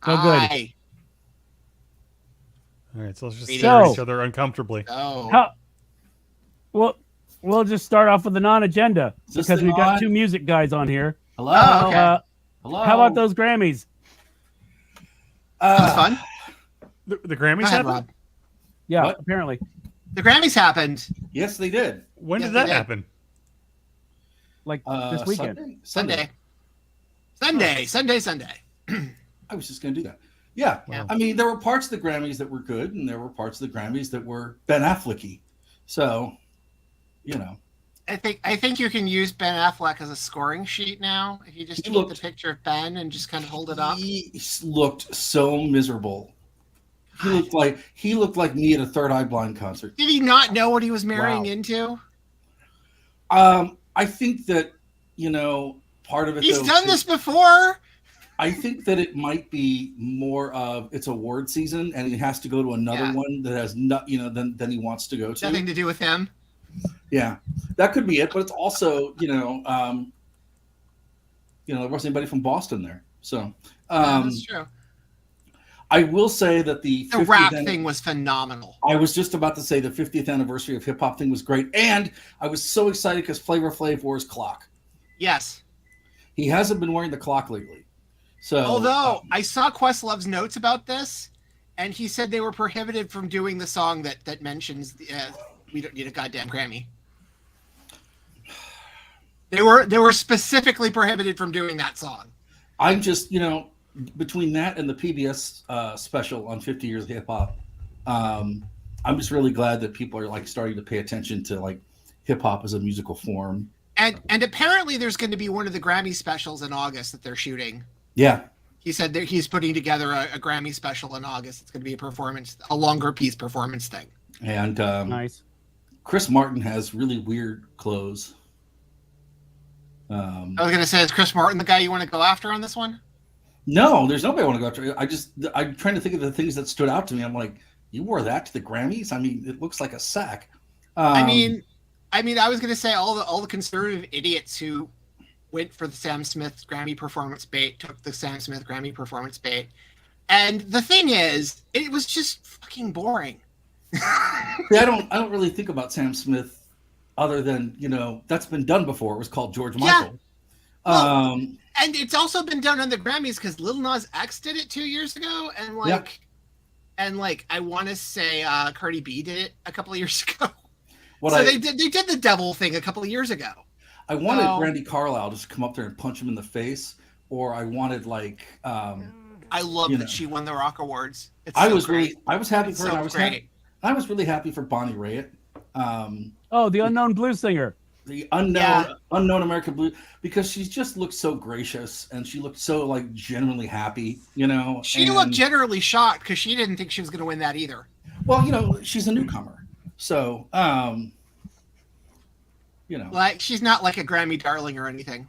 Oh, good. Hi. All right, so let's just Greetings. stare at each other uncomfortably. Oh. How? Well, we'll just start off with the non-agenda Is this because thing we've got on? two music guys on here. Hello. Oh, okay. Hello. How about those Grammys? That was fun. The Grammys Go ahead, happened? Rob. Yeah, What? apparently. The Grammys happened. Yes, they did. When Yes, did they that did. happen? Like this weekend. Sunday. Sunday. I was just going to do that. Yeah. Wow. I mean, there were parts of the Grammys that were good, and there were parts of the Grammys that were Ben Affleck-y. So, you know. I think you can use Ben Affleck as a scoring sheet now. If you just He take looked- the picture of Ben and just kind of hold it up. He looked so miserable. He looked like me at a Third Eye Blind concert. Did he not know what he was marrying Wow. into? I think that, you know, part of it. He's though, done too- this before. I think that it might be more of it's award season, and he has to go to another Yeah. one that has not, you know, than he wants to go to. Nothing to do with him. Yeah, that could be it. But it's also, there wasn't anybody from Boston there, so That's true. I will say that the The 50th rap an- thing was phenomenal. I was just about to say the 50th anniversary of hip hop thing was great, and I was so excited because Flavor Flav wore his clock. Yes. He hasn't been wearing the clock lately. So, Although I saw Questlove's notes about this, and he said they were prohibited from doing the song that mentions we don't need a goddamn Grammy. They were specifically prohibited from doing that song. I'm just, between that and the PBS special on 50 years of hip hop, I'm just really glad that people are like starting to pay attention to like hip hop as a musical form. And apparently there's going to be one of the Grammy specials in August that they're shooting. Yeah. He said that he's putting together a Grammy special in August. It's going to be a longer piece performance thing. And Nice. Chris Martin has really weird clothes. I was going to say, is Chris Martin the guy you want to go after on this one? No, there's nobody I want to go after. I'm trying to think of the things that stood out to me. I'm like, you wore that to the Grammys? I mean, it looks like a sack. I was going to say all the conservative idiots who went for the Sam Smith Grammy performance bait took the Sam Smith Grammy performance bait. And the thing is, it was just fucking boring. See, I don't really think about Sam Smith other than, that's been done before. It was called George Michael. Well, and it's also been done on the Grammys because Lil Nas X did it 2 years ago, and I want to say Cardi B did it a couple of years ago. They did the devil thing a couple of years ago. I wanted Brandy Carlisle to just come up there and punch him in the face, or I wanted I love that she won the Rock Awards. I was happy for her. Great. I was really happy for Bonnie Raitt. The unknown blues singer. The unknown American blues, because she just looked so gracious and she looked so like genuinely happy, She looked generally shocked because she didn't think she was going to win that either. Well, she's a newcomer, so like she's not like a Grammy darling or anything.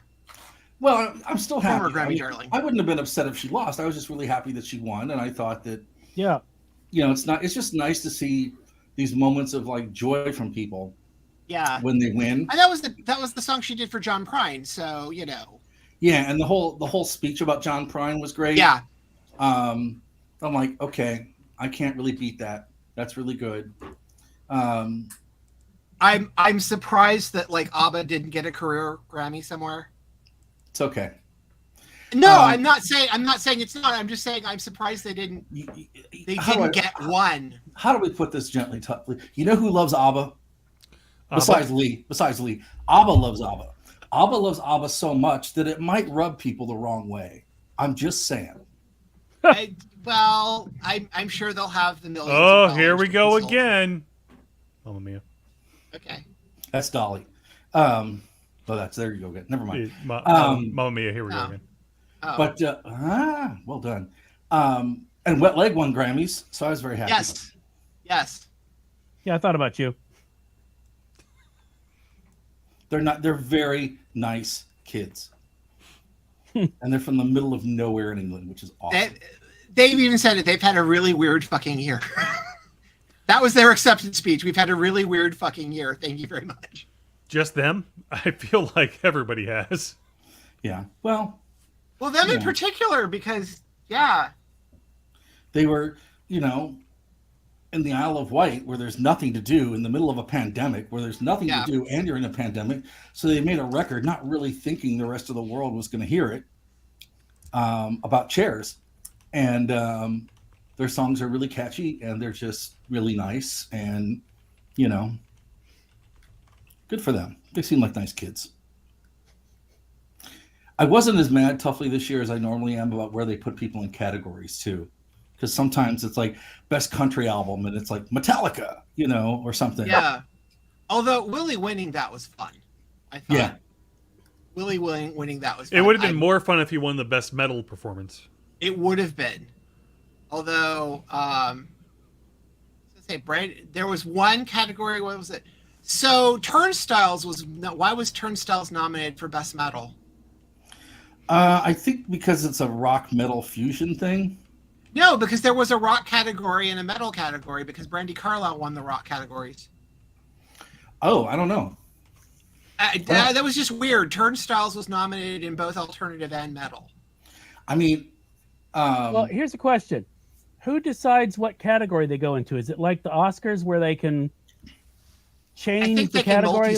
Well, I'm still happy. Former Grammy darling. I wouldn't have been upset if she lost. I was just really happy that she won, and I thought that it's just nice to see these moments of like joy from people. Yeah, when they win, and that was the song she did for John Prine. So Yeah, and the whole speech about John Prine was great. Yeah. I'm like, okay, I can't really beat that. That's really good. I'm surprised that like ABBA didn't get a career Grammy somewhere. It's okay. No, I'm not saying it's not. I'm just saying I'm surprised they didn't. They didn't get one. How do we put this gently? You know who loves ABBA? Besides Lee, ABBA loves ABBA. ABBA loves ABBA so much that it might rub people the wrong way. I'm just saying. I'm sure they'll have the millions. Oh, here we go again. Mamma Mia. Okay. That's Dolly. There you go. Again. Never mind. Mamma Mia, here we go again. Oh. But well done. And Wet Leg won Grammys, so I was very happy. Yes. Yeah, I thought about you. They're very nice kids. And they're from the middle of nowhere in England, which is awesome. They've even said it. They've had a really weird fucking year. That was their acceptance speech. We've had a really weird fucking year. Thank you very much. Just them? I feel like everybody has. Yeah. Well, them in particular, because They were, in the Isle of Wight, where there's nothing to do, in the middle of a pandemic, where there's nothing to do, and you're in a pandemic. So they made a record, not really thinking the rest of the world was going to hear it, about chairs. And their songs are really catchy, and they're just really nice. And, good for them. They seem like nice kids. I wasn't as mad toughly this year as I normally am about where they put people in categories, too. Because sometimes it's like best country album and it's like Metallica, or something. Yeah. Although Willie winning that was fun. I thought. Yeah. Willie winning that was fun. It would have been more fun if he won the best metal performance. It would have been. Although, there was one category. What was it? So Turnstiles why was Turnstiles nominated for best metal? I think because it's a rock metal fusion thing. No, because there was a rock category and a metal category because Brandi Carlile won the rock categories. Oh, I don't know. That was just weird. Turnstiles was nominated in both alternative and metal. I mean, well, here's a question. Who decides what category they go into? Is it like the Oscars where they can change the category?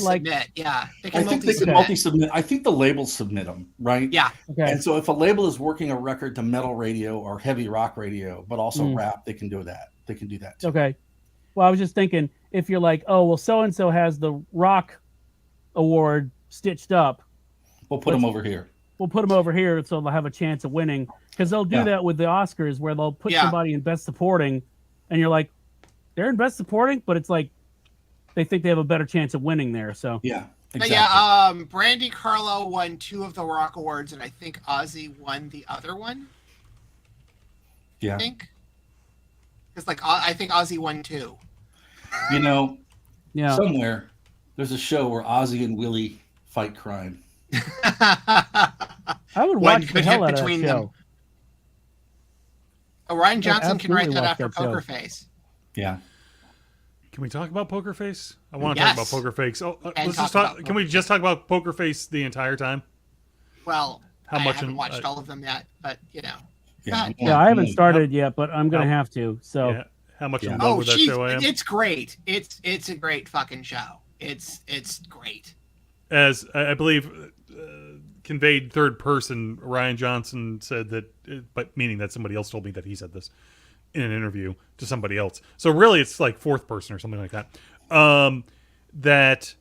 Yeah. I think they can multi-submit. I think the labels submit them, right? Yeah. Okay. And so if a label is working a record to metal radio or heavy rock radio, but also rap, they can do that. They can do that too. Okay. Well, I was just thinking, if you're like, oh, well, so-and-so has the rock award stitched up. We'll put them over here. We'll put them over here so they'll have a chance of winning. Because they'll do that with the Oscars where they'll put somebody in Best Supporting, and you're like, they're in Best Supporting, but it's like they think they have a better chance of winning there. So yeah, exactly. Brandi Carlile won 2 of the rock awards, and I think Ozzy won the other one. Yeah, I think because I think Ozzy won 2. Somewhere there's a show where Ozzy and Willie fight crime. I would watch the hell out of that show. Ryan Johnson can write that after Poker Face. Yeah. Can we talk about Poker Face? I want to talk about Poker Face. Oh, let's just talk. Can we just talk about Poker Face the entire time? Well, I haven't watched all of them yet, but Yeah, I haven't started yet, but I'm gonna have to. So, how much in love with that show I am? It's great. It's a great fucking show. It's great. As I believe, conveyed third person, Ryan Johnson said that, but meaning that somebody else told me that he said this in an interview to somebody else. So really, it's like fourth person or something like that. That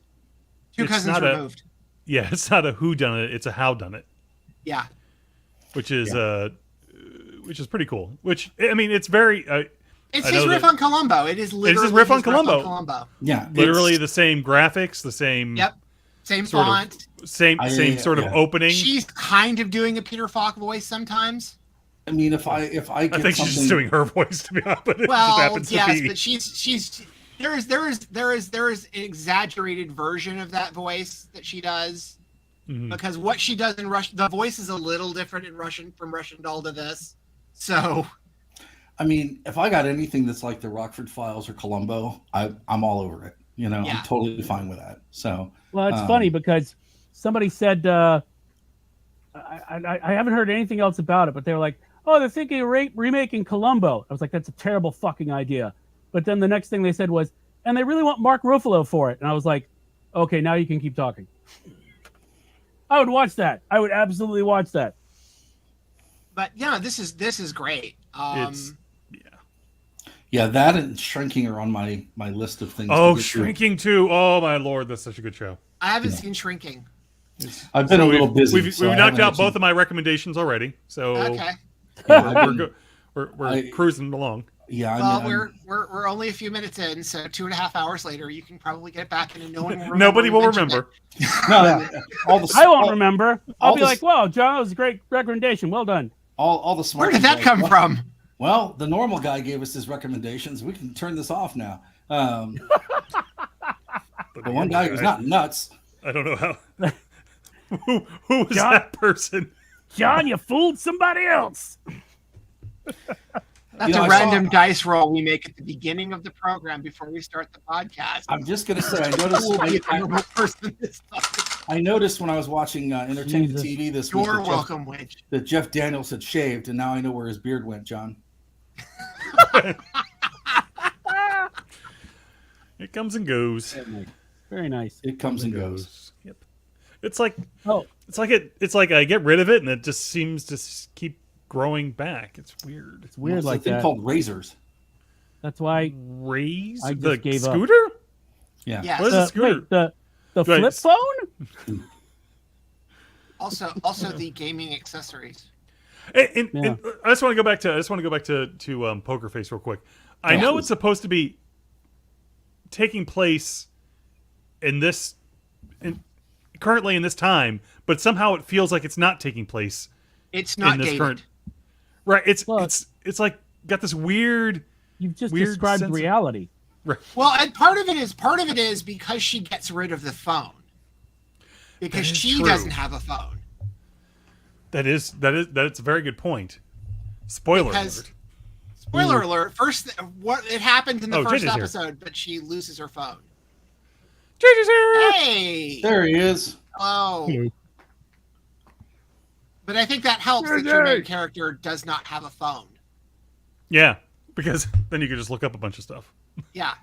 2 cousins removed. It's not a who done it; it's a how done it. Yeah, which is pretty cool. Which I mean, it's very. It's his riff on Columbo. It is literally his riff on Columbo. Yeah, literally the same graphics, the same. Yep. Same font. Same sort of opening. She's kind of doing a Peter Falk voice sometimes. I mean, if I think she's just doing her voice, to be honest. But well, yes, but she's there is an exaggerated version of that voice that she does, because what she does in Russian, the voice is a little different in Russian from Russian Doll to this. So, I mean, if I got anything that's like the Rockford Files or Columbo, I'm all over it. I'm totally fine with that. So, well, it's funny because somebody said I haven't heard anything else about it, but they were like, "Oh, they're thinking of remaking Columbo." I was like, "That's a terrible fucking idea." But then the next thing they said was, "And they really want Mark Ruffalo for it," and I was like, "Okay, now you can keep talking." I would watch that. I would absolutely watch that. But yeah, this is great. Yeah, that and Shrinking are on my list of things. Oh, Shrinking too. Oh my lord, that's such a good show. I haven't seen Shrinking. I've been a little busy. We've knocked out both of my recommendations already, so okay. We're cruising along. Yeah, well, we're only a few minutes in, so 2.5 hours later, you can probably get back and no one will remember. Nobody will remember. I won't remember. I'll be like, "Wow, John, that was a great recommendation. Well done." All the smart. Where did that come from? Well, the normal guy gave us his recommendations. We can turn this off now. The one guy who's not nuts. I don't know how. Who was John, that person? John, you fooled somebody else. That's a random dice roll we make at the beginning of the program before we start the podcast. I'm just going to say, I noticed when I was watching Entertainment TV this week welcome, Witch. that Jeff Daniels had shaved, and now I know where his beard went, John. It comes and goes. Very nice. Very nice. It comes and goes. Yep. It's like Oh, it's like I get rid of it and it just seems to keep growing back. It's weird. it's weird It's like a thing that. called razors. That's why Raise I just the gave up. scooter? Yeah. Yes. What is a scooter? wait, the Right. flip phone? Also the gaming accessories. And Yeah. I just want to go back to Poker Face real quick. I know it's supposed to be taking place currently in this time, but somehow it feels like it's not taking place It's not in this dated. current. Right. It's Well, it's like got this weird. You've just Weird described sense of- reality. Well, and part of it is because she gets rid of the phone. Because That is she true. doesn't have a phone. That's a very good point. Spoiler Because- alert. Spoiler alert, what it happened in the Oh, first JJ's here. episode, but she loses her phone. JJ's here. Hey! There he is. Oh. Hello. But I think that helps that your main character does not have a phone. Yeah, because then you can just look up a bunch of stuff. Yeah.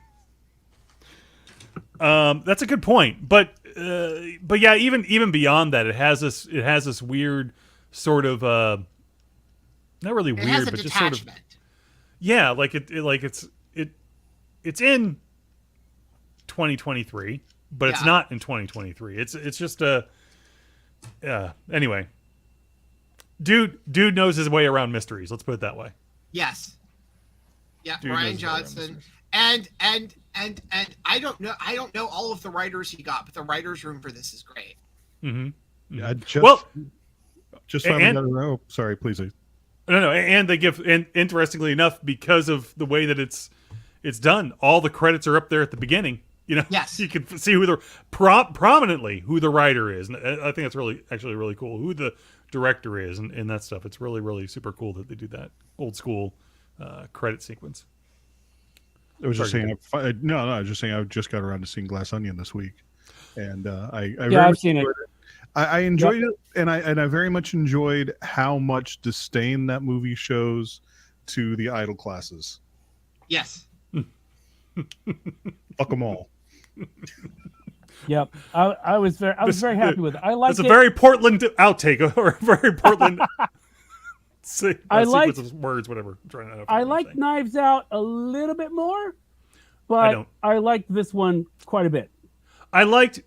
That's a good point, but yeah, even beyond that, it has this weird sort of not really It weird, has a but just sort detachment. of yeah, like it's in 2023, but it's Yeah. not in 2023. It's just a anyway. Dude knows his way around mysteries. Let's put it that way. Yes. Yeah, Dude Ryan knows his way around Johnson. mysteries. And I don't know all of the writers he got, but the writers room for this is great. Mm-hmm. Yeah, Well, just finally and- got it. Oh, sorry, please. No, and they give, and interestingly enough, because of the way that it's done, all the credits are up there at the beginning. You know, Yes. you can see who the prominently who the writer is, and I think that's really cool. Who the director is, and that stuff. It's really super cool that they do that old school credit sequence. I was just Sorry, saying. No, I was just saying. I just got around to seeing Glass Onion this week, and I very Yeah, I've much seen it. enjoyed I enjoyed it, and I very much enjoyed how much disdain that movie shows to the idol classes. Yes. Fuck them all. Yep. I was very happy with it. I liked That's a it. very Portland outtake, or a very Portland. I liked- sequence of words, whatever. I'm trying to. I liked Knives Out a little bit more, I but don't. I liked this one quite a bit. I liked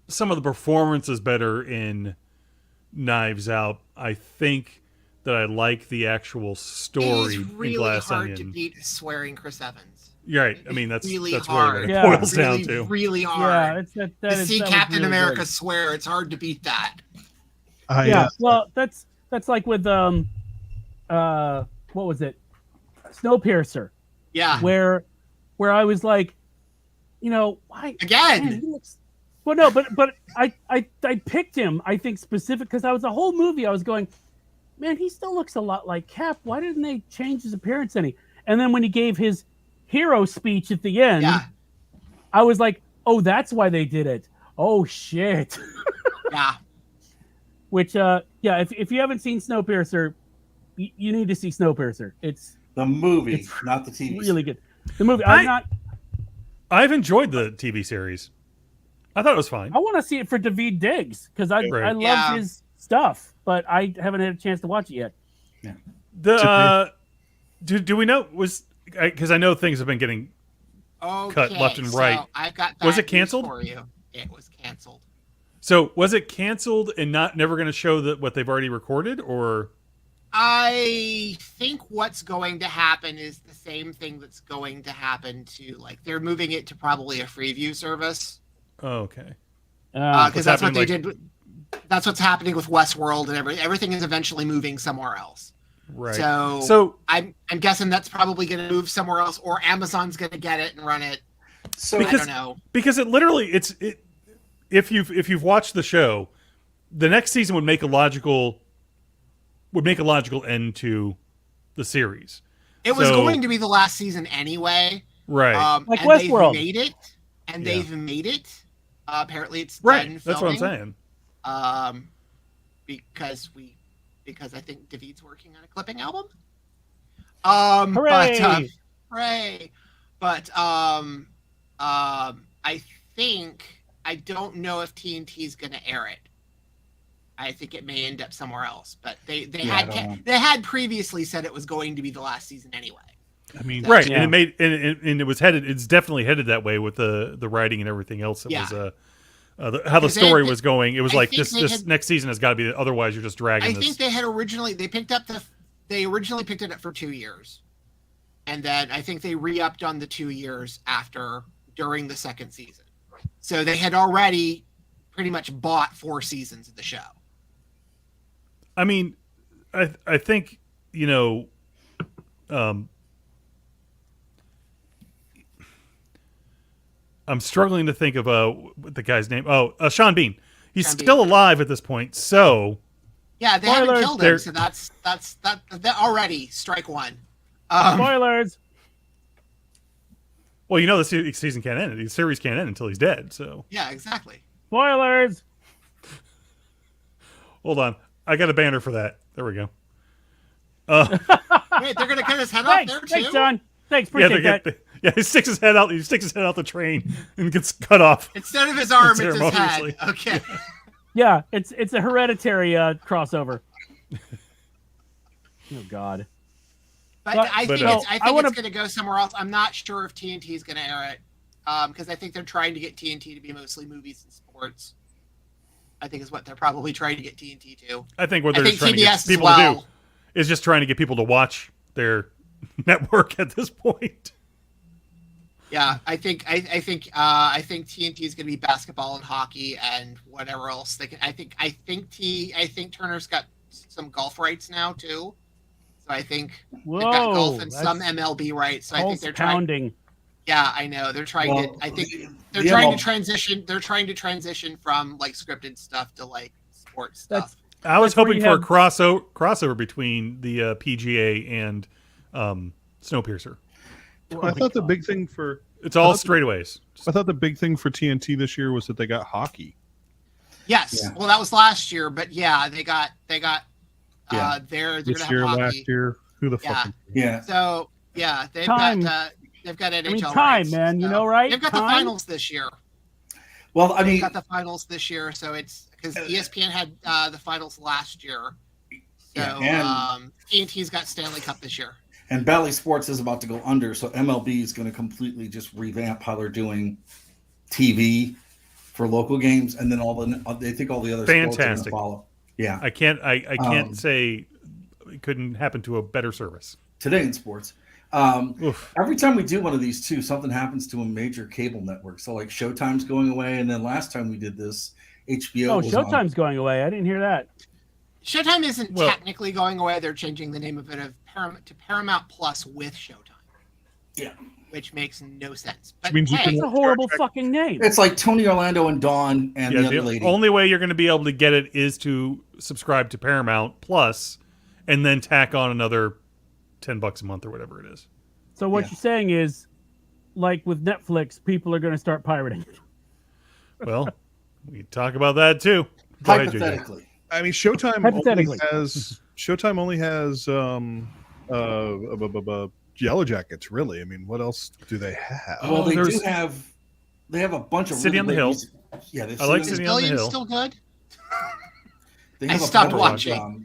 some of the performances better in Knives Out. I think that I like the actual story It's really in Glass hard Onion. to beat swearing Chris Evans. You're right. I mean, that's really that's hard. really what it Yeah. boils Really, down to. really Yeah, hard. it's that To see that was Captain really America good. swear, it's hard to beat that. Yeah, well, that's like with what was it, Snowpiercer, Yeah. where I was like, you know, why Again. man, he looks... Well, no, but I picked him, I think, specific because I was the whole movie I was going, man, he still looks a lot like Cap. Why didn't they change his appearance any? And then when he gave his hero speech at the end, Yeah. I was like, oh, that's why they did it. Oh shit. Yeah. Which yeah, if you haven't seen Snowpiercer, you need to see Snowpiercer. It's The movie, It's not the TV. really good. The movie. I've enjoyed the TV series. I thought it was fine. I want to see it for David Diggs because I Right. love Yeah. his stuff, but I haven't had a chance to watch it yet. The do we know because I know things have been getting Okay, cut left and so right. I've got Was bad it canceled? news for you. It was canceled. so was it canceled and never going to show that what they've already recorded, or I think what's going to happen is the same thing that's going to happen to, like, they're moving it to probably a Freeview service. oh, okay. Because that's what happening, they did. That's what's happening with Westworld and everything is eventually moving somewhere else. Right. So I'm guessing that's probably going to move somewhere else, or Amazon's going to get it and run it. So I Because- don't know. because it literally if you've watched the show, the next season would make a logical end to the series. It was so- going to be the last season anyway. Right. Like and Westworld. they've made it. And Yeah. they've made it. Apparently, it's Right. done That's what I'm filming. saying. Because I think David's working on a clipping album. Hooray! Hooray! But I think I don't know if TNT's going to air it. I think it may end up somewhere else. But they had previously said it was going to be the last season anyway. I mean, Right, Yeah. and it was headed. It's definitely headed that way with the writing and everything else. It was how the story was going. It was I like think this next season has got to be. Otherwise, you're just dragging. I this. think they originally picked it up for 2 years, and then I think they re-upped on the 2 years during the second season. So they had already pretty much bought 4 seasons of the show. I mean, I think I'm struggling to think of the guy's name. Oh, Sean Bean. He's Sean Bean. still alive at this point. So Yeah, they Spoilers. haven't killed him, so that's already strike one. Spoilers. well, the season can't end. The series can't end until he's dead. So Yeah, exactly. Spoilers. hold on, I got a banner for that. There we go. Wait, they're gonna cut his head off Thanks, there too? thanks, John. Thanks, appreciate that. He sticks his head out. He sticks his head out the train and gets cut off. Instead of his arm, it's his head. Ceremoniously. Okay. Yeah, it's a hereditary crossover. Oh God. But But- I think but, it's I wanna- going to go somewhere else. I'm not sure if TNT is going to air it because I think they're trying to get TNT to be mostly movies and sports. I think is what they're probably trying to get TNT to. I think what I they're think just trying to get TBS as people to do well. is just trying to get people to watch their network at this point. Yeah, I think TNT is going to be basketball and hockey and whatever else they can. I think Turner's got some golf rights now too. So I think Whoa, they've got golf and that's some MLB rights. So I think pulse they're trying. pounding. Yeah, I know they're trying Well, to. I think they're the trying MLB to transition. They're trying to transition from like scripted stuff to like sports That's- stuff. I was That's where hoping you for a have- crossover between the PGA and Snowpiercer. I thought the big thing for It's all straightaways. I thought the big thing for TNT this year was that they got hockey. Yes, Yeah. well that was last year, but yeah, they got. Yeah. They're This gonna year, have hockey. last year, who the Yeah. fuck? Yeah. So yeah, they've Time. got NHL. I mean, time, rights, man. You so- know, right? They've got Time? the finals this year. Well, I They've mean, got the finals this year, so it's because ESPN had the finals last year. So Yeah, and- TNT's got Stanley Cup this year. and Bally Sports is about to go under, so MLB is going to completely just revamp how they're doing TV for local games, and then they think all the other sports are going to Fantastic. follow. Yeah, I can't say it couldn't happen to a better service. today in sports. Oof. Every time we do one of these too, something happens to a major cable network. So like Showtime's going away, and then last time we did this, HBO. Oh, was on. Showtime's going away. I didn't hear that. Showtime isn't Well- technically going away. They're changing the name of it to Paramount Plus with Showtime. Yeah. Which makes no sense. But Means you hey, can- It's a horrible fucking name. It's like Tony Orlando and Dawn and Yeah, the other the lady. only way you're going to be able to get it is to subscribe to Paramount Plus, and then tack on another $10 a month or whatever it is. So what Yeah. you're saying is, like with Netflix, people are going to start pirating. Well, we can talk about that too. Go ahead, JJ. Hypothetically. I mean, Showtime Hypothetically. only has Yellow Jackets. Really, I mean, what else do they have? Well, they there's- they have a bunch of City really on the great Hill. music- Yeah, I like is City on the Billions Hill. still good? They I have a stopped bunch watching. Of,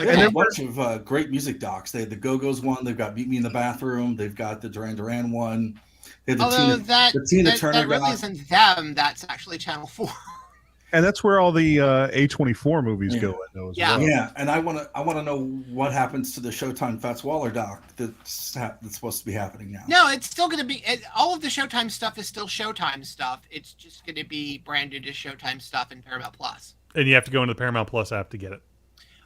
Okay. they have a bunch of great music docs. They had the Go-Go's one. They've got Meet Me in the Bathroom. They've got the Duran Duran one. They have the Although Tina, that, the Tina that, Turner that really doc. isn't them. That's actually Channel 4. And that's where all the A24 movies Yeah. go. I know as Yeah. well. Yeah, and I want to know what happens to the Showtime Fats Waller doc that's supposed to be happening now. No, it's still going to be all of the Showtime stuff is still Showtime stuff. It's just going to be branded as Showtime stuff in Paramount Plus. And you have to go into the Paramount Plus app to get it.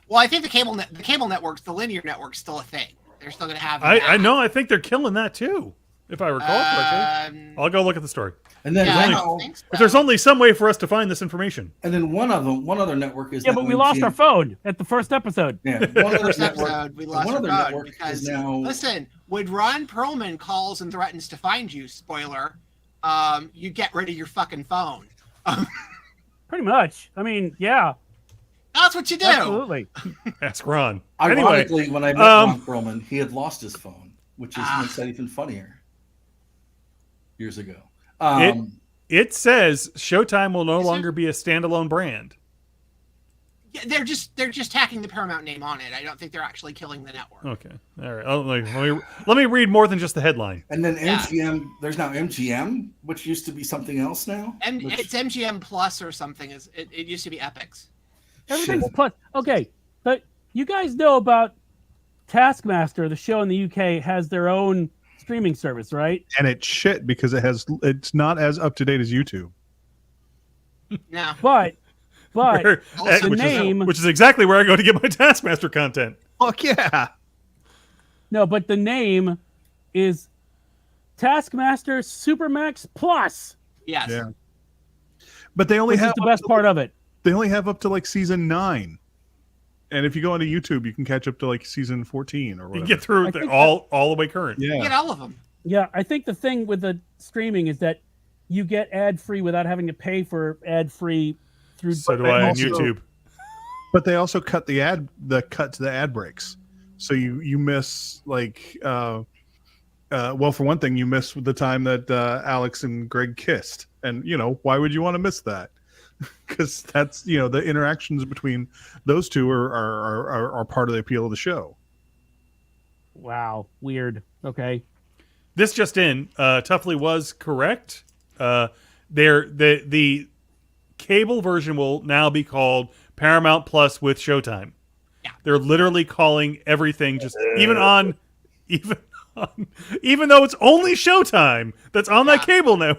Well, I think the cable networks, the linear network's still a thing. They're still going to have. I know. I think they're killing that too, if I recall correctly. I'll go look at the story. And then Yeah, I only- don't think so. If there's only some way for us to find this information. and then one other network is Yeah, now but we lost MTV. our phone at the first episode. Yeah, one other First network. episode, we lost one our other phone network because is now. listen, when Ron Perlman calls and threatens to find you, spoiler, you get rid of your fucking phone. Pretty much. I mean, yeah. That's what you do. Absolutely. Ask Ron. Ironically, Anyway, when I met Ron Perlman, he had lost his phone, which makes that even funnier. Years ago. It says Showtime will no longer be a standalone brand. Yeah, they're just tacking the Paramount name on it. I don't think they're actually killing the network. Okay, all right. Let me read more than just the headline. And then MGM, there's now MGM, which used to be something else now. It's MGM Plus or something. It used to be Epix. Everything's plus. Okay, but you guys know about Taskmaster, the show in the UK, has their own streaming service, right? And it's shit because it's not as up to date as YouTube. No. But the name, which is exactly where I go to get my Taskmaster content. Fuck yeah. No, but the name is Taskmaster Supermax Plus. Yes. Yeah. But they only Which have is the best part of it. They only have up to like season 9. And if you go onto YouTube, you can catch up to like season 14 or whatever. You get through all the way current. You get all of them. Yeah, I think the thing with the streaming is that you get ad-free without having to pay for ad-free through. So do I on YouTube. But they also cut the cut to the ad breaks, so you miss like well, for one thing, you miss the time that Alex and Greg kissed, and why would you want to miss that? Because that's the interactions between those two are part of the appeal of the show. Wow, weird. Okay. This just in, Tuffley was correct. The cable version will now be called Paramount Plus with Showtime. Yeah. They're literally calling everything just even though it's only Showtime that's on that cable now.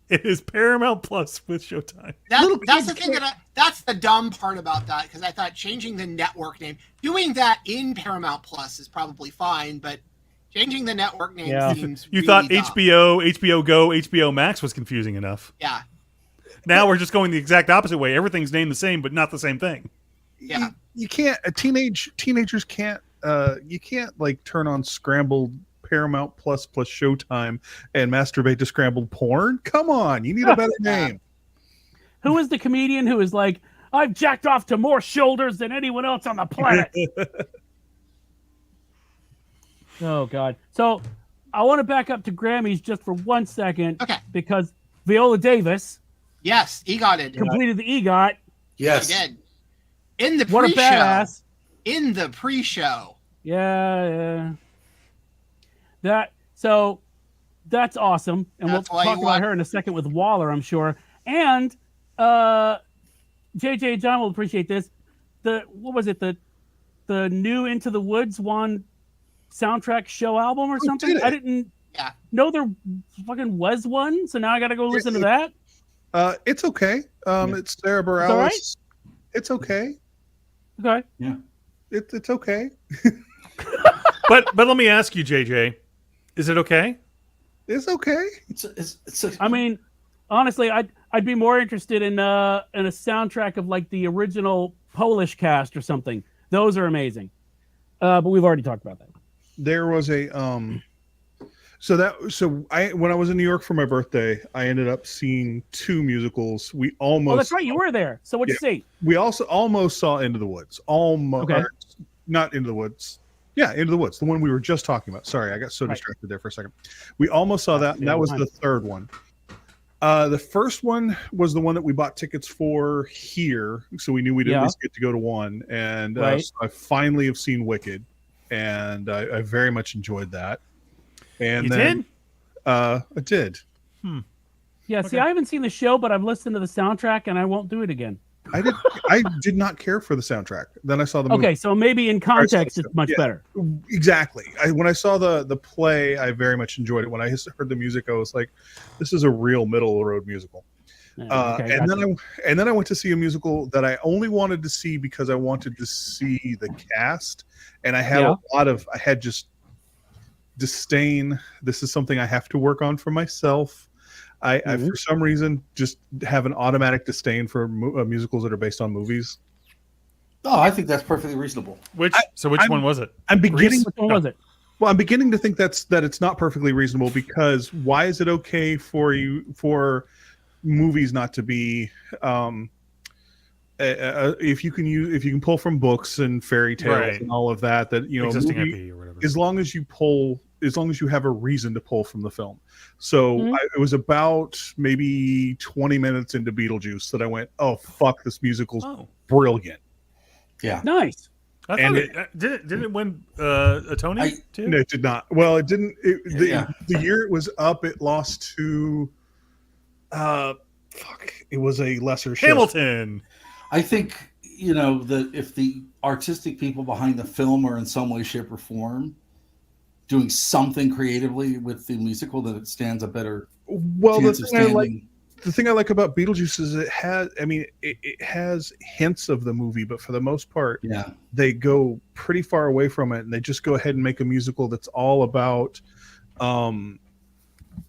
It is Paramount Plus with Showtime. That's the thing that's the dumb part about that, because I thought changing the network name, doing that in Paramount Plus is probably fine, but changing the network name seems You really thought dumb. HBO Go, HBO Max was confusing enough. Yeah. Now we're just going the exact opposite way. Everything's named the same, but not the same thing. Yeah. You can't. Teenagers can't. You can't like turn on scrambled Paramount Plus Showtime and masturbate to scrambled porn. Come on, you need a better name. Who is the comedian who is like, I've jacked off to more shoulders than anyone else on the planet? Oh God. So I want to back up to Grammys just for 1 second. Okay. Because Viola Davis Yes, EGOTed. completed the EGOT. Yes. She did. In the What a pre-show. badass. In the pre-show. Yeah. That's awesome. And That's we'll why talk you about want- her in a second with Waller, I'm sure. And JJ John will appreciate this. What was it? The new Into the Woods won soundtrack show album or something? did it? I didn't know there fucking was one, so now I gotta go listen to that. It's okay. It's Sarah Bareilles. all right? It's okay. Okay. Yeah. It's okay. But let me ask you, JJ, is it okay? It's okay. I mean, honestly, I'd be more interested in a soundtrack of like the original Polish cast or something. Those are amazing. But we've already talked about that. There was a when I was in New York for my birthday, I ended up seeing 2 musicals. We almost Oh, that's right. You were there. So what'd you see? We also almost saw Into the Woods. Almost Okay. Not Into the Woods. Yeah, Into the Woods, the one we were just talking about. Sorry, I got so distracted there for a second. We almost saw that, and that was the third one. The first one was the one that we bought tickets for here, so we knew we'd at least get to go to one. And Right. so I finally have seen Wicked, and I very much enjoyed that. And You then, did? I did. Yeah, see, I haven't seen the show, but I've listened to the soundtrack, and I won't do it again. I did not care for the soundtrack. Then I saw the movie. Okay, so maybe in context, it's much Yeah. better. Exactly. When I saw the play, I very much enjoyed it. When I heard the music, I was like, "This is a real middle of the road musical." Okay, and gotcha. then I went to see a musical that I only wanted to see because I wanted to see the cast, and I had I had just disdain. This is something I have to work on for myself. I for some reason just have an automatic disdain for musicals that are based on movies. Oh, I think that's perfectly reasonable. Which one was it? I'm beginning. Which one was it? Well, I'm beginning to think that it's not perfectly reasonable, because why is it okay for movies not to be if you can pull from books and fairy tales Right. and all of that, that a Existing movie, IP or whatever. as long as you have a reason to pull from the film. So Mhm. it was about maybe 20 minutes into Beetlejuice that I went, oh fuck, this musical's Oh, brilliant. Yeah. Nice. I And thought did it win a Tony too? No, it did not. Well, it didn't. Yeah. The year it was up, it lost to, it was a lesser show. Hamilton. I think, that if the artistic people behind the film are in some way, shape, or form doing something creatively with the musical, then it stands a better Well, chance of standing. the thing I like about Beetlejuice is it has hints of the movie, but for the most part, Yeah. they go pretty far away from it, and they just go ahead and make a musical that's all about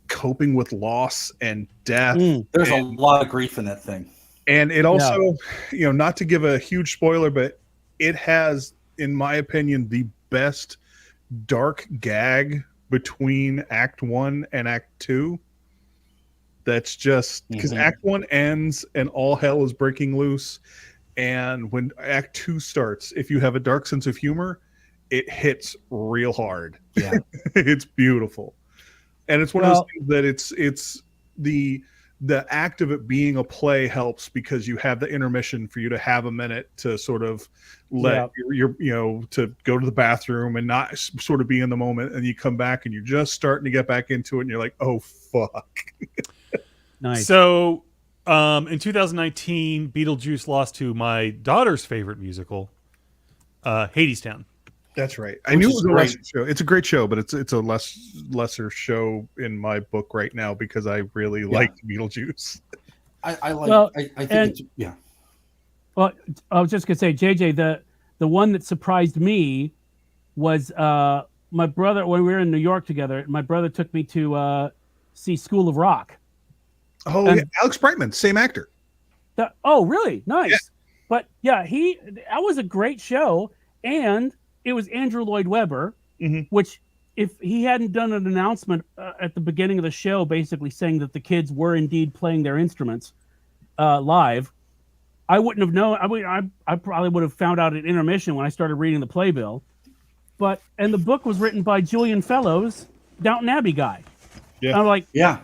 coping with loss and death. There's a lot of grief in that thing. And it also, not to give a huge spoiler, but it has, in my opinion, the best dark gag between Act 1 and Act 2. That's just because Act 1 ends and all hell is breaking loose. And when Act 2 starts, if you have a dark sense of humor, it hits real hard. Yeah. It's beautiful. And it's one of those things that it's the act of it being a play helps because you have the intermission for you to have a minute to sort of let your to go to the bathroom and not sort of be in the moment, and you come back and you're just starting to get back into it and you're like, oh fuck. Nice. So, in 2019, Beetlejuice lost to my daughter's favorite musical, Hadestown. That's right. I knew it was a lesser show. It's a great show, but it's a lesser show in my book right now because I really liked Beetlejuice. I like. Well, I think it's. Well, I was just gonna say, JJ, the one that surprised me was my brother when we were in New York together. My brother took me to see School of Rock. Oh, yeah. Alex Brightman, same actor. Oh, really? Nice. Yeah. But yeah, that was a great show, and it was Andrew Lloyd Webber, which if he hadn't done an announcement at the beginning of the show, basically saying that the kids were indeed playing their instruments live, I wouldn't have known. I probably would have found out at intermission when I started reading the playbill. And the book was written by Julian Fellows, Downton Abbey guy. Yeah. And I'm like, Yeah.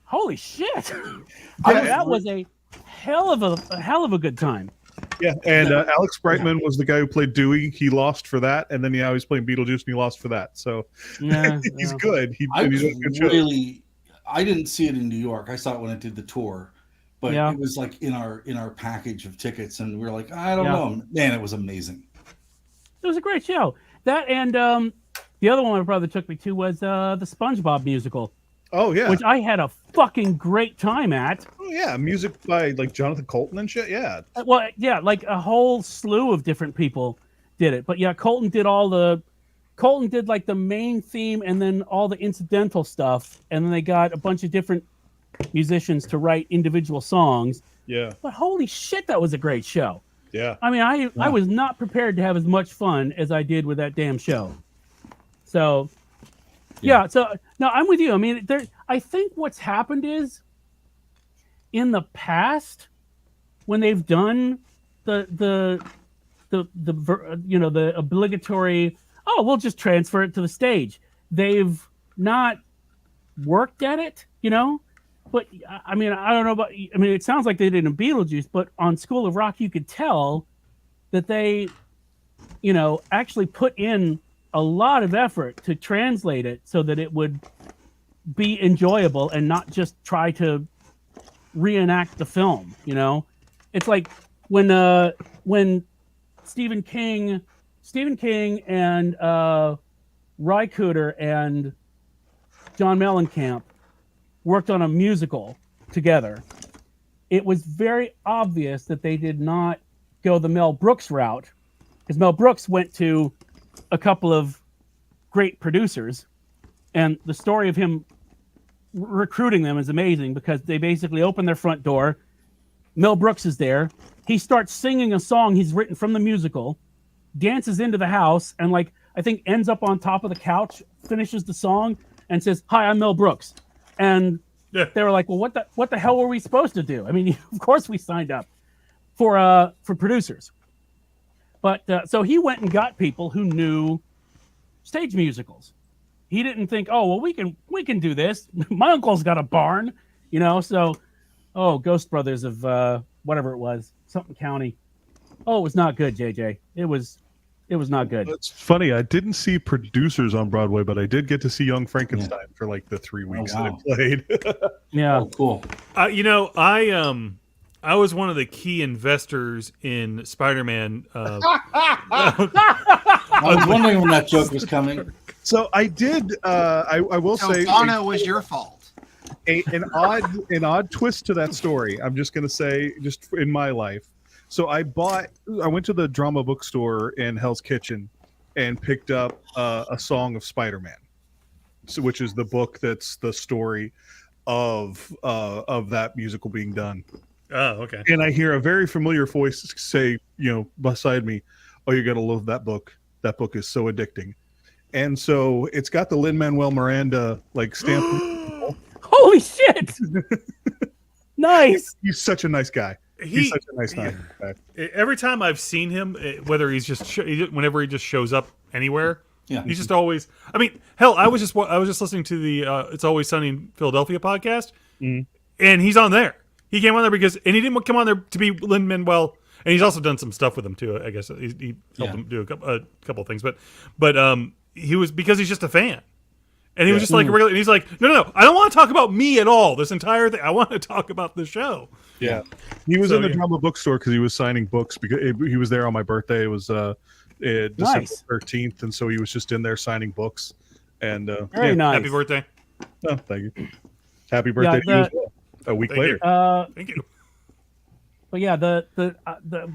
holy shit! That was a hell of a good time. Yeah, and Alex Brightman was the guy who played Dewey. He lost for that, and then he's playing Beetlejuice, and he lost for that. So he's good. I didn't see it in New York. I saw it when I did the tour, but it was like in our package of tickets, and we were like, I don't know, man, it was amazing. It was a great show. That and the other one my brother took me to was the SpongeBob musical. Oh yeah, which I had a fucking great time at. Oh yeah, music by like Jonathan Colton and shit. Yeah. Well, yeah, like a whole slew of different people did it. But yeah, Colton did like the main theme and then all the incidental stuff, and then they got a bunch of different musicians to write individual songs. Yeah. But holy shit, that was a great show. Yeah. I mean, I was not prepared to have as much fun as I did with that damn show. So. Yeah, so no, I'm with you. I mean, I think what's happened is in the past when they've done the obligatory, we'll just transfer it to the stage. They've not worked at it, But I mean, I don't know about. I mean, it sounds like they did in Beetlejuice, but on School of Rock, you could tell that they, actually put in a lot of effort to translate it so that it would be enjoyable and not just try to reenact the film. It's like when Stephen King and Ry Cooder and John Mellencamp worked on a musical together. It was very obvious that they did not go the Mel Brooks route, because Mel Brooks went to a couple of great producers, and the story of him recruiting them is amazing because they basically open their front door. Mel Brooks is there. He starts singing a song he's written from the musical, dances into the house, and I think ends up on top of the couch, finishes the song, and says, "Hi, I'm Mel Brooks." And they were like, "Well, what the hell were we supposed to do?" I mean, of course we signed up. for producers. But so he went and got people who knew stage musicals. He didn't think, oh well, we can do this. My uncle's got a barn, you know. So, Ghost Brothers of whatever it was, something county. Oh, it was not good, JJ. It was not good. It's funny. I didn't see Producers on Broadway, but I did get to see Young Frankenstein for like the 3 weeks that it played. Yeah, Oh, cool. You know, I was one of the key investors in Spider-Man. I was wondering when that joke was coming. So I did. I will So say Bono was your fault. an odd twist to that story. I'm just going to say, just in my life. So I went to the drama bookstore in Hell's Kitchen and picked up A Song of Spider-Man, which is the book that's the story of that musical being done. Oh, okay. And I hear a very familiar voice say, beside me, "Oh, you got to love that book. That book is so addicting." And so it's got the Lin-Manuel Miranda like stamp. holy shit! Nice. He's such a nice guy. He's such a nice guy. Every time I've seen him, whether he's just whenever he just shows up anywhere, he's just always. I mean, hell, I was just listening to the "It's Always Sunny in Philadelphia" podcast, and he's on there. He came on there and he didn't come on there to be Lin-Manuel, and he's also done some stuff with him too. I guess he helped him do a couple of things, but he was because he's just a fan. And he was just like, really, and he's like, no, I don't want to talk about me at all. This entire thing, I want to talk about the show. Yeah, he was in the drama bookstore because he was signing books. Because he was there on my birthday. It was December 13th, and so he was just in there signing books. And very nice. Happy birthday! Oh, thank you. Happy birthday to you as well. A week later. Thank you. But yeah, the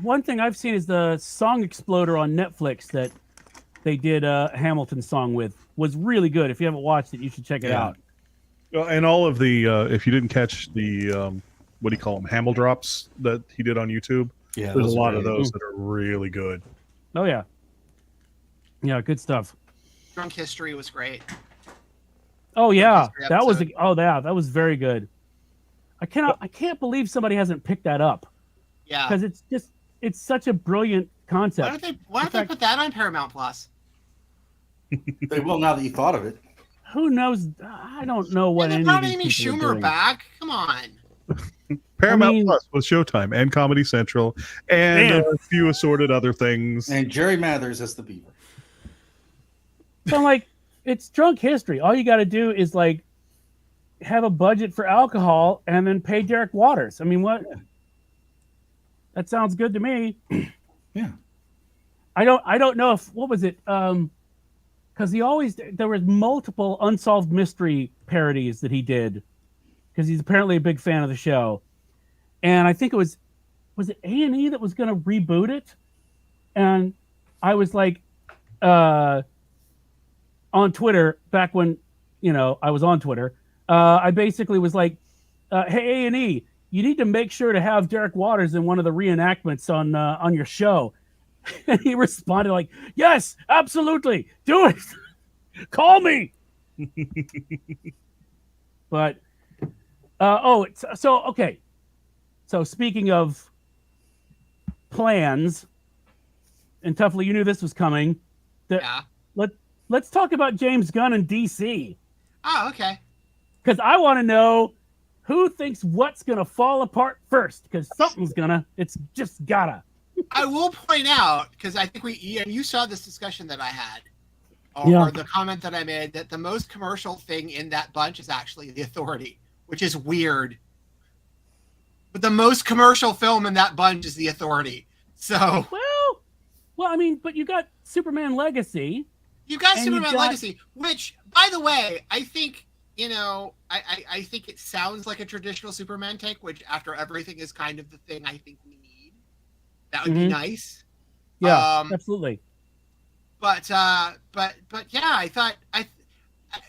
one thing I've seen is the Song Exploder on Netflix that they did a Hamilton song with was really good. If you haven't watched it, you should check it out. And all of the if you didn't catch the what do you call them, Hamel drops that he did on YouTube? Yeah, there's a lot of those that are really good. Oh yeah, good stuff. Drunk History was great. Oh yeah, that was episode. that was very good. I can't believe somebody hasn't picked that up. Yeah, because it's such a brilliant concept. Why don't they put that on Paramount Plus? They will now that you thought of it. Who knows? I don't know what. They brought Amy Schumer back. Come on. Paramount Plus with Showtime and Comedy Central and a few assorted other things. And Jerry Mathers as the Beaver. So I'm like, it's Drunk History. All you got to do is like have a budget for alcohol and then pay Derek Waters. I mean, what? Yeah. That sounds good to me. Yeah. I don't know if what was it? Because there was multiple Unsolved Mystery parodies that he did because he's apparently a big fan of the show, and I think was it A&E that was going to reboot it, and I was like, on Twitter back when I was on Twitter, I basically was like, hey A&E, you need to make sure to have Derek Waters in one of the reenactments on your show. And he responded like, yes, absolutely. Do it. Call me. But, okay. So speaking of plans, and Tuffley, you knew this was coming. Yeah. Let's talk about James Gunn and DC. Oh, okay. Because I want to know who thinks what's going to fall apart first, because it's just gotta. I will point out, because I think you saw this discussion that I had, or the comment that I made, that the most commercial thing in that bunch is actually The Authority, which is weird. But the most commercial film in that bunch is The Authority. So well, I mean, but you got Superman Legacy. You got Superman Legacy, which, by the way, I think I think it sounds like a traditional Superman take, which after everything is kind of the thing I think we need. That would be nice. Yeah, absolutely. But yeah, I thought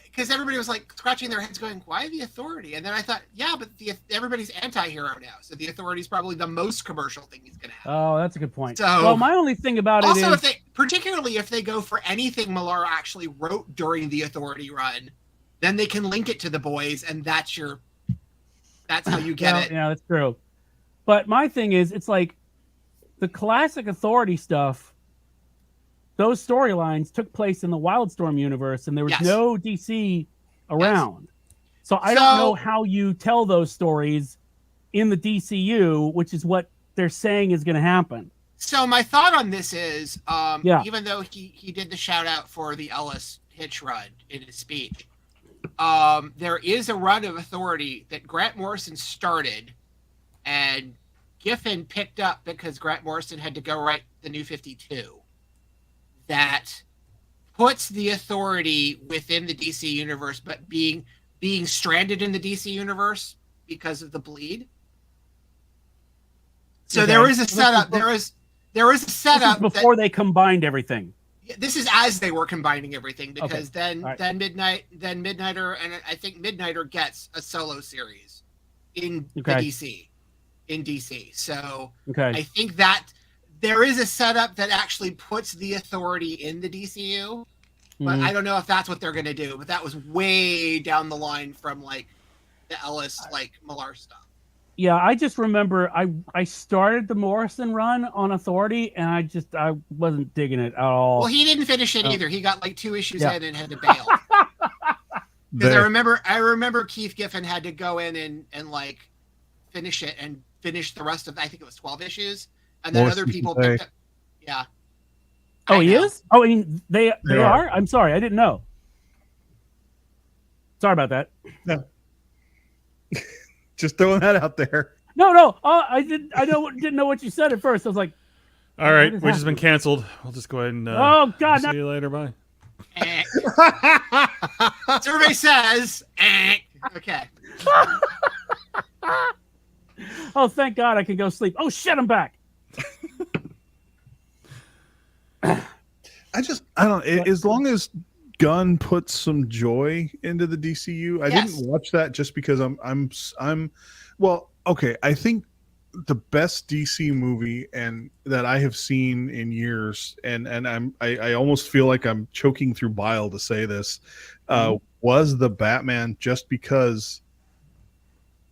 because everybody was like scratching their heads going, why The Authority? And then I thought, yeah, but everybody's anti-hero now. So The Authority is probably the most commercial thing he's going to have. Oh, that's a good point. So, well, my only thing about it is... particularly if they go for anything Millar actually wrote during the Authority run, then they can link it to the boys, and that's how you get it. Yeah, that's true. But my thing is, it's like, the classic Authority stuff, those storylines took place in the Wildstorm universe, and there was no DC around. So I don't know how you tell those stories in the DCU, which is what they're saying is going to happen. So my thought on this is, even though he did the shout out for the Ellis Hitch run in his speech, there is a run of Authority that Grant Morrison started and Giffen picked up because Grant Morrison had to go write the New 52. That puts the Authority within the DC universe, but being stranded in the DC universe because of the bleed. So there is a setup. There is a setup before they combined everything. This is as they were combining everything, because then Midnighter, and I think Midnighter gets a solo series in the DC. In DC. So I think that there is a setup that actually puts the Authority in the DCU, but I don't know if that's what they're going to do. But that was way down the line from like the Ellis, like Millar stuff. Yeah, I just remember I started the Morrison run on Authority, and I wasn't digging it at all. Well, he didn't finish it either. He got like 2 issues in and had to bail. Because I remember Keith Giffen had to go in and like finish it and finish the rest of, I think it was 12 issues. And then other people picked up. Yeah. Oh, he is? Oh, I mean, they are? I'm sorry. I didn't know. Sorry about that. No. Just throwing that out there. No. I didn't know what you said at first. I was like, all right, which has been canceled. We'll just go ahead and see you later. Bye. Survey says, okay. Oh, thank God I can go sleep. Oh, shit, I'm back. I don't. As long as Gunn puts some joy into the DCU, I didn't watch that just because I'm. Well, okay. I think the best DC movie and that I have seen in years, and I almost feel like I'm choking through bile to say this, was the Batman, just because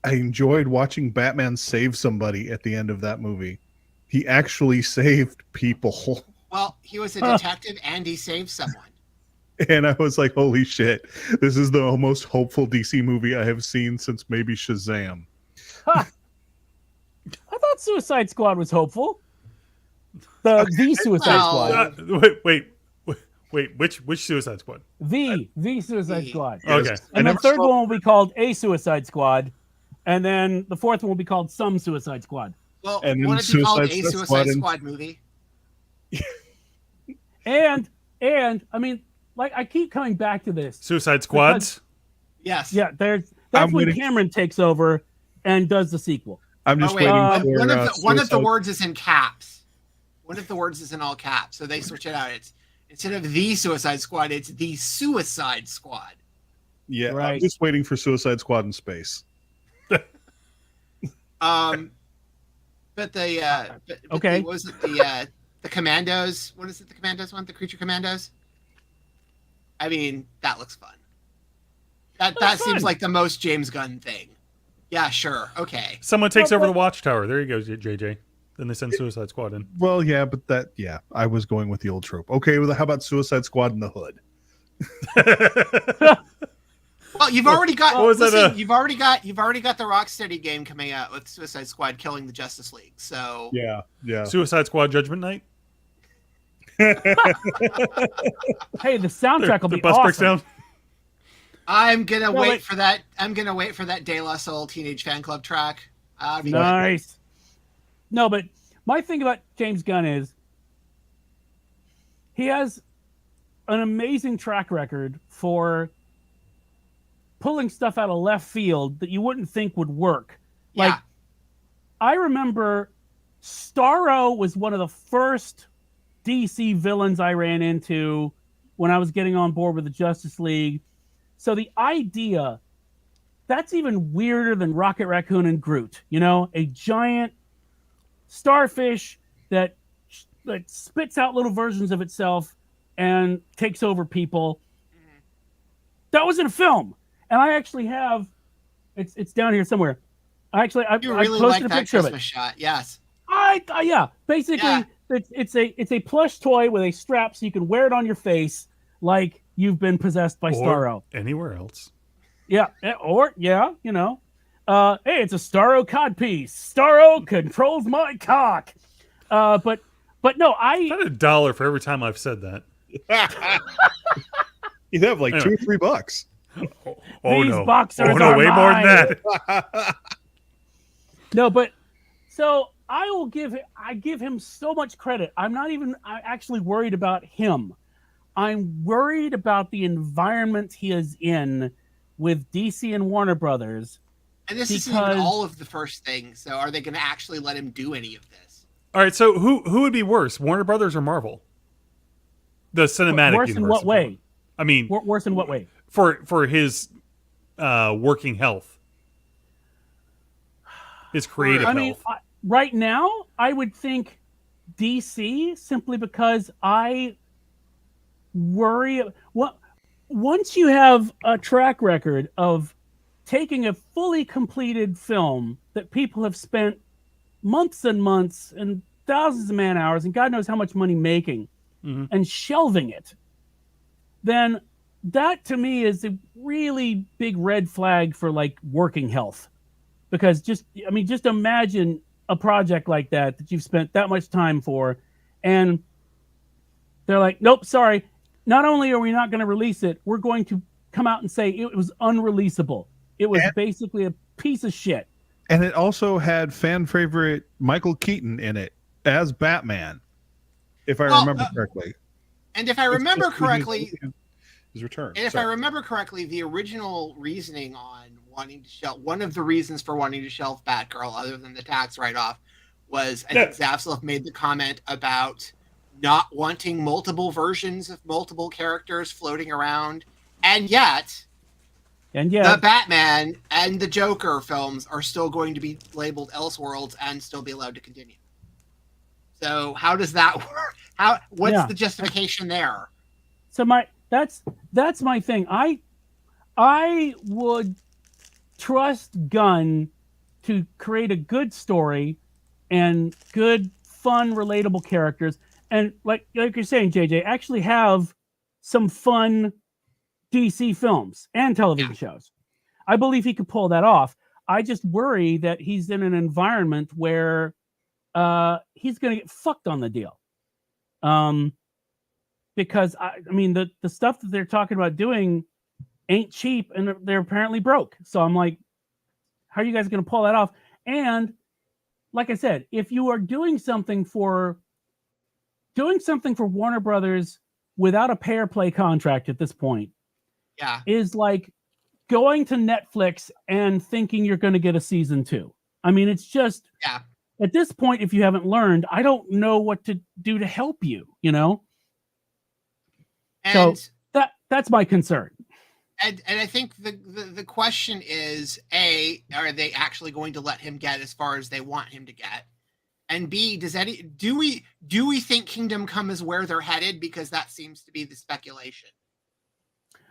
I enjoyed watching Batman save somebody at the end of that movie. He actually saved people. Well, he was a detective and he saved someone. And I was like, holy shit, this is the most hopeful DC movie I have seen since maybe Shazam. Huh. I thought Suicide Squad was hopeful. The Suicide Squad. Wait, which Suicide Squad? The Suicide Squad. Okay. And the third one will be called A Suicide Squad. And then the fourth one will be called Some Suicide Squad. Well, what if you called A Suicide Squad movie? And I mean, like, I keep coming back to this. Suicide Squads? Yes. Yeah, that's when Cameron takes over and does the sequel. I'm just waiting for one of the words is in caps. One of the words is in all caps, so they switch it out. It's instead of the Suicide Squad, it's the Suicide Squad. Yeah, right. I'm just waiting for Suicide Squad in space. But what was it, the Commandos? What is it? The Commandos one? The Creature Commandos? I mean, that looks fun. That seems like the most James Gunn thing. Yeah, sure. Okay. Someone takes over the Watchtower. There you go, JJ. Then they send Suicide Squad in. Well, yeah, but I was going with the old trope. Okay, well, how about Suicide Squad in the hood? Well, you've already got. You've already got the Rocksteady game coming out with Suicide Squad killing the Justice League. So yeah. Suicide Squad Judgment Night. Hey, the soundtrack will be bus awesome. breaks down. I'm gonna wait for that. I'm gonna wait for that De La Soul Teenage Fan Club track. Nice. No, but my thing about James Gunn is he has an amazing track record for pulling stuff out of left field that you wouldn't think would work. Like, I remember Starro was one of the first DC villains I ran into when I was getting on board with the Justice League. So the idea, that's even weirder than Rocket Raccoon and Groot. You know, a giant starfish that spits out little versions of itself and takes over people. That was in a film. And I actually have, it's down here somewhere. I really posted like a that picture of Christmas it. shot. Yes. Yeah. Basically, Yeah. it's a plush toy with a strap so you can wear it on your face like you've been possessed by Or Starro. anywhere else. Yeah. Or hey, it's a Starro codpiece. Starro controls my cock. But no, Is that $1 for every time I've said that? You'd have like Anyway. $2 or $3. Oh These no! boxers Oh no! are Way more than mine. that. No, but so I give him so much credit. I'm actually worried about him. I'm worried about the environment he is in with DC and Warner Brothers. And this isn't even all of the first thing. So are they going to actually let him do any of this? All right. So who would be worse, Warner Brothers or Marvel? The cinematic Worse universe. in what way? I mean, Worse in what way? For his working health, his creative health. Right now, I would think DC simply because I worry. Once you have a track record of taking a fully completed film that people have spent months and months and thousands of man hours and God knows how much money making and shelving it, then that to me is a really big red flag for like working health. Because just imagine a project like that you've spent that much time for, and they're like, nope, sorry. Not only are we not going to release it, we're going to come out and say it was unreleasable. It was basically a piece of shit. And it also had fan favorite Michael Keaton in it as Batman, if I remember correctly. And if I remember correctly, his return. And if I remember correctly, the original reasoning on wanting to shelve, one of the reasons for wanting to shelve Batgirl, other than the tax write-off, was I think Zaslav made the comment about not wanting multiple versions of multiple characters floating around, and yet the Batman and the Joker films are still going to be labeled Elseworlds and still be allowed to continue. So how does that work? What's the justification there? So that's my thing. I would trust Gunn to create a good story and good, fun, relatable characters, and like you're saying, JJ, actually have some fun DC films and television shows. I believe he could pull that off. I just worry that he's in an environment where he's going to get fucked on the deal. Because I mean the stuff that they're talking about doing ain't cheap, and they're apparently broke. So I'm like, how are you guys going to pull that off? And like I said, if you are doing something for Warner Brothers without a pay or play contract at this point, is like going to Netflix and thinking you're going to get a season 2. I mean, it's just at this point, if you haven't learned, I don't know what to do to help you. And so that's my concern. And I think the question is, A, are they actually going to let him get as far as they want him to get? And B, do we think Kingdom Come is where they're headed? Because that seems to be the speculation.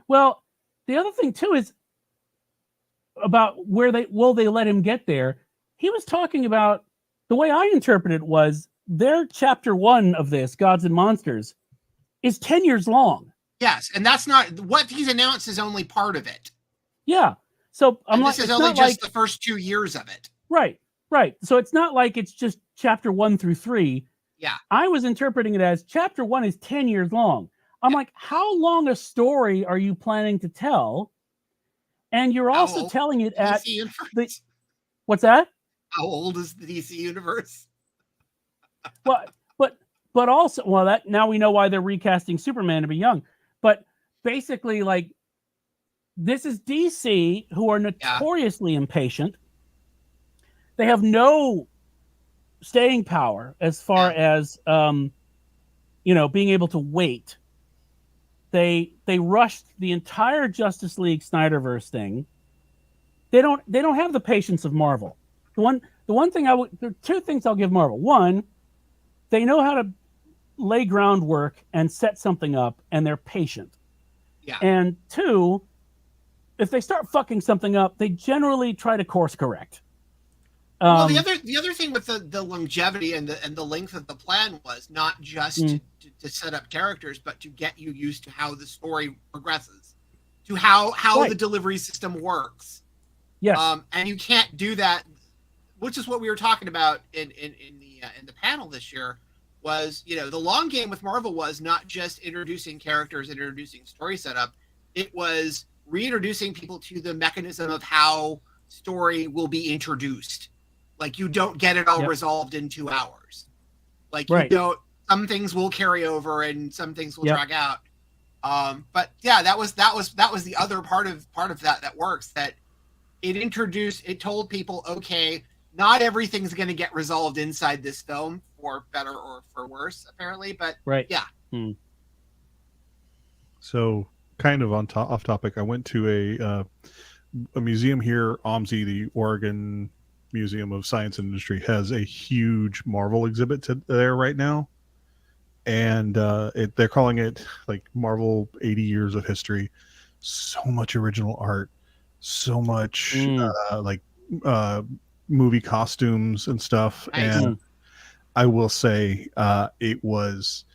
Well, the other thing too is about where will they let him get there? He was talking about, the way I interpreted it was, their chapter 1 of this, Gods and Monsters, is 10 years long. Yes, and that's not what he's announced is only part of it. Yeah. So this is only just the first 2 years of it. Right. So it's not like it's just chapter 1 through 3. Yeah. I was interpreting it as chapter 1 is 10 years long. I'm like, how long a story are you planning to tell? And you're also telling it at what's that? How old is the DC universe? But also, that now we know why they're recasting Superman to be young. But basically, like, this is DC, who are notoriously impatient. They have no staying power as far as being able to wait. They rushed the entire Justice League Snyderverse thing. They don't have the patience of Marvel. The one thing there are two things I'll give Marvel. One, they know how to lay groundwork and set something up, and they're patient. Yeah. And two, if they start fucking something up, they generally try to course correct. Well, the other thing with the longevity and the length of the plan was not just to set up characters, but to get you used to how the story progresses, to how Right. the delivery system works. Yes. And you can't do that, which is what we were talking about in the panel this year. Was, you know, the long game with Marvel was not just introducing characters, introducing story setup. It was reintroducing people to the mechanism of how story will be introduced. Like, you don't get it all resolved in 2 hours. Like, you don't. Some things will carry over, and some things will drag out. But yeah, that was the other part of that works. That it told people, okay, not everything's going to get resolved inside this film, for better or for worse, apparently. But yeah. So, kind of off topic, I went to a museum here, OMSI, the Oregon Museum of Science and Industry, has a huge Marvel exhibit there right now, and they're calling it like Marvel 80 Years of History. So much original art, so much movie costumes and stuff. Nice. And I will say it was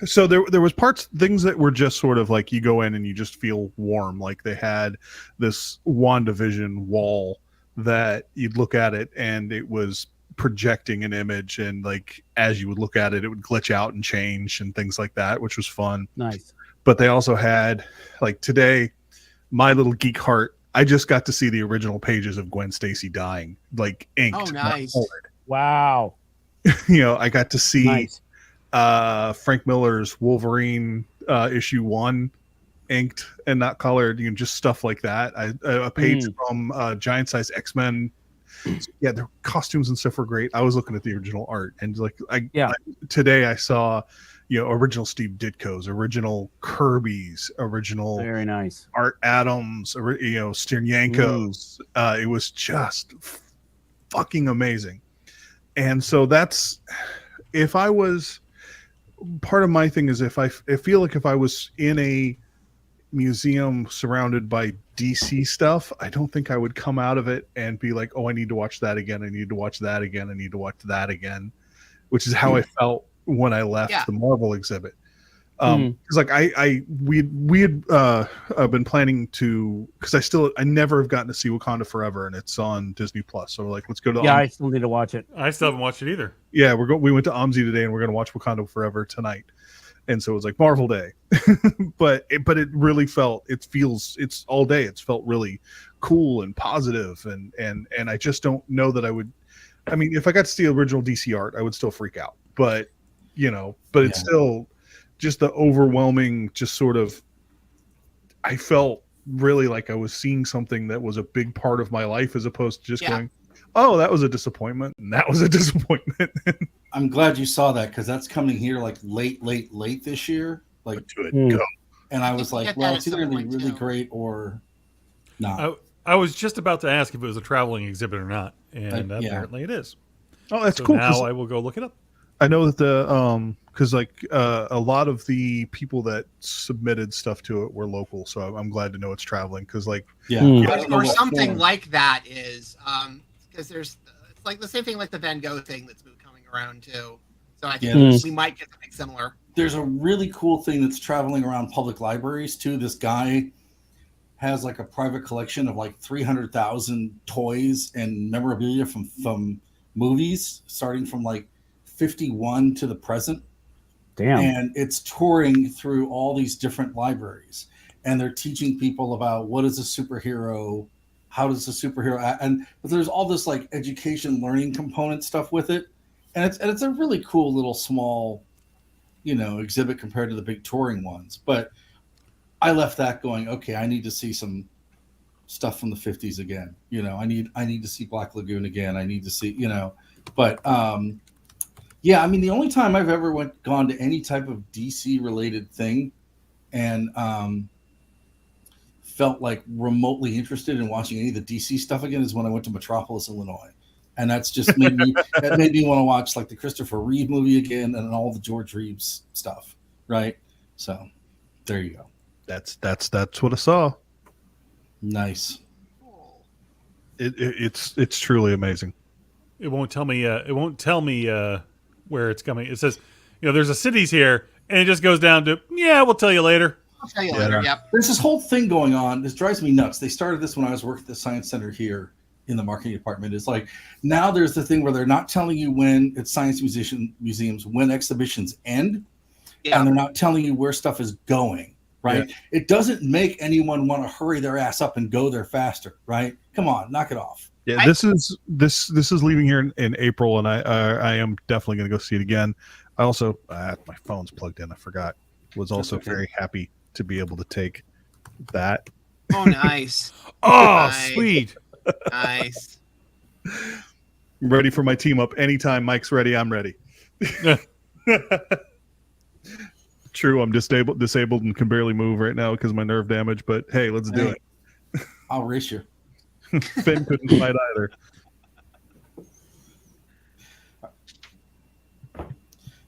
so there was things that were just sort of like, you go in and you just feel warm. Like, they had this WandaVision wall that you'd look at it and it was projecting an image, and like, as you would look at it, it would glitch out and change and things like that, which was fun. Nice. But they also had, like, today, my little geek heart, I just got to see the original pages of Gwen Stacy dying, like, inked. Oh, nice. Wow. You know, I got to see Frank Miller's Wolverine issue 1 inked and not colored, you know, just stuff like that. A page from Giant Size X-Men. Yeah, their costumes and stuff were great. I was looking at the original art, and like, today I saw, you know, original Steve Ditko's, original Kirby's, original very nice Art Adams, you know, Sternyanko's. It was just fucking amazing. And so that's, if I was, part of my thing is, I feel like if I was in a museum surrounded by DC stuff, I don't think I would come out of it and be like, oh, I need to watch that again. I need to watch that again. I need to watch that again, which is how I felt when I left the Marvel exhibit. Because like we had been planning to, because I never have gotten to see Wakanda Forever, and it's on Disney Plus. So we're like, let's go to I still need to watch it. I still haven't watched it either. Yeah, we went to OMSI today, and we're going to watch Wakanda Forever tonight. And so it was like Marvel Day, but it really felt, it's all day. It's felt really cool and positive, and I just don't know that I would. I mean, if I got to see original DC art, I would still freak out. But it's still just the overwhelming, just sort of. I felt really like I was seeing something that was a big part of my life, as opposed to just going, oh, that was a disappointment, and that was a disappointment. I'm glad you saw that, because that's coming here like late this year. Like, go. And I was like, well, it's either going to be really great or not. I was just about to ask if it was a traveling exhibit or not, and apparently it is. Oh, that's so cool. Now I will go look it up. I know that because like a lot of the people that submitted stuff to it were local, so I'm glad to know it's traveling, because like or something like that is because it's like the same thing like the Van Gogh thing that's coming around too. So I think we might get something similar. There's a really cool thing that's traveling around public libraries too. This guy has like a private collection of like 300,000 toys and memorabilia from movies, starting from like 51 to the present. Damn. And it's touring through all these different libraries, and they're teaching people about what is a superhero, how does a superhero act, and there's all this like education learning component stuff with it, and it's a really cool little small, exhibit compared to the big touring ones. But I left that going, okay, I need to see some stuff from the 50s again. I need to see Black Lagoon again. I need to see, but yeah, I mean, the only time I've ever gone to any type of DC related thing and felt like remotely interested in watching any of the DC stuff again is when I went to Metropolis, Illinois. And that's just made me want to watch like the Christopher Reeve movie again and all the George Reeves stuff. Right. So there you go. That's what I saw. Nice. It's truly amazing. It won't tell me. It won't tell me where it's coming. It says, there's a cities here, and it just goes down to, we'll tell you later. I'll tell you later. Yep. There's this whole thing going on. This drives me nuts. They started this when I was working at the Science Center here in the marketing department. It's like now there's the thing where they're not telling you when at science museums when exhibitions end, and they're not telling you where stuff is going. Right? Yeah. It doesn't make anyone want to hurry their ass up and go there faster. Right? Come on, knock it off. Yeah, this is leaving here in April, and I am definitely going to go see it again. I also my phone's plugged in. I forgot. Was also very happy to be able to take that. Oh, nice. Nice. Sweet. Nice. I'm ready for my team up anytime. Mike's ready. I'm ready. True, I'm disabled and can barely move right now because of my nerve damage. But hey, let's do it. I'll race you. Finn couldn't fight either.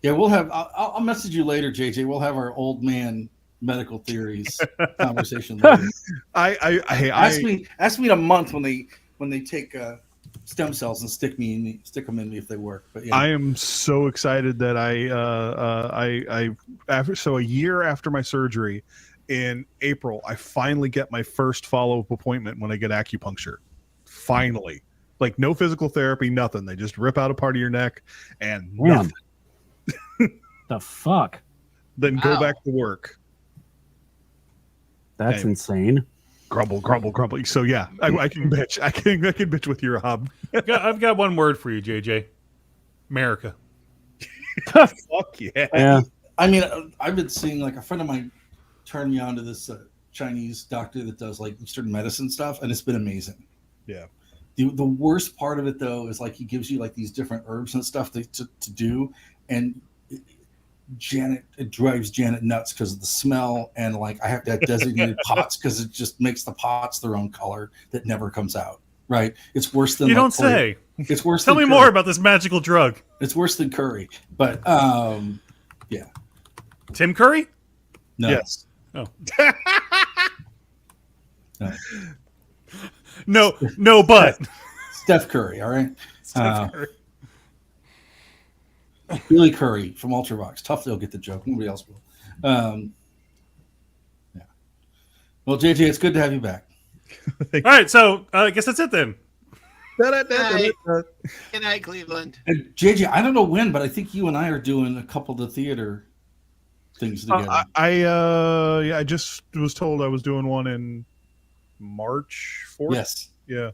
Yeah, we'll have. I'll message you later, JJ. We'll have our old man medical theories conversation later. Ask me in a month when they take stem cells and stick them in me if they work. But yeah. I am so excited that a year after my surgery in April, I finally get my first follow-up appointment when I get acupuncture. Finally. Like no physical therapy, nothing. They just rip out a part of your neck and nothing. The fuck? Then go back to work. That's insane. Grumble. So yeah, I can bitch. I can bitch with your hub. I've got one word for you, JJ. America. Fuck yeah. Yeah. I mean, I've been seeing like a friend of mine turn me on to this Chinese doctor that does like Eastern medicine stuff, and it's been amazing. Yeah. The worst part of it though is like he gives you like these different herbs and stuff to do, and it drives Janet nuts because of the smell, and like I have to have designated pots because it just makes the pots their own color that never comes out. Right? It's worse than you don't say. It's worse. Tell me more about this magical drug. It's worse than curry, but yeah. Tim Curry? No. Yes. Oh. No. No, but Steph Curry. All right. Steph Curry. Billy Curry from Ultravox. Tough, they'll get the joke. Nobody else will. Yeah. Well, JJ, it's good to have you back. All right, so I guess that's it then. Good night, Cleveland. And JJ, I don't know when, but I think you and I are doing a couple of the theater things together. I just was told I was doing one in March 4th. Yes. Yeah.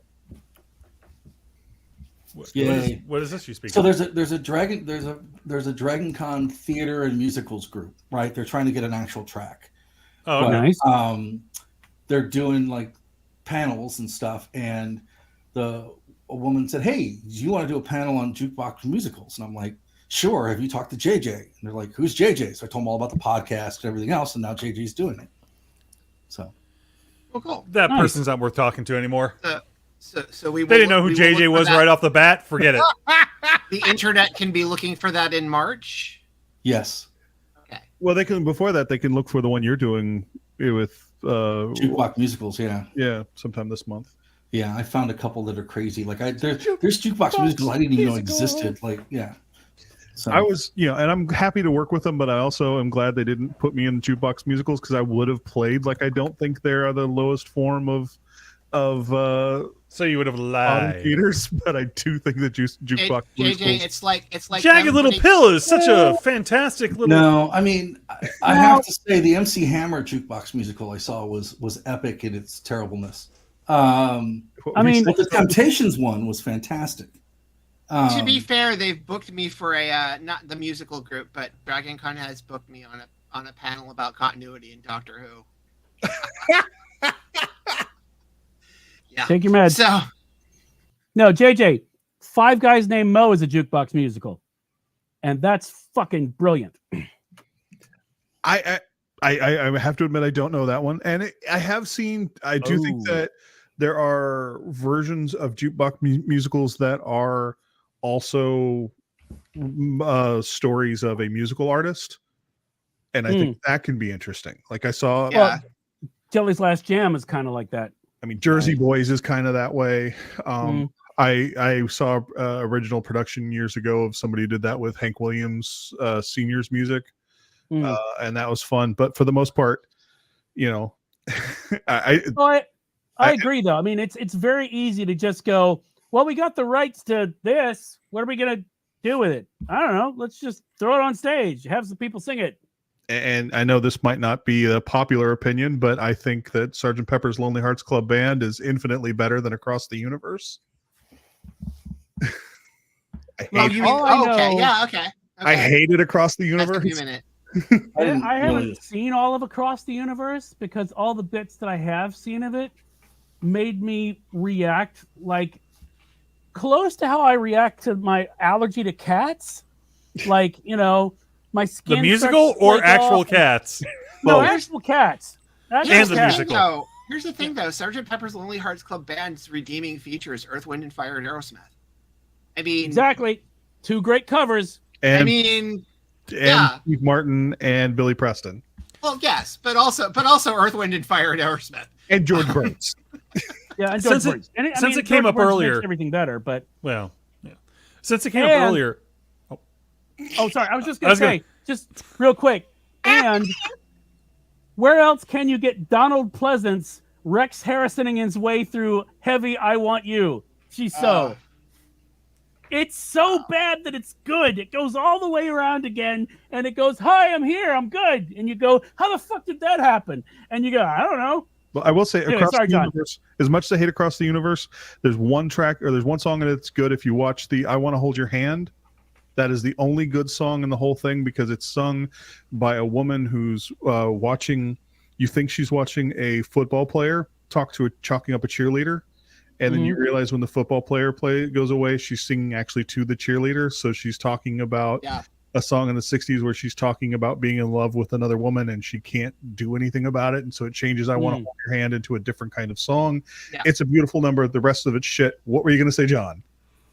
What is this you speak? So there's a Dragon Con theater and musicals group, right? They're trying to get an actual track. Oh, but, nice. They're doing like panels and stuff, and a woman said, "Hey, do you want to do a panel on jukebox musicals?" And I'm like, "Sure. Have you talked to JJ?" And they're like, "Who's JJ?" So I told them all about the podcast and everything else, and now JJ's doing it. So, cool. That person's not worth talking to anymore. So they didn't know who JJ was right off the bat. Forget it. The internet can be looking for that in March. Yes. Okay. Well, they can before that. They can look for the one you're doing with jukebox musicals. Yeah, sometime this month. Yeah, I found a couple that are crazy. Like there's jukebox musicals I didn't even know existed. Like, yeah. So I was, and I'm happy to work with them, but I also am glad they didn't put me in jukebox musicals because I would have played. Like, I don't think they're the lowest form of so you would have lied. Theaters, but I do think that jukebox musicals. JJ, it's like Jagged Little Pill is such a fantastic little. No, I mean, I have to say the MC Hammer jukebox musical I saw was epic in its terribleness. I mean, the Temptations one was fantastic. To be fair, they've booked me for a not the musical group, but Dragon Con has booked me on a panel about continuity in Doctor Who. Yeah. Take your meds. So, no, JJ, Five Guys Named Mo is a jukebox musical, and that's fucking brilliant. I have to admit I don't know that one, and I have seen. I do think that there are versions of jukebox musicals that are also stories of a musical artist, and I think that can be interesting. Like I saw, yeah. Jelly's Last Jam is kind of like that. I mean, Jersey Boys is kind of that way. I saw original production years ago of somebody who did that with Hank Williams Senior's music, and that was fun. But for the most part, you know, I agree though. I mean, it's very easy to just go, well, we got the rights to this. What are we gonna do with it? I don't know. Let's just throw it on stage, have some people sing it. And I know this might not be a popular opinion, but I think that Sgt. Pepper's Lonely Hearts Club Band is infinitely better than Across the Universe. I hated Across the Universe. I haven't seen all of Across the Universe because all the bits that I have seen of it made me react like close to how I react to my allergy to cats. Like, you know, my skin. The musical or actual cats? No, actual cats. And the musical. Here's the thing, though. Sgt. Pepper's Lonely Hearts Club Band's redeeming features Earth, Wind, and Fire and Aerosmith. I mean, exactly. Two great covers. And, I mean, Steve Martin and Billy Preston. Well, yes, but also Earth, Wind, and Fire and Aerosmith. And George Burns. Yeah, and George Burns. Since it came up earlier, everything better, but since it came up earlier. Oh, sorry. I was just going to say, just real quick. And where else can you get Donald Pleasance Rex Harrisoning his way through Heavy I Want You? She's so. It's so bad that it's good. It goes all the way around again, and it goes, hi, I'm here, I'm good. And you go, how the fuck did that happen? And you go, I don't know. Well, I will say, Across the Universe, as much as I hate Across the Universe, there's one song that's good. If you watch the I Want to Hold Your Hand, that is the only good song in the whole thing because it's sung by a woman who's watching, you think she's watching a football player chalking up a cheerleader. And then you realize when the football player goes away, she's singing actually to the cheerleader. So she's talking about a song in the 60s where she's talking about being in love with another woman and she can't do anything about it. And so it changes I Want to Hold Your Hand into a different kind of song. Yeah. It's a beautiful number. The rest of it's shit. What were you going to say, John?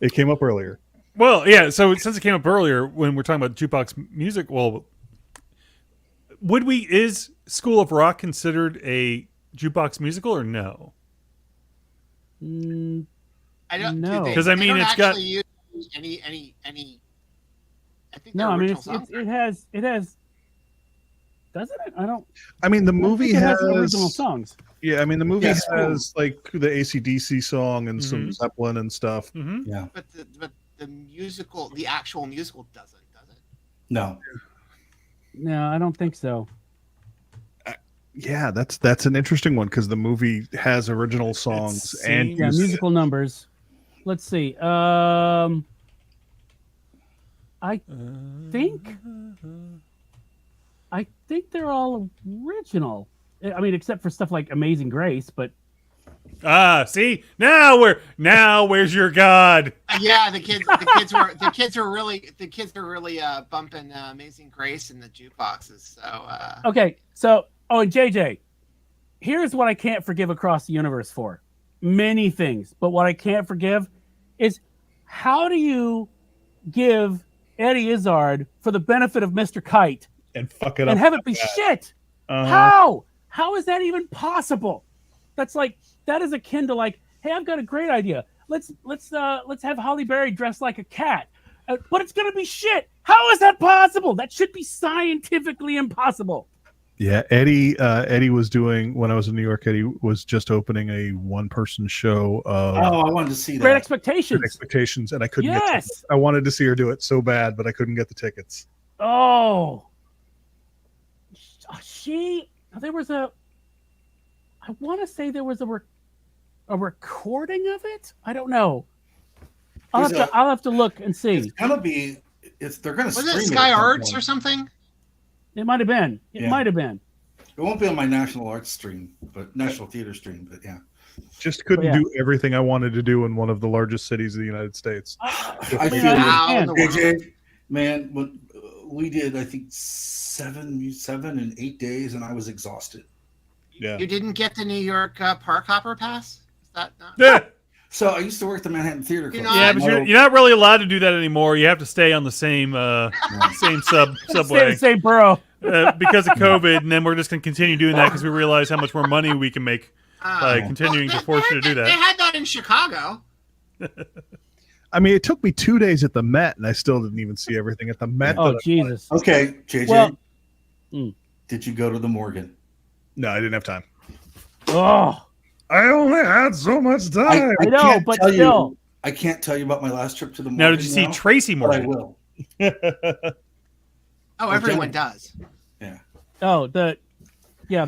It came up earlier. Well, yeah. So since it came up earlier, when we're talking about jukebox music, well, is School of Rock considered a jukebox musical or no? I don't know because I mean it's got any. I think no, I mean it has. Doesn't it? I don't. I mean the movie has original songs. Yeah, I mean the movie has like the AC/DC song and some Zeppelin and stuff. Yeah, but the musical, the actual musical doesn't, does it? No, I don't think so. Yeah, that's an interesting one because the movie has original songs and musical numbers. Let's see. I think they're all original. I mean, except for stuff like Amazing Grace, but see now where's your God? Yeah, the kids are really bumping Amazing Grace in the jukeboxes. So okay, so. Oh, and JJ, here's what I can't forgive Across the Universe for. Many things, but what I can't forgive is how do you give Eddie Izzard for the benefit of Mr. Kite and fuck it up and have it be shit? How? How is that even possible? That is akin to like, hey, I've got a great idea. Let's have Holly Berry dressed like a cat, but it's gonna be shit. How is that possible? That should be scientifically impossible. Yeah, Eddie was doing when I was in New York. Eddie was just opening a one-person show. I wanted to see that. Great Expectations, and I couldn't. Yes, I wanted to see her do it so bad, but I couldn't get the tickets. Oh, I want to say there was a recording of it. I don't know. I'll have to look and see. It's gonna be. They're gonna. Was it Sky Arts or something? It might have been. It might have been. It won't be on my National Arts stream, but National Theater stream. But yeah, just couldn't do everything I wanted to do in one of the largest cities of the United States. I feel AJ, man, when we did, I think 7 and 8 days, and I was exhausted. Yeah, you didn't get the New York Park Hopper pass? Is that not? Yeah. So I used to work at the Manhattan Theater Club. But you're not really allowed to do that anymore. You have to stay on the same subway, the same borough, because of COVID. And then we're just going to continue doing that because we realize how much more money we can make by continuing to force you to do They that. had that in Chicago. I mean, it took me 2 days at the Met, and I still didn't even see everything at the Met. Oh Jesus! Okay, JJ. Well- Did you go to the Morgan? No, I didn't have time. Oh, I only had so much time. I know, can't but tell still. you, I can't tell you about my last trip to the Morgan. Now, did you see Tracy But I Morgan? will. Oh, everyone does. Yeah. Oh, the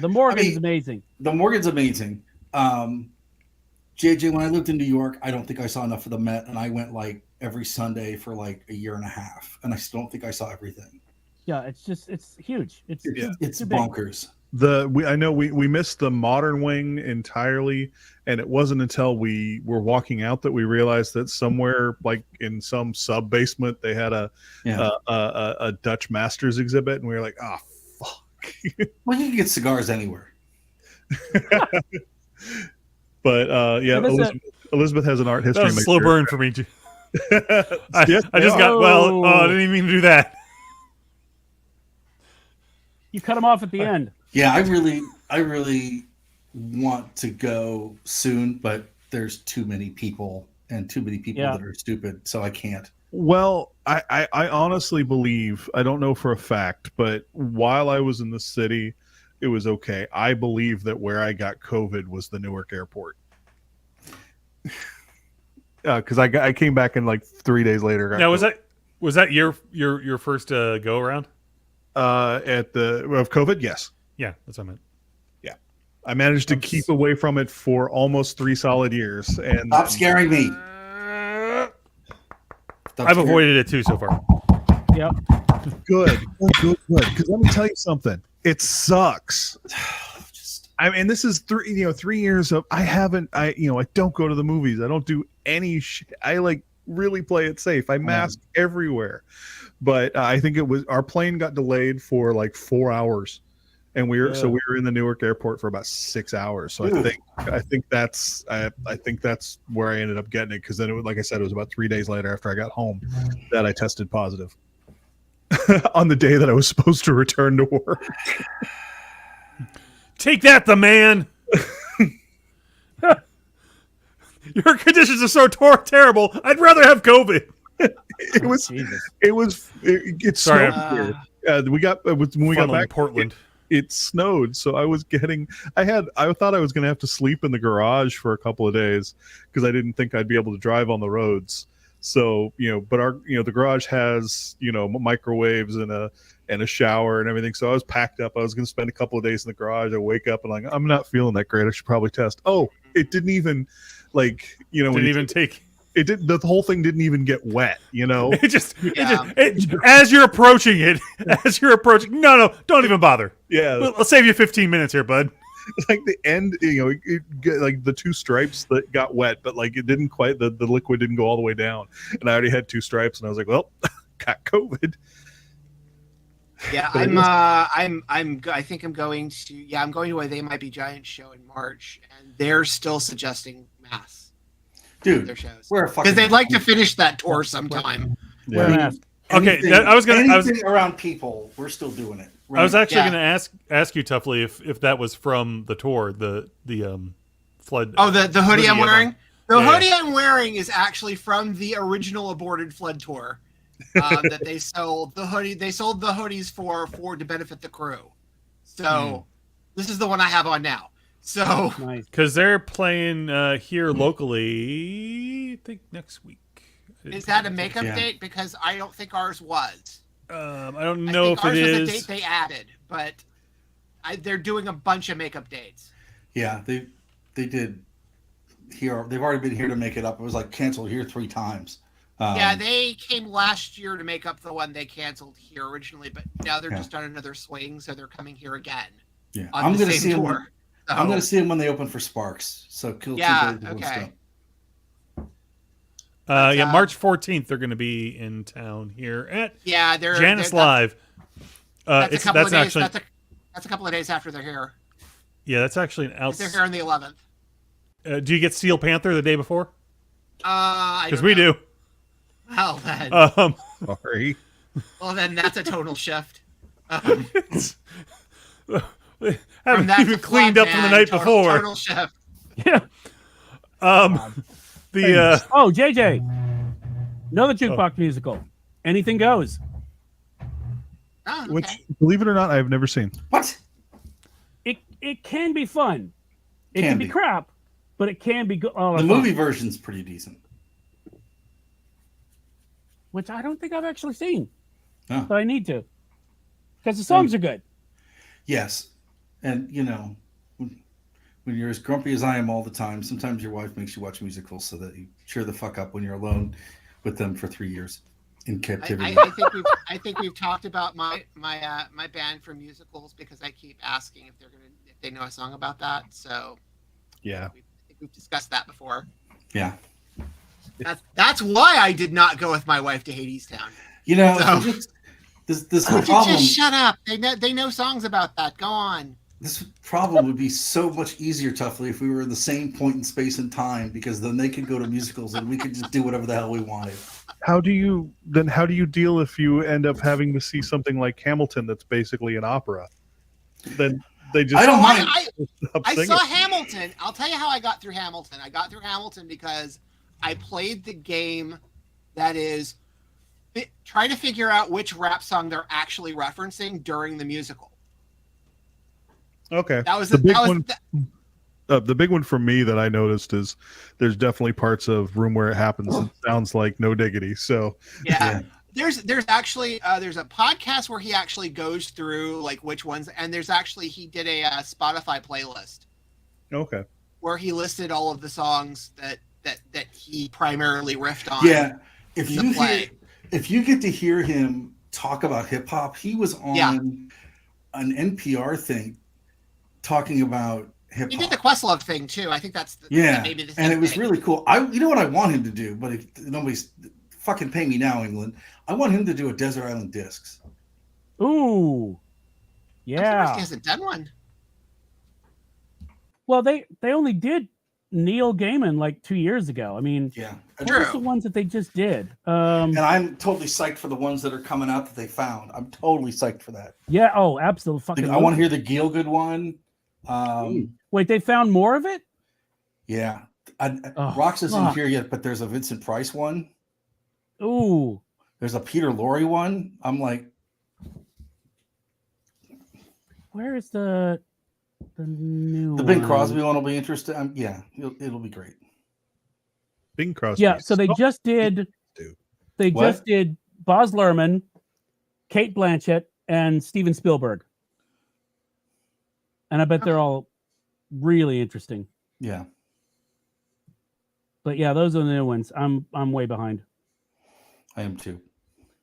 Morgan's I mean- amazing. The Morgan's amazing. JJ, when I lived in New York, I don't think I saw enough of the Met, and I went like every Sunday for like a year and a half, and I still don't think I saw everything. Yeah, it's huge. It's It's too big. bonkers. I know we missed the modern wing entirely, and it wasn't until we were walking out that we realized that somewhere, like in some sub basement, they had a Dutch Masters exhibit, and we were like, "Oh fuck!" Well, you can get cigars anywhere. But yeah, What is it? Elizabeth has an art history. That was a slow burn for me. I Yes, just they got are. I didn't even mean to do that. You cut him off at the end. Yeah, I really want to go soon, but there's too many people and too many people Yeah. that are stupid, so I can't. Well, I honestly believe, I don't know for a fact, but while I was in the city, it was okay. I believe that where I got COVID was the Newark airport. Because I came back in like 3 days later. got Now, COVID. was that your first go around? At the of COVID? Yes. Yeah, that's what I meant. I managed to keep away from it for almost 3 solid years. And Stop scaring me. I've avoided it too so far. Yep. good. Because let me tell you something. It sucks. I mean, this is 3 years of I don't go to the movies. I don't do any shit. I like really play it safe. I mask everywhere. But I think our plane got delayed for like 4 hours, and we were in the Newark airport for about 6 hours. So I think that's where I ended up getting it, because then it was, like I said, it was about 3 days later after I got home that I tested positive on the day that I was supposed to return to work. Take that, the man. Your conditions are so terrible. I'd rather have COVID. It's Sorry, snowed here. We got when we got Funneling back Portland. It snowed, so I thought I was going to have to sleep in the garage for a couple of days because I didn't think I'd be able to drive on the roads. So, but the garage has, microwaves and a shower and everything. So I was packed up. I was going to spend a couple of days in the garage. I wake up and I'm not feeling that great. I should probably test. Oh, it didn't even it did. The whole thing didn't even get wet, As you're approaching it, no, don't even bother. Yeah. I'll save you 15 minutes here, bud. Like the end, like the 2 stripes that got wet, but like it didn't quite, the liquid didn't go all the way down. And I already had 2 stripes, and I was like, well, got COVID. Yeah, I think I'm going to a They Might Be Giant show in March, and they're still suggesting masks. Dude, Their shows we're a fucking because they'd like to finish that tour sometime. Wear a mask. Okay, anything around people, we're still doing it. Right? I was actually going to ask you, Tuffley, if that was from the tour, the flood. Oh, the hoodie I'm wearing. The Yeah. hoodie I'm wearing is actually from the original aborted flood tour. That they sold the hoodie. They sold the hoodies for to benefit the crew. So this is the one I have on now. So Nice. Because they're playing here locally, I think next week. is that a makeup date? Because I don't think ours was. I don't I know think if ours it was is. a date they added, but they're doing a bunch of makeup dates. Yeah, they did here. They've already been here to make it up. It was like canceled here 3 times. Yeah, they came last year to make up the one they canceled here originally, but now they're just on another swing, so they're coming here again. Yeah, On I'm the gonna same see them. tour. I'm gonna see them when they open for Sparks. So kill 2 birds with one okay. stone. March 14th, they're going to be in town here at they're Janice they're, Live. That's a couple of days. Actually, that's a couple of days after they're here. yeah, that's actually an out. They're here on the 11th. Do you get Steel Panther the day before? Because we do. Well then, Sorry. then that's a total shift. Haven't even cleaned up from the night before. Total shift. Yeah. The JJ. Another jukebox musical. Anything Goes. Oh, okay. Which, believe it or not, I've never seen. What? It can be fun. It Can can be be. crap, but it can be good. The movie version's pretty decent. Which I don't think I've actually seen. Oh. But I need to. Because the songs are good. Yes. And, you know, when you're as grumpy as I am all the time, sometimes your wife makes you watch musicals so that you cheer the fuck up when you're alone with them for 3 years in captivity. I think we've talked about my band for musicals because I keep asking if they know a song about that. So Yeah. I think we've discussed that before. Yeah. That's why I did not go with my wife to Hadestown. You know, So- this Would you problem. just shut up? They know songs about that. Go on. This problem would be so much easier, Tuffley, if we were in the same point in space and time, because then they could go to musicals and we could just do whatever the hell we wanted. How do you deal if you end up having to see something like Hamilton that's basically an opera? Then they just I don't mind. stop I singing. saw Hamilton. I'll tell you how I got through Hamilton. I got through Hamilton because I played the game that is try to figure out which rap song they're actually referencing during the musical. Okay. That was the big that was one. The big one for me that I noticed is there's definitely parts of Room Where It Happens that sounds like No Diggity. So yeah. There's actually there's a podcast where he actually goes through like which ones, and there's actually he did a Spotify playlist okay. where he listed all of the songs that he primarily riffed on. Yeah. If If you get to hear him talk about hip hop, he was on an NPR thing talking about hip He did the hop. Questlove thing too. I think that's maybe the same And it was thing. really cool. You know what I want him to do, but if nobody's fucking pay me now, England. I want him to do a Desert Island Discs. Ooh. I'm surprised he Yeah. hasn't done one. Well, they only did Neil Gaiman like 2 years ago. I mean, Yeah. what was the ones that they just did? And I'm totally psyched for the ones that are coming out that they found. I'm totally psyched for that. Yeah. Oh, absolutely. Fucking. I want to hear the Gielgud one. Wait, they found more of it? Yeah. Oh, Rox isn't fuck. here yet, but there's a Vincent Price one. Ooh. There's a Peter Lorre one. I'm like, Where is the new the Bing one? Crosby one will be interesting. Yeah, it'll be great. Bing Crosby. Yeah. So they just did. Dude. They What? just did Baz Luhrmann, Kate Blanchett, and Steven Spielberg, and I bet they're all really interesting. Yeah. But yeah, those are the new ones. I'm way behind. I am too.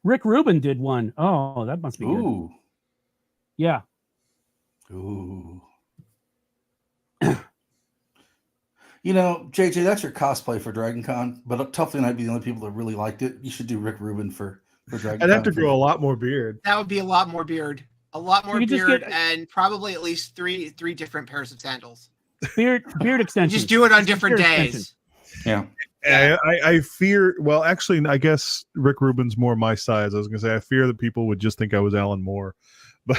Rick Rubin did one. Oh, that must be good. Ooh. Yeah. Ooh. You know, JJ, that's your cosplay for Dragon Con, but Tuffley and I'd be the only people that really liked it. You should do Rick Rubin for Dragon Con. I'd have to grow a lot more beard. That would be a lot more beard. A lot more You could just beard get- and probably at least three different pairs of sandals. Beard extension. Just do it on different Beard days. extension. Yeah. I fear. Well, actually, I guess Rick Rubin's more my size. I was gonna say I fear that people would just think I was Alan Moore. You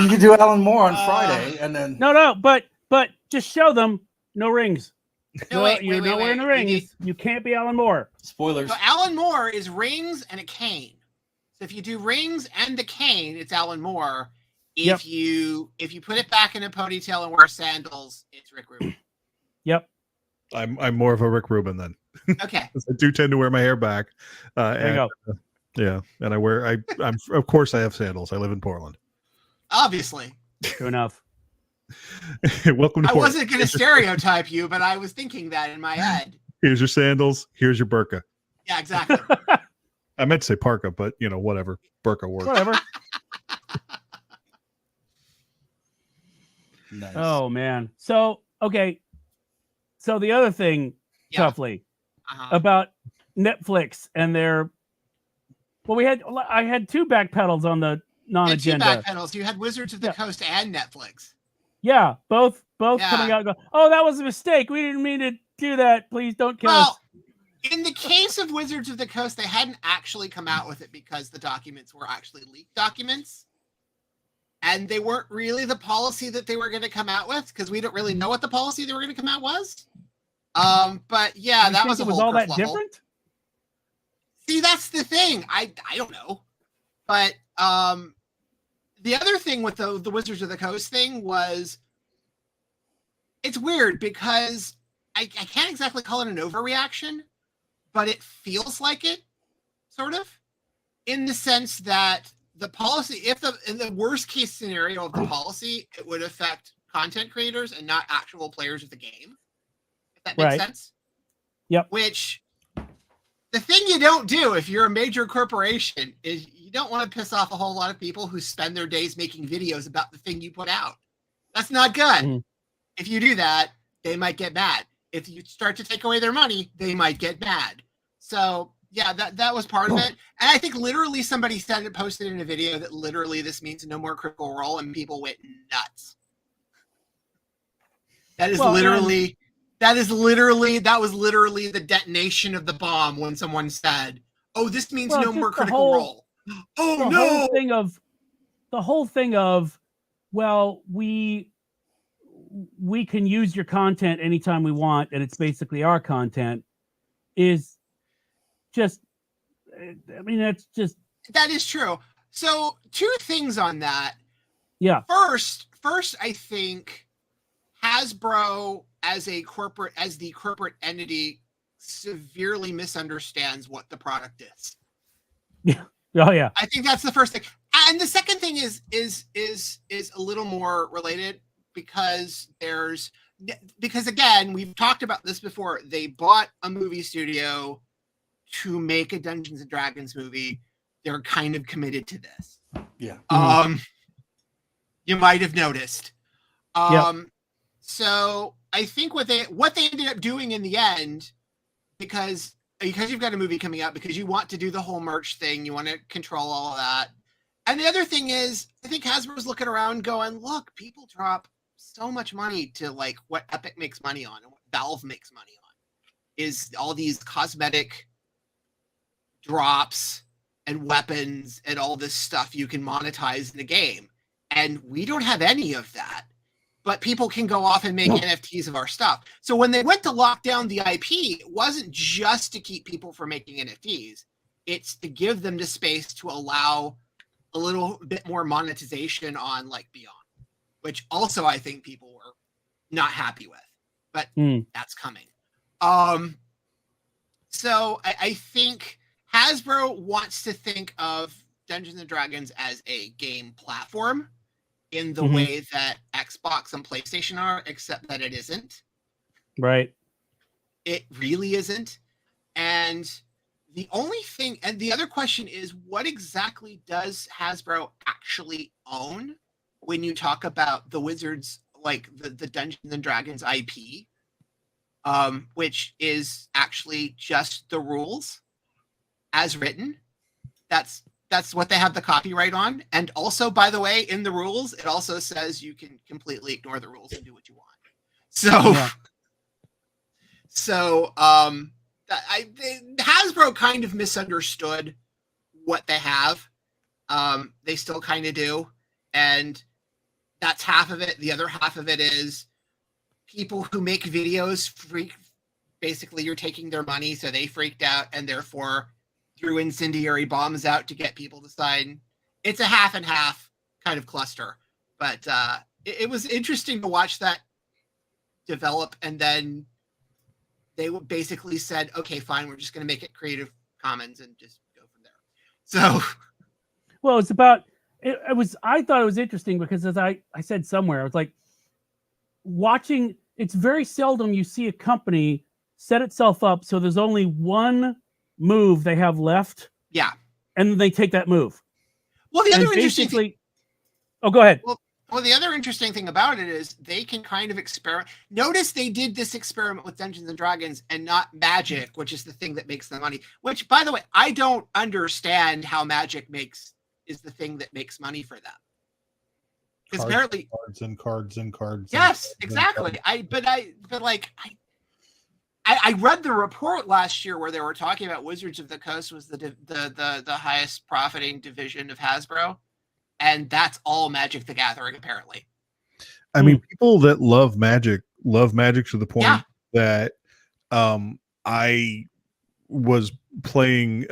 can do Alan Moore on Friday, and then No, but just show them no rings. No, wait, You're wait, not wait, wearing the wait. rings. You can't be Alan Moore. spoilers. So Alan Moore is rings and a cane. So if you do rings and the cane, it's Alan Moore. Yep. If you put it back in a ponytail and wear sandals, it's Rick Rubin. Yep. I'm more of a Rick Rubin then. Okay. I do tend to wear my hair back. There you go. Yeah, and I'm of course I have sandals. I live in Portland. Obviously. True enough. Welcome to I Portland. wasn't going to stereotype you, but I was thinking that in my head. Here's your sandals. Here's your burqa. Yeah, exactly. I meant to say parka, but whatever. Burqa works. Whatever. Nice. Oh man. So okay. So the other thing, Yeah. Tuffley, Uh-huh. about Netflix and their I had two back pedals on the And two non-agenda. back pedals. You had Wizards of the Yeah. Coast and Netflix. Yeah, both Yeah. coming out and go, oh, that was a mistake. We didn't mean to do that. Please don't kill us. Well, in the case of Wizards of the Coast, they hadn't actually come out with it because the documents were actually leaked documents. and they weren't really the policy that they were going to come out with, because we don't really know what the policy they were going to come out was. But yeah, that was a whole all that kerfluffle. different. See, that's the thing. I don't know, but the other thing with the Wizards of the Coast thing was, it's weird because I can't exactly call it an overreaction, but it feels like it, sort of, in the sense that the policy, in the worst case scenario of the policy, it would affect content creators and not actual players of the game. If that makes sense. Yep. Which, the thing you don't do if you're a major corporation is you don't want to piss off a whole lot of people who spend their days making videos about the thing you put out. That's not good. Mm. If you do that, they might get mad. If you start to take away their money, they might get mad. So yeah, that was part of it. And I think literally somebody posted in a video that literally this means no more Critical Role, and people went nuts. That was literally the detonation of the bomb when someone said, "Oh, this means no more Critical Role." Oh no! The whole thing of, well, we can use your content anytime we want, and it's basically our content, is just, I mean, that is true. So 2 things on that. Yeah. First, I think Hasbro as the corporate entity severely misunderstands what the product is. Yeah. Oh yeah. I think that's the first thing. And the second thing is a little more related, because again, we've talked about this before. They bought a movie studio to make a Dungeons and Dragons movie. They're kind of committed to this. Yeah. You might have noticed. Yep. So I think what they ended up doing in the end, because you've got a movie coming out, because you want to do the whole merch thing, you want to control all of that. And the other thing is, I think Hasbro's looking around going, look, people drop so much money to like what Epic makes money on and what Valve makes money on is all these cosmetic drops and weapons and all this stuff you can monetize in the game. And we don't have any of that, but people can go off and make NFTs of our stuff. So when they went to lock down the IP, it wasn't just to keep people from making NFTs. It's to give them the space to allow a little bit more monetization on like Beyond, which also I think people were not happy with, but that's coming. So I think Hasbro wants to think of Dungeons and Dragons as a game platform in the way that Xbox and PlayStation are, except that it isn't. Right. It really isn't. And the only thing, and the other question is, what exactly does Hasbro actually own when you talk about the Wizards, like the Dungeons and Dragons IP, which is actually just the rules as written. That's what they have the copyright on. And also, by the way, in the rules, it also says you can completely ignore the rules and do what you want. So, Hasbro kind of misunderstood what they have. They still kind of do. And that's half of it. The other half of it is people who make videos basically you're taking their money, so they freaked out and therefore threw incendiary bombs out to get people to sign. It's a half and half kind of cluster, but it was interesting to watch that develop. And then they basically said, okay, fine, we're just going to make it Creative Commons and just go from there. So, well, it's about, I thought it was interesting because as I said somewhere, I was like watching, it's very seldom you see a company set itself up so there's only one move they have left. Yeah. And they take that move. Well, the other interesting thing. Oh, go ahead. Well, the other interesting thing about it is they can kind of experiment. Notice they did this experiment with Dungeons and Dragons and not Magic, which is the thing that makes the money. Which, by the way, I don't understand how Magic is the thing that makes money for them. Because apparently cards and cards and cards. Yes, exactly. I read the report last year where they were talking about Wizards of the Coast was the highest profiting division of Hasbro. and that's all Magic the Gathering apparently. I mean, people that love Magic to the point that I was playing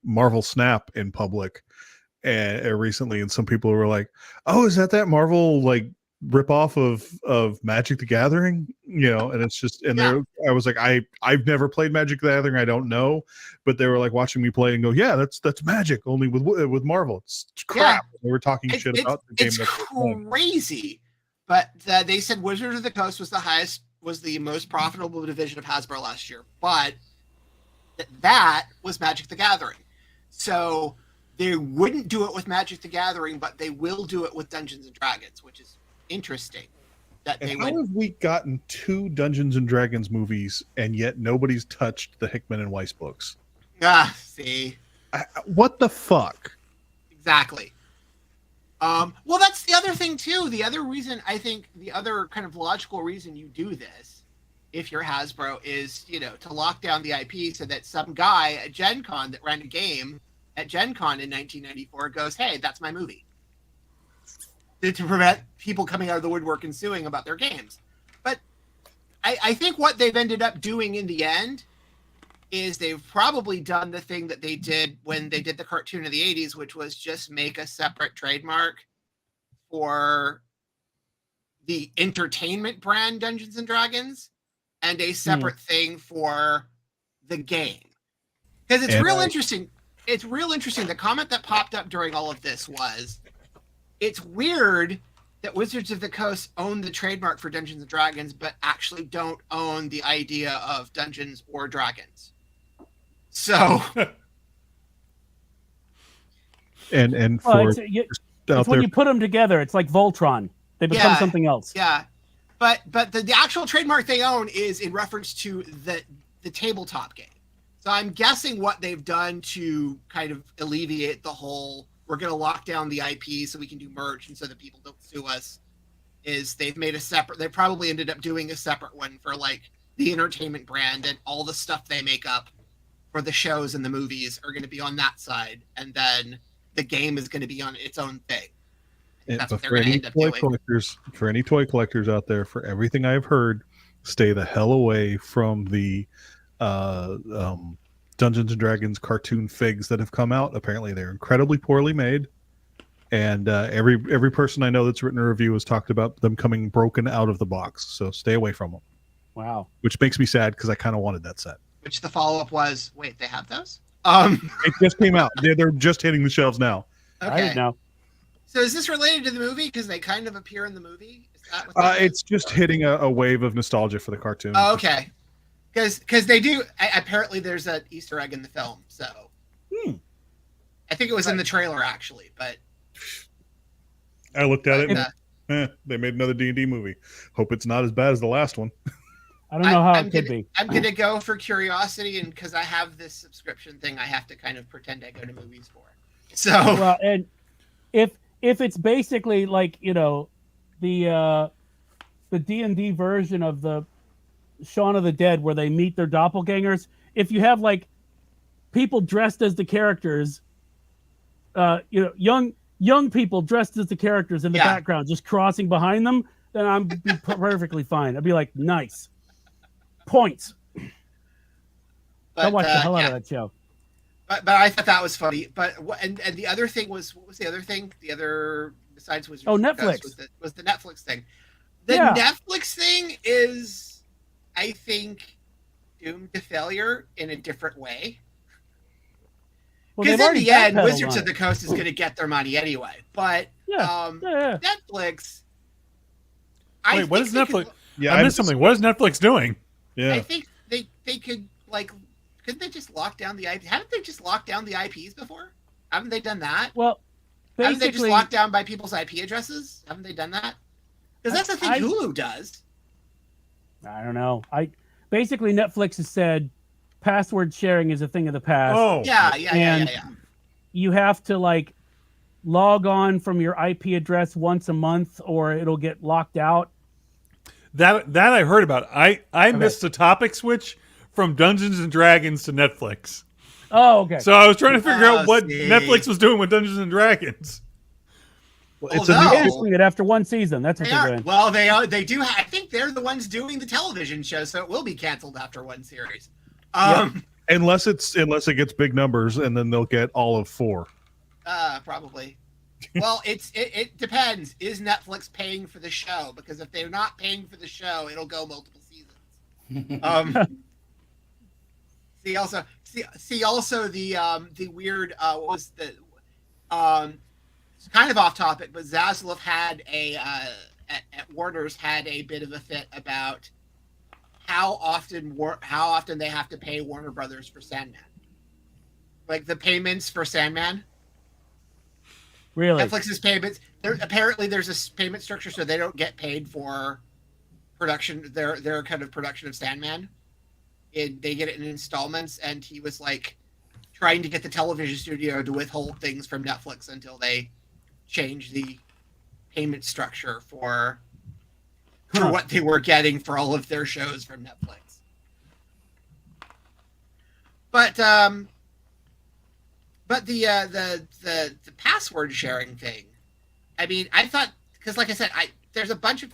Marvel Snap in public recently, and some people were like, "Oh, is that Marvel like rip off of Magic the Gathering?" You know, and it's just, and I was like, I've never played Magic the Gathering, I don't know, but they were like watching me play and go, "Yeah, that's Magic only with Marvel." It's crap. They were talking shit about the game. It's crazy, but they said Wizards of the Coast was the most profitable division of Hasbro last year, but that was Magic the Gathering. So they wouldn't do it with Magic the Gathering, but they will do it with Dungeons and Dragons, which is interesting. How have we gotten 2 Dungeons and Dragons movies and yet nobody's touched the Hickman and Weiss books? See, what the fuck? Exactly. Well, that's the other thing too. The other reason, I think, the other kind of logical reason you do this, if you're Hasbro, is, you know, to lock down the IP so that some guy at Gen Con that ran a game at Gen Con in 1994 goes, "Hey, that's my movie." To prevent people coming out of the woodwork and suing about their games. But I think what they've ended up doing in the end is they've probably done the thing that they did when they did the cartoon of the 80s, which was just make a separate trademark for the entertainment brand Dungeons and Dragons and a separate thing for the game. Because it's real interesting. It's real interesting. The comment that popped up during all of this was, it's weird that Wizards of the Coast own the trademark for Dungeons and Dragons, but actually don't own the idea of Dungeons or Dragons. So, and well, for it's when you put them together, it's like Voltron. They become something else. Yeah, but the actual trademark they own is in reference to the tabletop game. So I'm guessing what they've done to kind of alleviate the whole, we're going to lock down the IP so we can do merch and so that people don't sue us, is they've made a separate, they probably ended up doing a separate one for like the entertainment brand, and all the stuff they make up for the shows and the movies are going to be on that side. And then the game is going to be on its own thing. That's what they're going to end up doing. For any toy collectors out there, for everything I've heard, stay the hell away from the Dungeons and Dragons cartoon figs that have come out. Apparently they're incredibly poorly made, and every person I know that's written a review has talked about them coming broken out of the box, so stay away from them. Wow. Which makes me sad because I kind of wanted that set. Which the follow-up was, wait, they have those? It just came out. They're just hitting the shelves now. Okay. I didn't know. So is this related to the movie? Because they kind of appear in the movie? Is that what it's just hitting a wave of nostalgia for the cartoon. Oh, okay. Because they do, apparently there's an Easter egg in the film, so. I think it was in the trailer, actually, but. I looked at it. They made another D&D movie. Hope it's not as bad as the last one. I don't know how it could be. I'm going to go for curiosity, and because I have this subscription thing, I have to kind of pretend I go to movies for. So. Well, and if it's basically like, you know, the D&D version of the Shaun of the Dead where they meet their doppelgangers, if you have like people dressed as the characters, you know, young people dressed as the characters in the background just crossing behind them, then I'd be perfectly fine. I'd be like, nice points. I watched the hell out of that show. But I thought that was funny. But and the other thing was, what was the other thing? The other besides was Netflix was the Netflix thing. The Netflix thing is, I think, doomed to failure in a different way. Because in the end, Wizards of the Coast is going to get their money anyway. But Netflix. Wait, what is Netflix? I missed something. What is Netflix doing? Yeah, I think they could, like, couldn't they just lock down the IP? Haven't they just locked down the IPs before? Haven't they done that? Well, haven't they just locked down by people's IP addresses? Haven't they done that? Because that's the thing Hulu does. I don't know. Basically Netflix has said password sharing is a thing of the past. Oh, yeah. You have to like log on from your IP address once a month, or it'll get locked out. That I heard about. I missed the topic switch from Dungeons and Dragons to Netflix. Oh, okay. So I was trying to figure out what Netflix was doing with Dungeons and Dragons. Well, it's Although- Canceling it after one season. That's what They they're are. doing. Well, they are. They do. I think they're the ones doing the television show, so it will be canceled after one series. unless it gets big numbers, and then they'll get all of 4. Probably. Well, it depends. Is Netflix paying for the show? Because if they're not paying for the show, it'll go multiple seasons. See also the weird what was the it's kind of off topic, but Zaslav had at Warner's had a bit of a fit about how often they have to pay Warner Brothers for Sandman, like the payments for Sandman. Really? Netflix's payments. Apparently, there's a payment structure, so they don't get paid for production. Their kind of production of Sandman. They get it in installments, and he was like trying to get the television studio to withhold things from Netflix until they change the payment structure for what they were getting for all of their shows from Netflix. But the password sharing thing, I mean, I thought, because like I said, there's a bunch of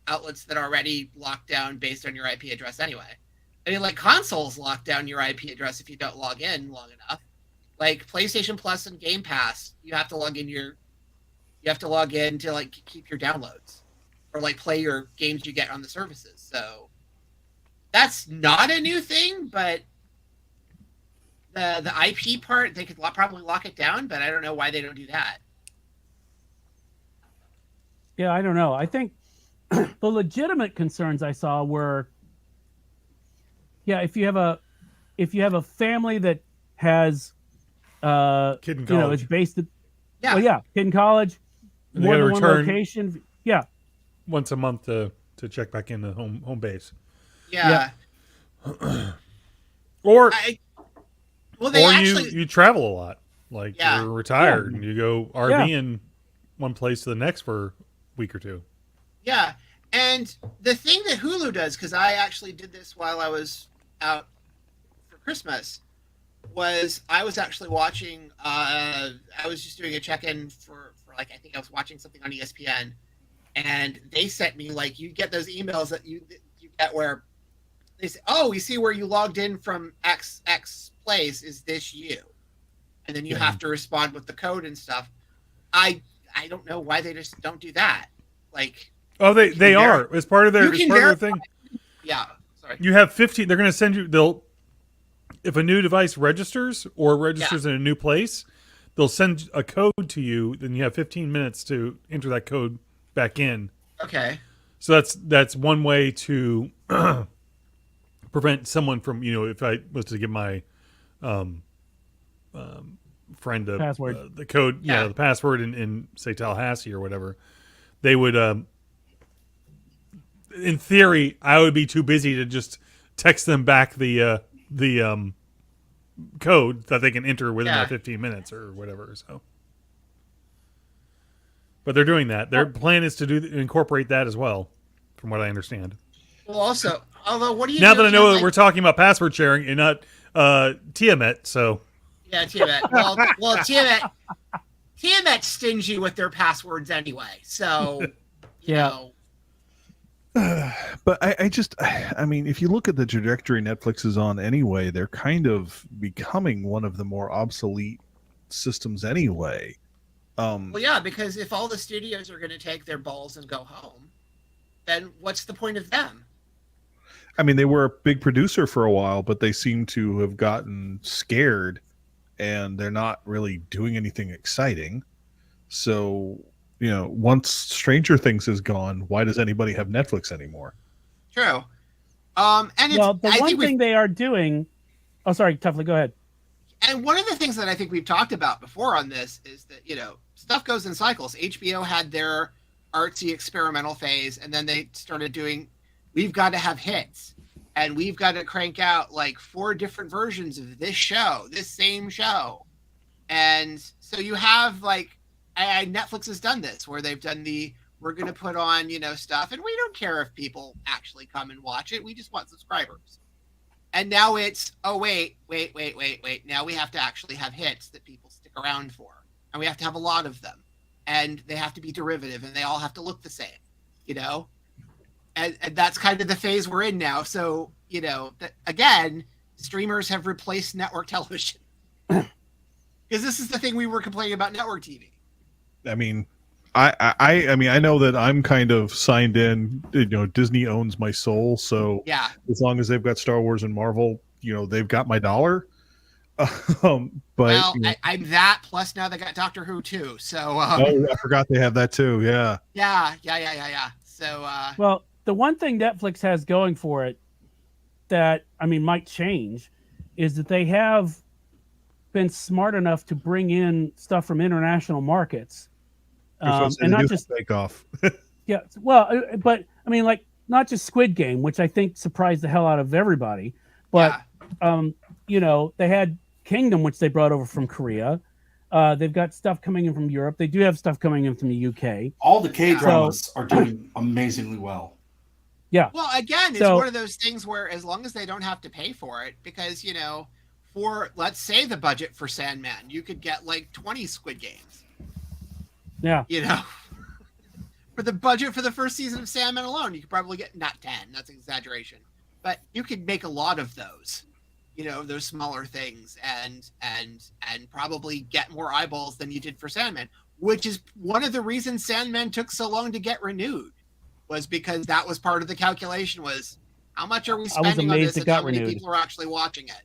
outlets that are already locked down based on your IP address anyway. I mean, like consoles lock down your IP address if you don't log in long enough. Like PlayStation Plus and Game Pass, you have to log in to like keep your downloads or like play your games you get on the services. So that's not a new thing, but the IP part, they could probably lock it down, but I don't know why they don't do that. Yeah, I don't know. I think the legitimate concerns I saw were, if you have a family that has Kid in college. it's based at Yeah. Kid in college, And they more gotta than one return- location. Yeah. once a month to check back in the home base. Yeah. Or you travel a lot. Like Yeah. you're retired and you go RVing one place to the next for a week or two. Yeah. And the thing that Hulu does, because I actually did this while I was out for Christmas, was I was actually watching, I was just doing a check-in for like, I think I was watching something on ESPN, and they sent me, like, you get those emails that you get where they say, oh, we see where you logged in from X place. Is this you? And then you have to respond with the code and stuff. I don't know why they just don't do that. Like, Oh, they are. It's part of their thing. Yeah. Sorry. You have 15. They're going to send you. If a new device registers or registers in a new place, they'll send a code to you. Then you have 15 minutes to enter that code back in. Okay. So that's one way to prevent someone from, if I was to give my friend Password. the code, the password in say Tallahassee or whatever, they would. In theory, I would be too busy to just text them back the code that they can enter within that 15 minutes or whatever. So, but they're doing that. Their plan is to incorporate that as well, from what I understand. Well, also, although, what do you now do that I if know you that we're talking about password sharing and not Tiamat, so yeah, Tiamat. Well, Tiamat's stingy with their passwords anyway. So, you know. But I mean, if you look at the trajectory Netflix is on anyway, they're kind of becoming one of the more obsolete systems anyway. Well, yeah, because if all the studios are going to take their balls and go home, then what's the point of them? I mean, they were a big producer for a while, but they seem to have gotten scared, and they're not really doing anything exciting. So, once Stranger Things is gone, why does anybody have Netflix anymore? True. And the one thing they are doing. Oh, sorry, Tuffley, go ahead. And one of the things that I think we've talked about before on this is that, stuff goes in cycles. HBO had their artsy experimental phase, and then they started doing, we've got to have hits, and we've got to crank out like 4 different versions of this same show. And so you have like, Netflix has done this where they've done we're going to put on, stuff, and we don't care if people actually come and watch it. We just want subscribers. And now it's, oh, wait. Now we have to actually have hits that people stick around for. And we have to have a lot of them. and they have to be derivative, and they all have to look the same, you know? And that's kind of the phase we're in now. So, you know, again, streamers have replaced network television. Because this is the thing we were complaining about network TV. I mean, I mean, I know that I'm kind of signed in. You know, Disney owns my soul, so Yeah. as long as they've got Star Wars and Marvel, you know, they've got my dollar. But Well, you know, I'm that. Plus, now they got Doctor Who too. So. oh, I forgot they have that too. Yeah. Yeah. So. Well, the one thing Netflix has going for it that, I mean, might change is that they have been smart enough to bring in stuff from international markets. And not just Bake Off. Yeah, well, but I mean, like, not just Squid Game, which I think surprised the hell out of everybody, but you know, they had Kingdom, which they brought over from Korea. They've got stuff coming in from Europe. They do have stuff coming in from the UK. All the K-dramas are doing amazingly well. Yeah. Well, again, it's one of those things where as long as they don't have to pay for it, because, you know, for, let's say, the budget for Sandman, you could get like 20 Squid Games. Yeah. You know, for the budget for the first season of Sandman alone, you could probably get, not 10, that's an exaggeration, but you could make a lot of those, you know, those smaller things and probably get more eyeballs than you did for Sandman, which is one of the reasons Sandman took so long to get renewed, was because that was part of the calculation, was how much are we spending on this and how many people are actually watching it.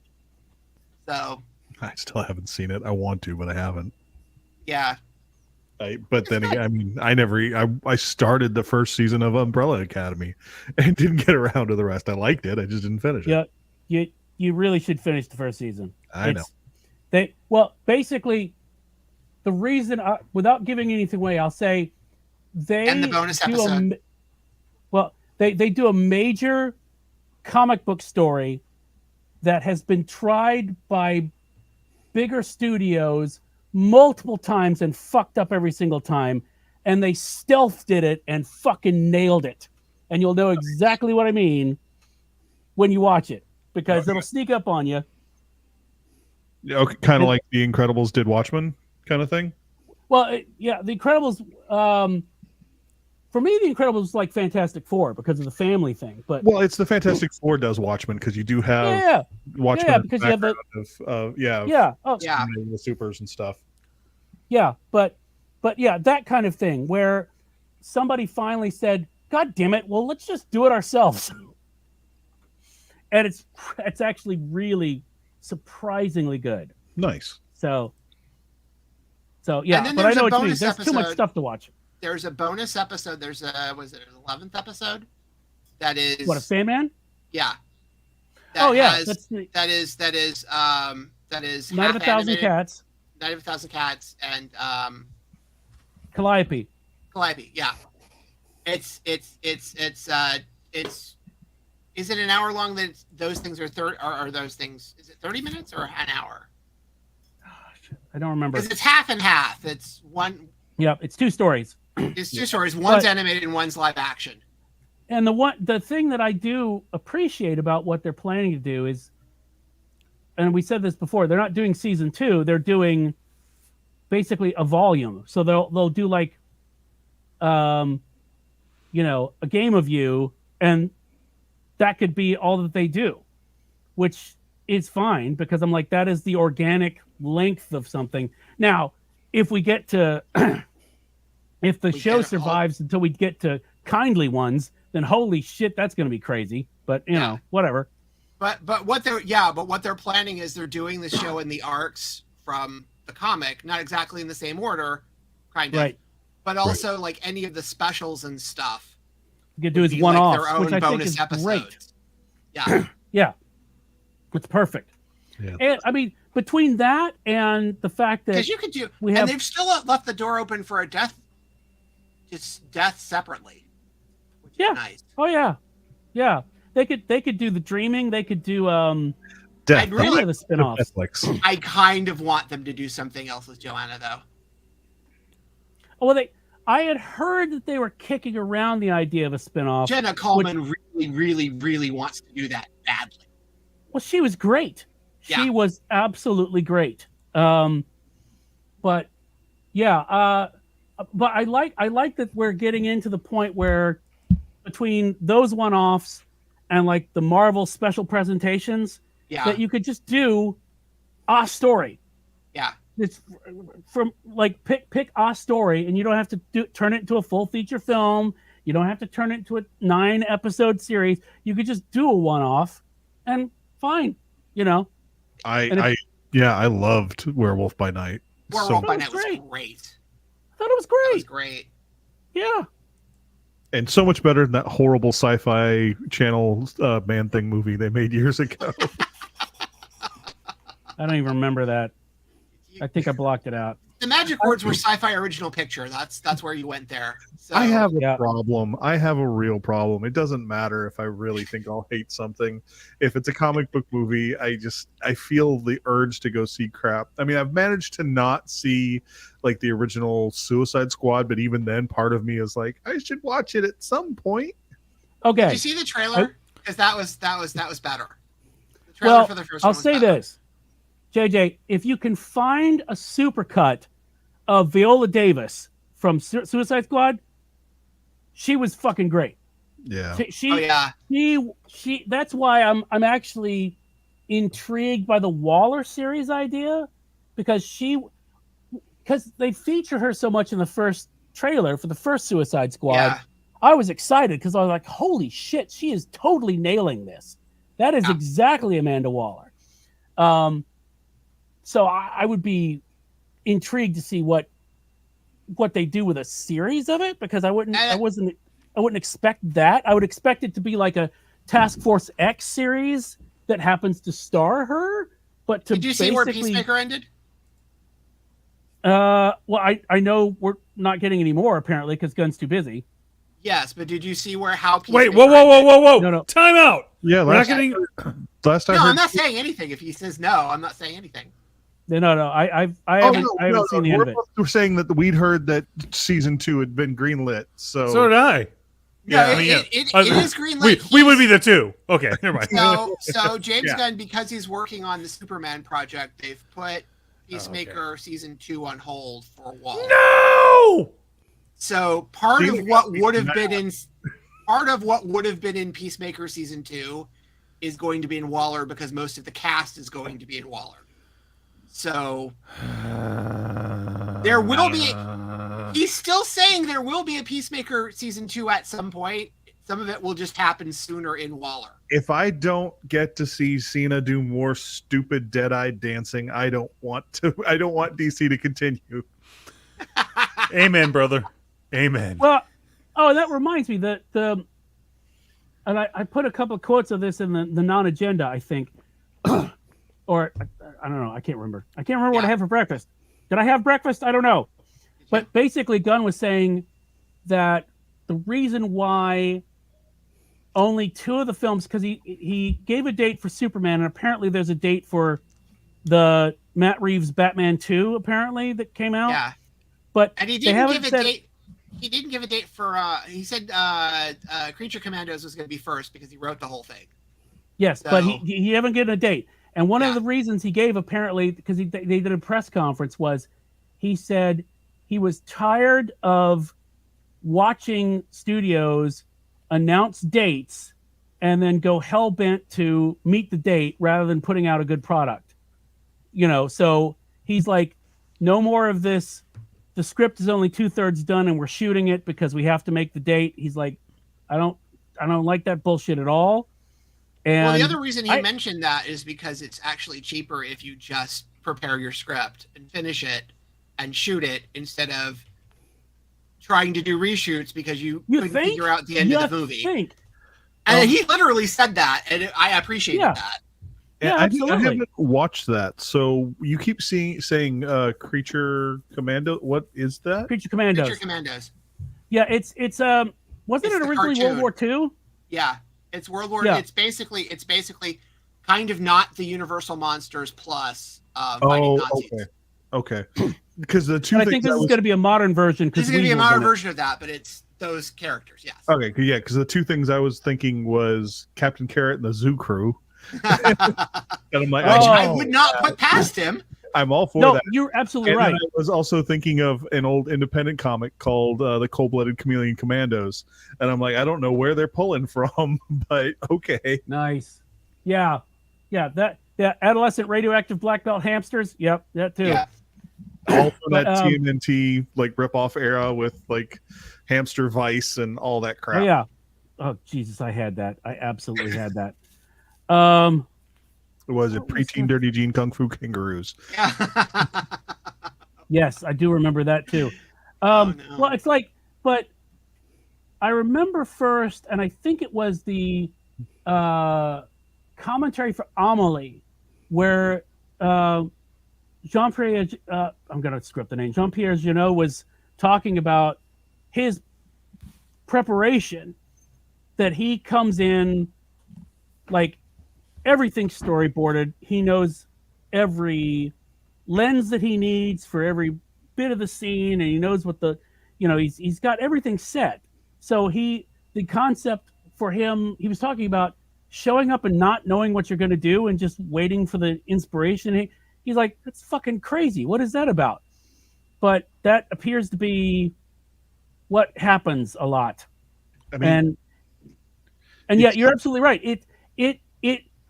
So I still haven't seen it. I want to, but I haven't. Yeah. But then again, I mean, I started the first season of Umbrella Academy and didn't get around to the rest. I liked it. I just didn't finish it. Yeah, you really should finish the first season. I know. Basically, the reason, without giving anything away, I'll say and the bonus episode. They do a major comic book story that has been tried by bigger studios multiple times and fucked up every single time, and they stealth did it and fucking nailed it. And you'll know exactly what I mean when you watch it, because it'll sneak up on you. Okay, kind of like The Incredibles did Watchmen kind of thing. Well, yeah, The Incredibles. For me, The Incredibles was like Fantastic Four because of the family thing. But it's the Fantastic Four does Watchmen, because you do have Watchmen. Yeah, because you have the the supers and stuff. Yeah, but yeah, that kind of thing where somebody finally said, "God damn it! Well, let's just do it ourselves." And it's actually really surprisingly good. Nice. So yeah, but I know what you mean. There's too much stuff to watch. There's a bonus episode. There's was it an 11th episode? That is what, a Sandman? Yeah. That is Night of a Thousand Cats. Night of a Thousand Cats and Calliope. Yeah. It's is it an hour long that those things are those things, is it 30 minutes or an hour? I don't remember. Because it's half and half. It's one. Yeah, it's two stories. It's two stories. One's animated and one's live action. And the thing that I do appreciate about what they're planning to do is, and we said this before, they're not doing season 2. They're doing basically a volume. So they'll do like, a game of you, and that could be all that they do, which is fine, because I'm like, that is the organic length of something. Now, if we get to, if the show survives until we get to Kindly Ones, then holy shit, that's going to be crazy. But you know, whatever. But what they're planning is they're doing the show in the arcs from the comic, not exactly in the same order, kind of, right? But also like any of the specials and stuff. You could do as one off, their own which I think is episodes. Great. Yeah, yeah, it's perfect. Yeah. And I mean, between that and the fact that because you could do, and they've still left the door open for a death separately. Which is nice. Oh yeah. They could do the dreaming. They could do Death. I'd really the spin-offs. Netflix. I kind of want them to do something else with Joanna though. Oh, well, I had heard that they were kicking around the idea of a spin-off. Jenna Coleman really wants to do that badly. Well, she was great. She was absolutely great. But yeah, but I like that we're getting into the point where between those one-offs and like the Marvel special presentations, Yeah. that you could just do a story. Yeah. It's from like pick a story, and you don't have to turn it into a full feature film. You don't have to turn it into a 9-episode series. You could just do a one-off, and fine, you know. I loved Werewolf by Night. Werewolf by Night was great. great. I thought it was That great. was great. Yeah. And so much better than that horrible Sci-Fi Channel Man Thing movie they made years ago. I don't even remember that. I think I blocked it out. The magic words were sci-fi original picture. That's where you went there. So, I have a problem. I have a real problem. It doesn't matter if I really think I'll hate something. If it's a comic book movie, I feel the urge to go see crap. I mean, I've managed to not see like the original Suicide Squad, but even then, part of me is like, I should watch it at some point. Okay. Did you see the trailer? Because that was better. The trailer for the first I'll one was say better. this, JJ, if you can find a supercut of Viola Davis from Suicide Squad, she was fucking great. Yeah. She that's why I'm actually intrigued by the Waller series idea, because they feature her so much in the first trailer for the first Suicide Squad. Yeah. I was excited because I was like, holy shit, she is totally nailing this. That is exactly Amanda Waller. So I would be intrigued to see what they do with a series of it, because I wouldn't expect that. I would expect it to be like a Task Force X series that happens to star her. But to did you see where Peacemaker ended? Well, I know we're not getting any more apparently because Gunn's too busy. Yes, but did you see how Wait, Peacemaker whoa. No. Time out. Yeah, We're not getting... last I No, heard, I'm not saying anything. If he says no, I'm not saying anything. No. I haven't seen the end of it. We're saying that we'd heard that season 2 had been greenlit. So did I. Yeah, I mean, it is greenlit. We would be the two. Okay, never mind. So James Gunn, because he's working on the Superman project, they've put Peacemaker season 2 on hold for a while. No. So part of what would have been in Peacemaker season 2 is going to be in Waller, because most of the cast is going to be in Waller. So there will be. He's still saying there will be a Peacemaker season 2 at some point. Some of it will just happen sooner in Waller. if I don't get to see Cena do more stupid dead-eyed dancing, I don't want DC to continue. Amen, brother. Amen. Well, oh, that reminds me that and I put a couple of quotes of this in the non-agenda, I think, or I don't know. I can't remember. What I had for breakfast. Did I have breakfast? I don't know. But basically, Gunn was saying that the reason why only 2 of the films, because he gave a date for Superman, and apparently there's a date for the Matt Reeves Batman 2, apparently, that came out. Yeah. But and he didn't give a date. He didn't give a date for. He said Creature Commandos was going to be first because he wrote the whole thing. Yes, So, but he haven't given a date. And one of the reasons he gave, apparently, because they did a press conference, was he said he was tired of watching studios announce dates and then go hell-bent to meet the date rather than putting out a good product. You know, so he's like, no more of this. The script is only 2/3 done and we're shooting it because we have to make the date. He's like, I don't like that bullshit at all. And well, the other reason he mentioned that is because it's actually cheaper if you just prepare your script and finish it and shoot it instead of trying to do reshoots because you couldn't figure out the end of the movie. And he literally said that, and I appreciated that. Yeah, I absolutely. haven't watched that. So you keep saying Creature Commando. What is that? Creature Commandos. Creature Commandos. Yeah, it's wasn't It's it the originally cartoon. World War II? Yeah, it's World War. Yeah. It's basically kind of not the Universal Monsters plus fighting Nazis. Okay. Because the two. I think this is going to be a modern version. This is going to be a modern version of that, but it's those characters. Yes. Okay. Yeah. Because the two things I was thinking was Captain Carrot and the Zoo Crew. And I'm like, Which I would not put past him. I'm all for No, that. you're absolutely And right. then I was also thinking of an old independent comic called The Cold-Blooded Chameleon Commandos, and I'm like, I don't know where they're pulling from, but okay. Nice. Yeah. Yeah. That adolescent radioactive black belt hamsters. Yep. That too. Yeah. All from But, that TMNT like rip-off era with like Hamster Vice and all that crap. Oh yeah. Oh Jesus, I had that. I absolutely had that. Was it Preteen Dirty Jean Kung Fu Kangaroos? Yes, I do remember that too. No. Well, it's like, but I remember first, and I think it was the commentary for Amelie, where Jean-Pierre, I'm going to script the name, Jean-Pierre Jeunet was talking about his preparation, that he comes in like everything's storyboarded. He knows every lens that he needs for every bit of the scene, and he knows what the, he's got everything set. So the concept for him, he was talking about showing up and not knowing what you're going to do and just waiting for the inspiration. He's like, that's fucking crazy. What is that about? But that appears to be what happens a lot. I mean, and yeah, you're absolutely right.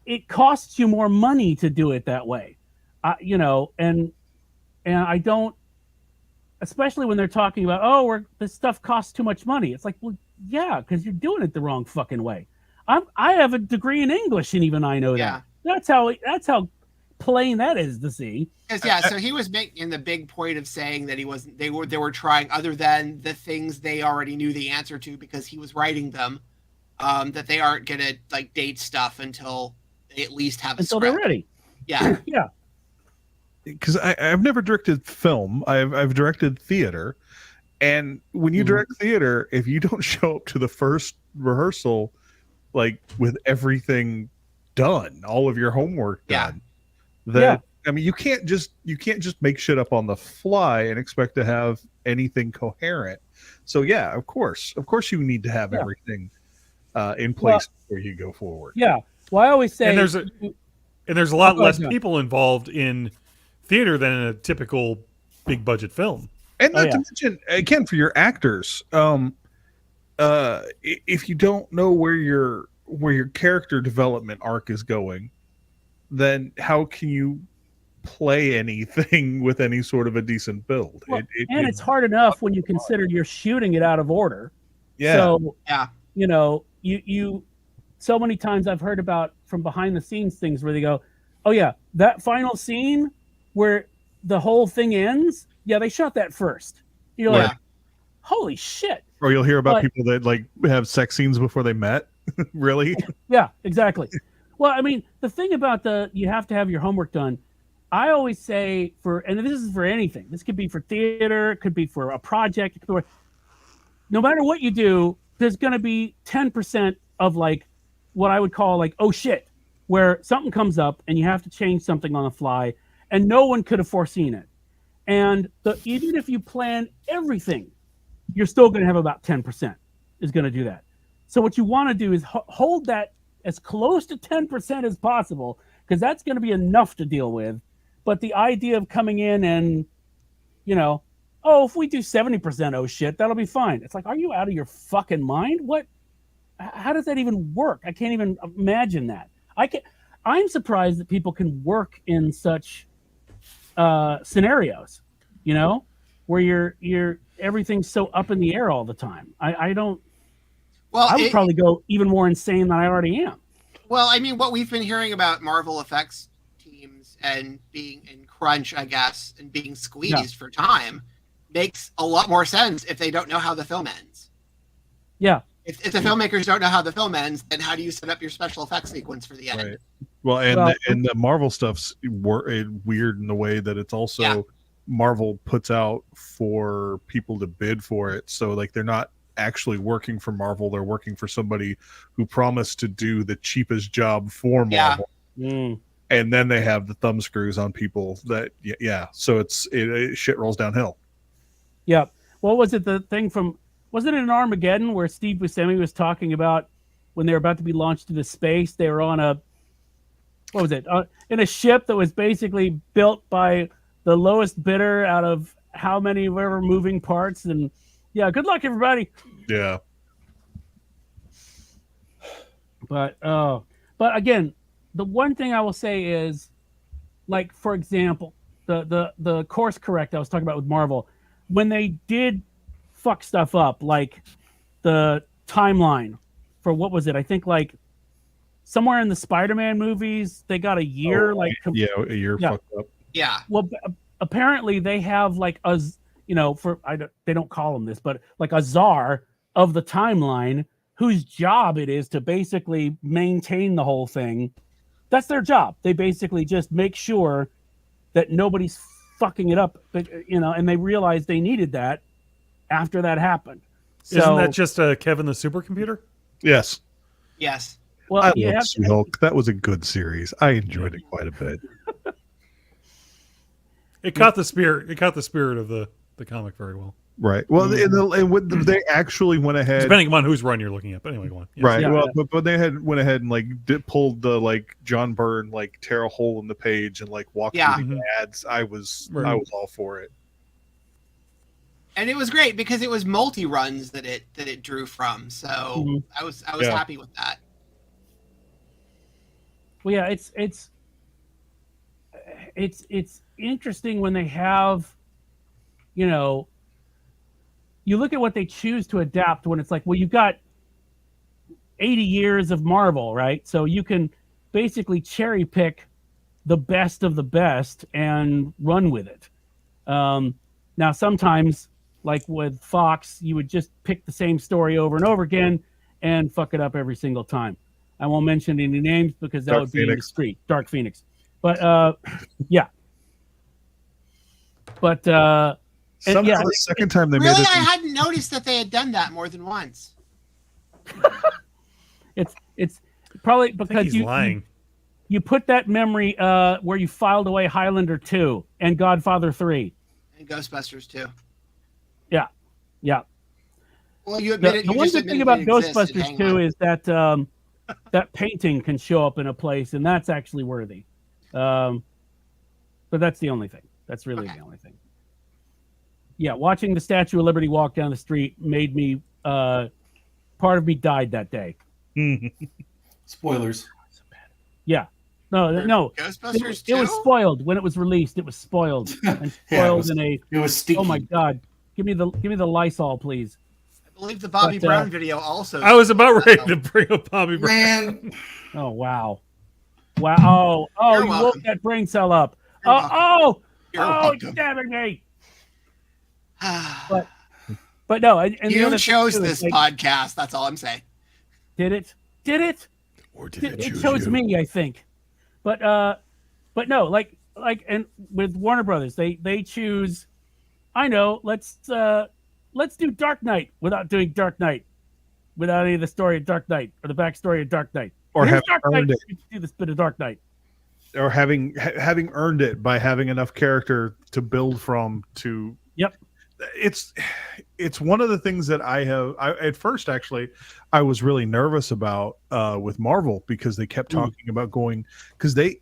It costs you more money to do it that way, and I don't, especially when they're talking about, this stuff costs too much money. It's like, well, yeah, because you're doing it the wrong fucking way. I have a degree in English, and even I know that. That's how plain that is to see. So he was making the big point of saying that they were trying other than the things they already knew the answer to because he was writing them, that they aren't gonna like date stuff until they at least have a script. They're ready. Yeah. Yeah. Because I've never directed film. I've directed theater, and when you direct theater, if you don't show up to the first rehearsal, like with everything done, all of your homework done, I mean, you can't just make shit up on the fly and expect to have anything coherent. So yeah, of course you need to have everything in place before you go forward. Yeah. Well, I always say, and there's a lot less people involved in theater than in a typical big budget film. And not to mention, again, for your actors, if you don't know where your character development arc is going, then how can you play anything with any sort of a decent build? Well, it's hard enough when you consider you're shooting it out of order. Yeah. So, you so many times I've heard about from behind the scenes things where they go, oh yeah, that final scene where the whole thing ends. Yeah, they shot that first. You're like, holy shit. Or you'll hear about people that like have sex scenes before they met. Really? Yeah, exactly. Well, I mean, the thing about you have to have your homework done. I always say and this is for anything. This could be for theater, it could be for a project. No matter what you do, there's going to be 10% of like what I would call like, oh shit, where something comes up and you have to change something on the fly and no one could have foreseen it. And even if you plan everything, you're still going to have about 10% is going to do that. So what you want to do is hold that as close to 10% as possible, because that's going to be enough to deal with. But the idea of coming in and, if we do 70%, oh shit, that'll be fine. It's like, are you out of your fucking mind? What? How does that even work? I can't even imagine that. I'm surprised that people can work in such scenarios, where you're everything's so up in the air all the time. I don't. Well, I would probably go even more insane than I already am. Well, I mean, what we've been hearing about Marvel effects teams and being in crunch, I guess, and being squeezed for time makes a lot more sense if they don't know how the film ends. Yeah. If the filmmakers don't know how the film ends, then how do you set up your special effects sequence for the end? Right. Well, and the Marvel stuff's weird in the way that it's also Marvel puts out for people to bid for it. So like they're not actually working for Marvel, they're working for somebody who promised to do the cheapest job for Marvel. And then they have the thumb screws on people that so it shit rolls downhill. Yeah. What was it, the thing from, wasn't it in Armageddon where Steve Buscemi was talking about when they were about to be launched into space, they were on what was it? In a ship that was basically built by the lowest bidder out of how many whatever moving parts. And yeah, good luck, everybody. Yeah. But again, the one thing I will say is, like, for example, the course correct I was talking about with Marvel, when they did fuck stuff up, like the timeline for what was it? I think like somewhere in the Spider-Man movies, they got a year a year fucked up. Yeah. Well, apparently they have like they don't call them this, but like a czar of the timeline whose job it is to basically maintain the whole thing. That's their job. They basically just make sure that nobody's fucking it up, and they realized they needed that after that happened. So, isn't that just Kevin the supercomputer? Yes. Yes. Well, I love She-Hulk. That was a good series. I enjoyed it quite a bit. It caught the spirit. It caught the spirit of the comic very well. Right. Well, they actually went ahead, depending on whose run you're looking at. But anyway, go on. Yes. Right. Yeah, well, yeah. but they went ahead and like pulled the like John Byrne like tear a hole in the page and like walk through the ads. I was all for it. And it was great because it was multi-runs that it drew from. So I was happy with that. Well, yeah, it's interesting when they have, you look at what they choose to adapt when it's like, well, you've got 80 years of Marvel, right? So you can basically cherry pick the best of the best and run with it. Now, sometimes, like with Fox, you would just pick the same story over and over again and fuck it up every single time. I won't mention any names because that Dark would be in the Phoenix. street. Dark Phoenix. But, yeah. But, Somehow the second time they made Really, it, I hadn't noticed that they had done that more than once. it's probably I think because he's lying. you put that memory where you filed away Highlander 2 and Godfather 3. And Ghostbusters too. Yeah. Well, you admitted. The You one just good thing admitted about it existed. Ghostbusters Hang 2 on. is that that painting can show up in a place, and that's actually worthy. But that's the only thing. That's really the only thing. Yeah, watching the Statue of Liberty walk down the street made me. Part of me died that day. Spoilers. Yeah. No. Ghostbusters It was 2? spoiled when it was released. It was spoiled and spoiled in a. It was sticky. Oh my God! Give me the Lysol, please. I believe the Bobby But, Brown video also. I was about ready to bring up Bobby Brown. Man, Oh wow! Wow! Oh! You're You welcome. woke that brain cell up. You're welcome. You're Oh! welcome. Damn me! But no, and the You other chose thing too this is, like, podcast. That's all I'm saying. Did it? Or did It chose me, I think. But no, like, and with Warner Brothers, they choose. I know. Let's do Dark Knight without doing Dark Knight, without any of the story of Dark Knight or the backstory of Dark Knight. or Here's have Dark Knight. earned it, We do this bit of Dark Knight. or having earned it by having enough character to build from. To Yep. It's one of the things that at first actually I was really nervous about with Marvel, because they kept talking about going, because they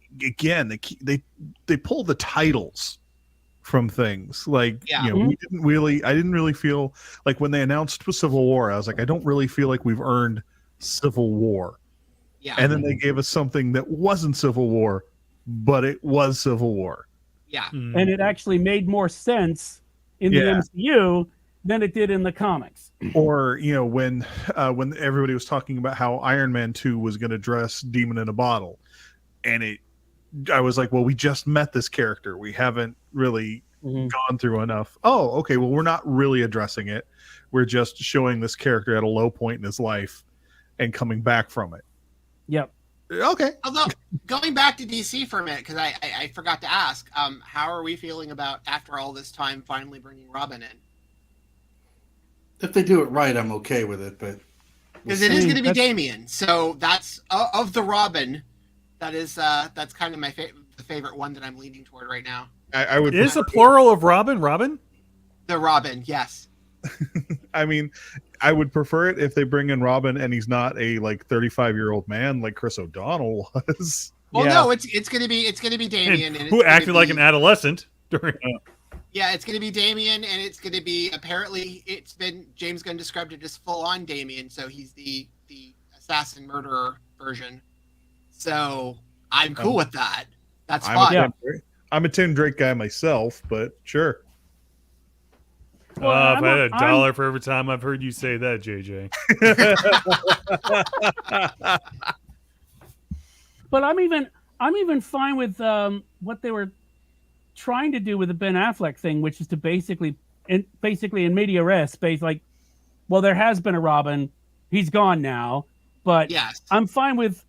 pull the titles from things like, Yeah. I didn't really feel like when they announced Civil War, I was like, I don't really feel like we've earned Civil War. Yeah. And then they gave us something that wasn't Civil War, but it was Civil War. Yeah. And it actually made more sense in the MCU than it did in the comics. Or when everybody was talking about how Iron Man 2 was going to dress Demon in a Bottle, and I was like, well, we just met this character, we haven't really gone through enough. Oh, okay, well, we're not really addressing it, we're just showing this character at a low point in his life and coming back from it. Yep. Okay. Although going back to DC for a minute, because I forgot to ask, how are we feeling about, after all this time, finally bringing Robin in? if they do it right, I'm okay with it. But Because it is going to be Damian, so that's of the Robin. That's kind of my the favorite one that I'm leaning toward right now. I would. Is the plural of Robin Robin? The Robin, yes. I mean, I would prefer it if they bring in Robin and he's not a 35-year-old man like Chris O'Donnell was. Well, Yeah. no, it's gonna be Damian, and who acted like an adolescent during. Yeah, it's gonna be Damian, and it's gonna be apparently it's been James Gunn described it as full on Damian, so he's the assassin murderer version. So I'm cool with that. That's fine. I'm a Tim Drake guy myself, but sure. Well, If I had $1 for every time I've heard you say that, JJ. But I'm even fine with what they were trying to do with the Ben Affleck thing, which is to basically in media res, like, well, there has been a Robin, he's gone now, but Yes. I'm fine with,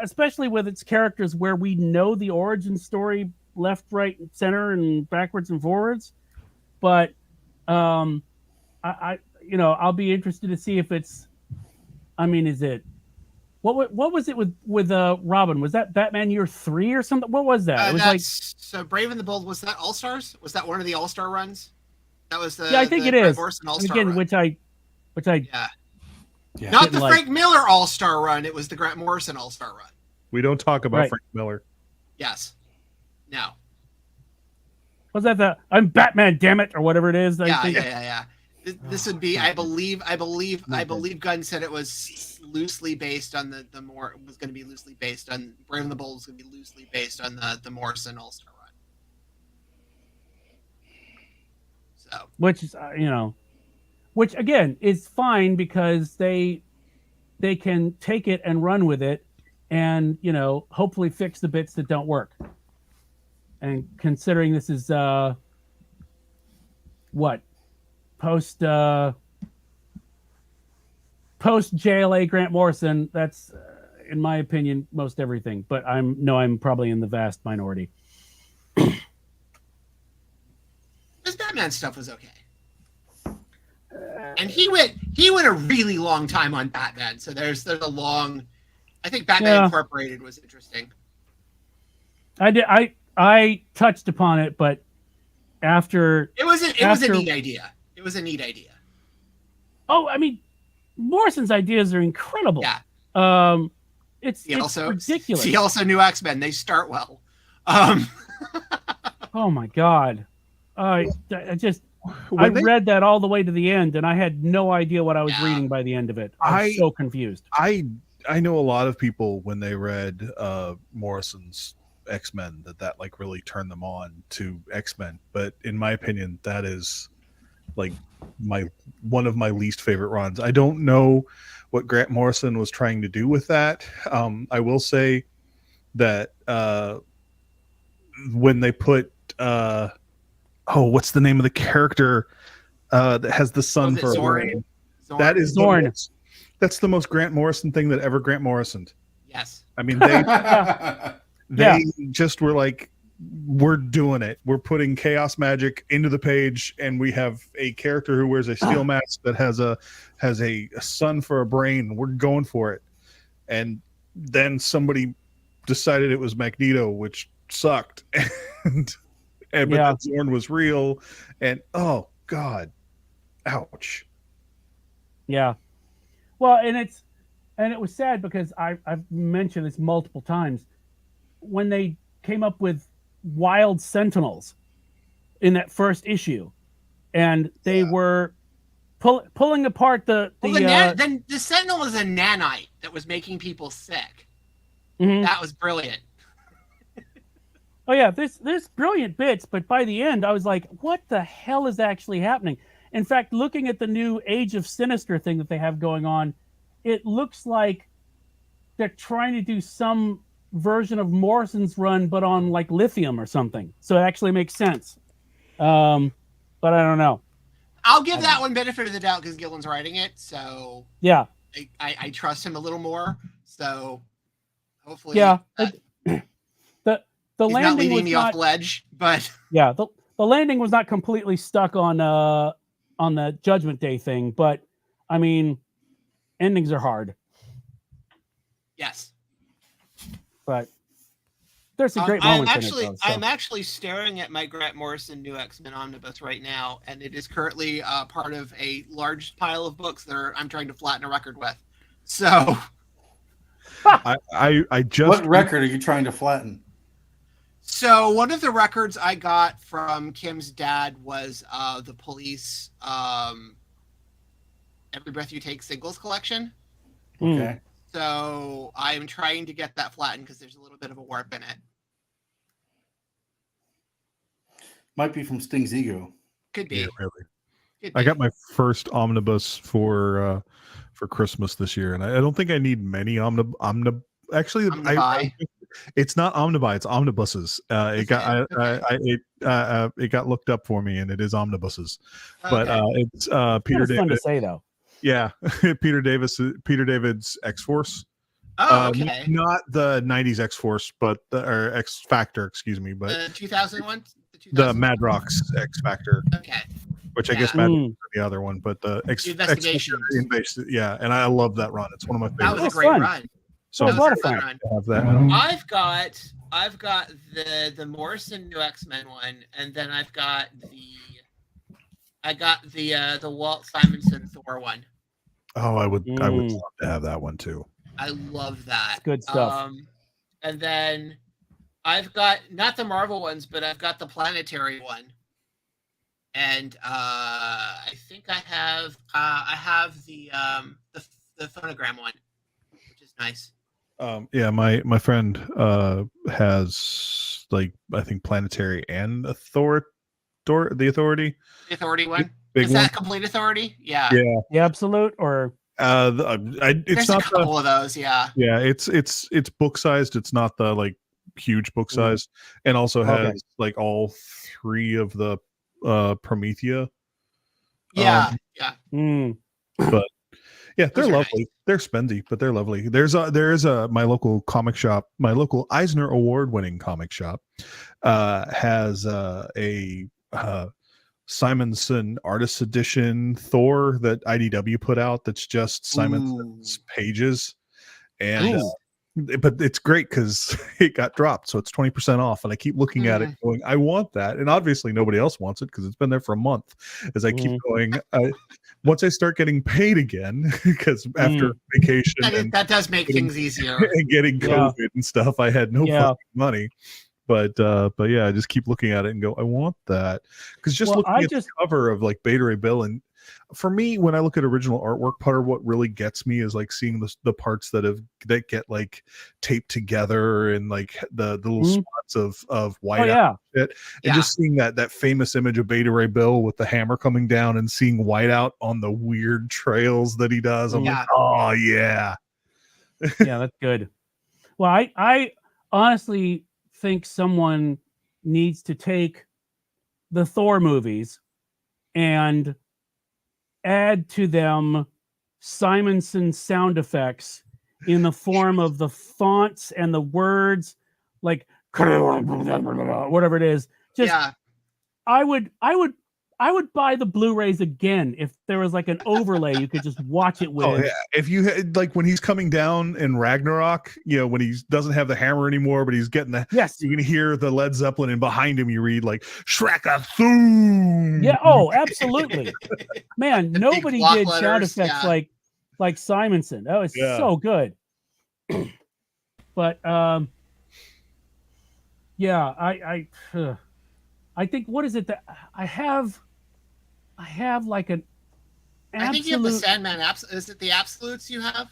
especially with its characters where we know the origin story left, right, center, and backwards and forwards. But I'll be interested to see if it's. I mean, is it? What was it with Robin? Was that Batman Year 3 or something? What was that? It was so Brave and the Bold. Was that All Stars? Was that one of the All Star runs? That was the. Yeah, I think it is. Again, run. which I. Yeah. Not the Frank Miller All Star run. It was the Grant Morrison All Star run. We don't talk about Right. Frank Miller. Yes. No. Was that the I'm Batman, damn it, or whatever it is? Yeah. This would be, I believe Gunn said it was loosely based on the more was going to be loosely based on Brave and the Bold was going to be loosely based on the Morrison All Star run. So, Which is which again is fine because they can take it and run with it, and hopefully fix the bits that don't work. And considering this is post JLA Grant Morrison, that's in my opinion most everything. But I'm probably in the vast minority. this Batman stuff was okay, and he went a really long time on Batman. So there's a long. I think Batman Incorporated was interesting. I touched upon it, but after it was a neat idea. It was a neat idea. Oh, I mean, Morrison's ideas are incredible. Yeah. It's ridiculous. He also knew X-Men. They start well. Oh my God. I read that all the way to the end, and I had no idea what I was reading by the end of it. I was so confused. I know a lot of people when they read Morrison's X-Men that like really turned them on to X-Men, but in my opinion that is like one of my least favorite runs. I don't know what Grant Morrison was trying to do with that. I will say that when they put what's the name of the character that has the sun for a brain? That is Zorn. That's the most Grant Morrison thing that ever Grant Morrisoned. Yes. I mean, they just were like, we're doing it. We're putting chaos magic into the page, and we have a character who wears a steel mask that has a sun for a brain. We're going for it. And then somebody decided it was Magneto, which sucked. But Zorn was real, and oh God, ouch. Yeah. Well, and it was sad because I've mentioned this multiple times. When they came up with Wild Sentinels in that first issue, and they were pulling apart the Sentinel was a nanite that was making people sick. Mm-hmm. That was brilliant. Oh yeah, there's brilliant bits, but by the end I was like, what the hell is actually happening? In fact, looking at the new Age of Sinister thing that they have going on, it looks like they're trying to do some version of Morrison's run, but on like lithium or something. So it actually makes sense. But I don't know. I'll give that one benefit of the doubt because Gillen's writing it. So yeah, I trust him a little more. So hopefully, the he's landing not leading was me off the ledge. But yeah, the landing was not completely stuck on the Judgment Day thing. But I mean, endings are hard. Yes. But there's some great moments in it, though, so. I'm actually staring at my Grant Morrison New X-Men Omnibus right now, and it is currently part of a large pile of books that I'm trying to flatten a record with. So I just What record are you trying to flatten? So one of the records I got from Kim's dad was the Police Every Breath You Take singles collection. Okay. So I'm trying to get that flattened because there's a little bit of a warp in it. Might be from Sting's ego. Could be. Yeah, really. Could I be. got my first omnibus for Christmas this year, and I don't think I need many Actually, Omnibuy. it's not omnibuy; it's omnibuses. It got Okay. it got looked up for me, and it is omnibuses. But Okay. it's Peter Peter fun to David. say though. Yeah, Peter David's X Force. Oh, okay. Not the '90s X Force, but or X Factor, excuse me, but The 2001? the Mad Rocks X Factor, Okay. which I guess Mad Rocks is the other one, but the X Investigations. Factor, yeah, and I love that run. It's one of my That favorites. was a great fun. run. So That was a lot of That was a fun. good run. I have that. I've got the Morrison New X-Men one, and then I got the Walt Simonson Thor one. Oh, I would love to have that one too. I love that. It's good stuff. And then I've got not the Marvel ones, but I've got the Planetary one. And I think I have the Phonogram one, which is nice. Yeah, my friend has like I think Planetary and the Authority. The Authority one. Big Is one. that Complete Authority? Yeah. Yeah. The Absolute or It's There's not a couple of those. Yeah. Yeah, it's book sized. It's not the like huge book size, and also has like all three of the Promethea. Yeah. But yeah, they're Those are lovely. nice. They're spendy, but they're lovely. There is my local comic shop, my local Eisner Award winning comic shop, has a Simonson Artist Edition Thor that IDW put out. That's just Simonson's pages, and but it's great because it got dropped, so it's 20% off. And I keep looking at it, going, "I want that," and obviously nobody else wants it because it's been there for a month. As I keep going, once I start getting paid again, because after vacation That does make things easier. and getting COVID and stuff, I had no fucking money. But yeah, I just keep looking at it and go, I want that, because just looking at the cover of like Beta Ray Bill, and for me, when I look at original artwork, part of what really gets me is like seeing the parts that get like taped together and like the little spots of white out and shit, and just seeing that famous image of Beta Ray Bill with the hammer coming down and seeing whiteout on the weird trails that he does. I'm like, oh yeah, yeah, that's good. Well, I honestly think someone needs to take the Thor movies and add to them Simonson sound effects in the form of the fonts and the words, like whatever it is. Just I would buy the Blu-rays again if there was like an overlay you could just watch it with. Oh yeah, if you had, like when he's coming down in Ragnarok, when he doesn't have the hammer anymore, but he's getting the you can hear the Led Zeppelin, and behind him you read like Shrek-a-thoo. Yeah, oh, absolutely, man. Nobody did sound effects like Simonson. That was so good. But I think, what is it that I have like an absolute... I think you have the Sandman is it the Absolutes you have?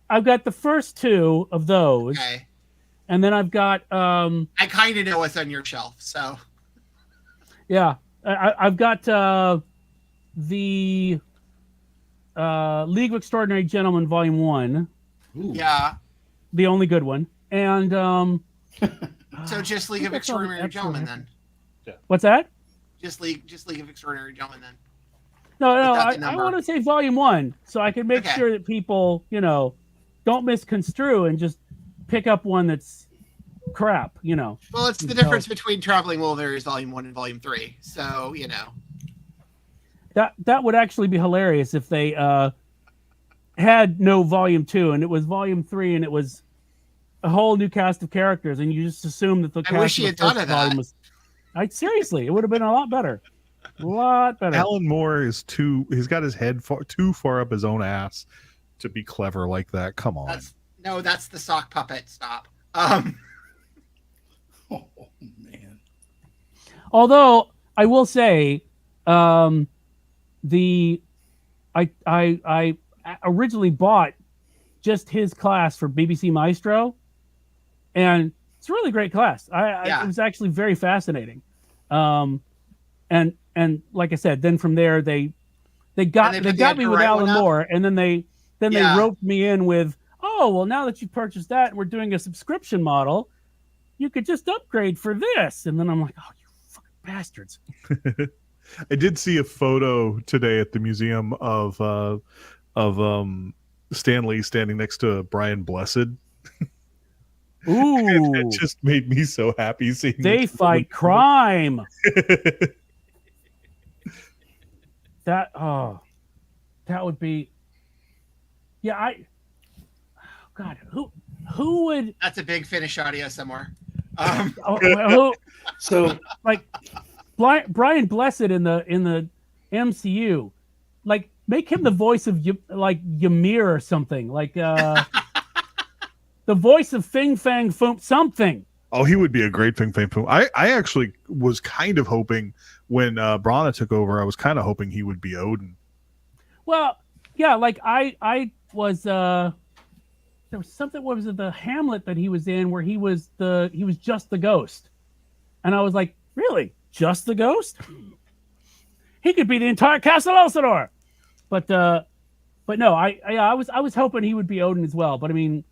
I've got the first two of those. Okay. And then I've got I kind of know what's on your shelf, so yeah. I've got the League of Extraordinary Gentlemen Volume 1. Ooh. Yeah. The only good one. And so just League of Extraordinary Gentlemen then. Yeah. What's that? Just League of Extraordinary Gentlemen then. No, I want to say Volume 1 so I can make sure that people, don't misconstrue and just pick up one that's crap, Well, it's the difference between Traveling Wilburys Volume 1 and Volume 3. So, That would actually be hilarious if they had no Volume 2 and it was Volume 3 and it was a whole new cast of characters and you just assume that the cast I wish he had done that. Seriously, it would have been a lot better. A lot better. Alan Moore is he's got his head too far up his own ass to be clever like that. Come on. No, that's the sock puppet. Stop. Oh man. Although I will say, the I originally bought just his class for BBC Maestro, and it's a really great class. It was actually very fascinating. And like I said, then from there they got me with Alan Moore, and then they roped me in with, oh well, now that you purchased that and we're doing a subscription model, you could just upgrade for this. And then I'm like, oh, you fucking bastards. I did see a photo today at the museum of Stan Lee standing next to Brian Blessed. Ooh, it just made me so happy seeing they fight crime. That would be, God, who would? That's a big Finnish audio somewhere. So like Brian Blessed in the MCU, like make him the voice of like Ymir or something, like the voice of Fing Fang Foom something. Oh, he would be a great Fing Fang Foom. I actually was kind of hoping when Brana took over, I was kind of hoping he would be Odin. Well, yeah, like I was there was something, what was it, the Hamlet that he was in where he was just the ghost. And I was like, really? Just the ghost? He could be the entire Castle Elsinore. But no, I was hoping he would be Odin as well. But I mean,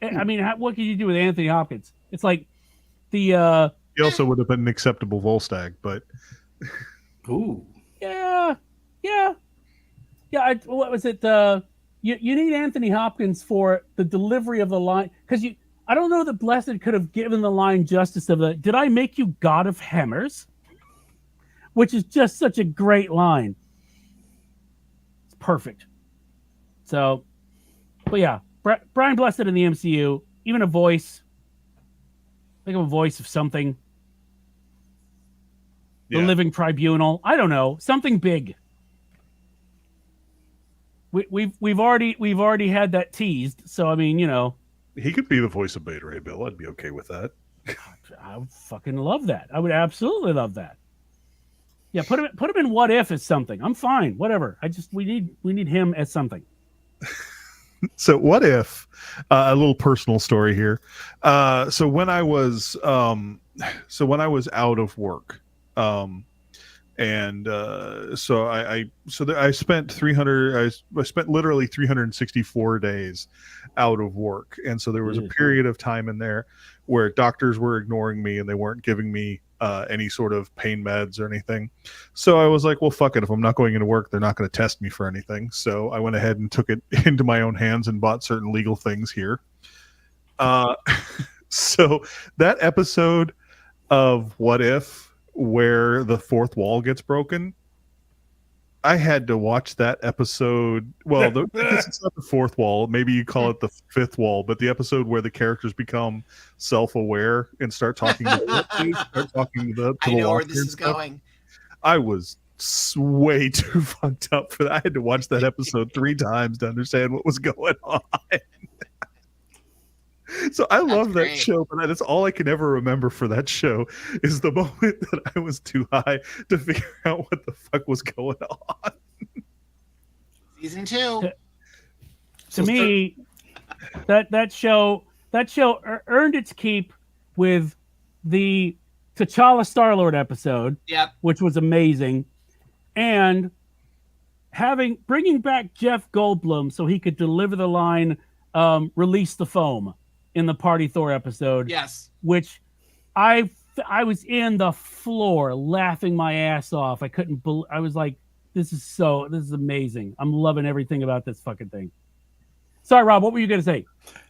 what could you do with Anthony Hopkins? It's like he also would have been an acceptable Volstagg, but ooh, yeah. What was it? You need Anthony Hopkins for the delivery of the line, because I don't know that Blessed could have given the line justice of the "Did I make you God of Hammers?" which is just such a great line. It's perfect. So, but yeah, Brian Blessed in the MCU, even a voice. Think of a voice of something. The Living Tribunal. I don't know, something big. We've already had that teased, so I mean, he could be the voice of Beta Ray Bill. I'd be okay with that. I would fucking love that. I would absolutely love that. Yeah, put him in What If as something. I'm fine, whatever. we need him as something. So what if a little personal story here? So when I was out of work, I spent 300. I spent literally 364 days out of work, and so there was a period of time in there where doctors were ignoring me and they weren't giving me any sort of pain meds or anything. So I was like, well, fuck it. If I'm not going into work, they're not going to test me for anything. So I went ahead and took it into my own hands and bought certain legal things here. So that episode of What If, where the fourth wall gets broken, I had to watch that episode. Well, it's not the fourth wall. Maybe you call it the fifth wall, but the episode where the characters become self-aware and start talking to the I know where this is going. I was way too fucked up for that. I had to watch that episode 3 times to understand what was going on. So I love that show, but that's all I can ever remember for that show is the moment that I was too high to figure out what the fuck was going on. Season 2. To me, that show earned its keep with the T'Challa Star-Lord episode, which was amazing, and bringing back Jeff Goldblum so he could deliver the line "Release the foam" in the Party Thor episode. Yes. Which I was in the floor laughing my ass off. I couldn't believe. I was like, this is amazing. I'm loving everything about this fucking thing. Sorry, Rob, what were you going to say?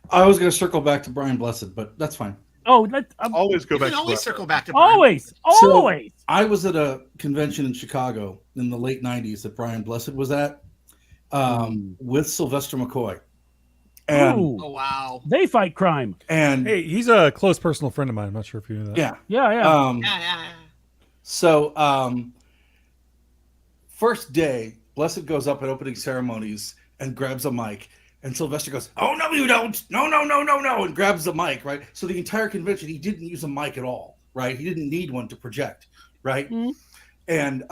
I was going to circle back to Brian Blessed, but that's fine. Oh, always go back. You can always circle back to Brian. Always. So I was at a convention in Chicago in the late 90s that Brian Blessed was at with Sylvester McCoy. And, oh wow! They fight crime. And hey, he's a close personal friend of mine. I'm not sure if you knew that. Yeah. So, first day, Blessed goes up at opening ceremonies and grabs a mic And Sylvester goes, "Oh, no, you don't. No, no, no, no, no," and grabs the mic, right? So the entire convention, he didn't use a mic at all, right? He didn't need one to project, right? Mhm. And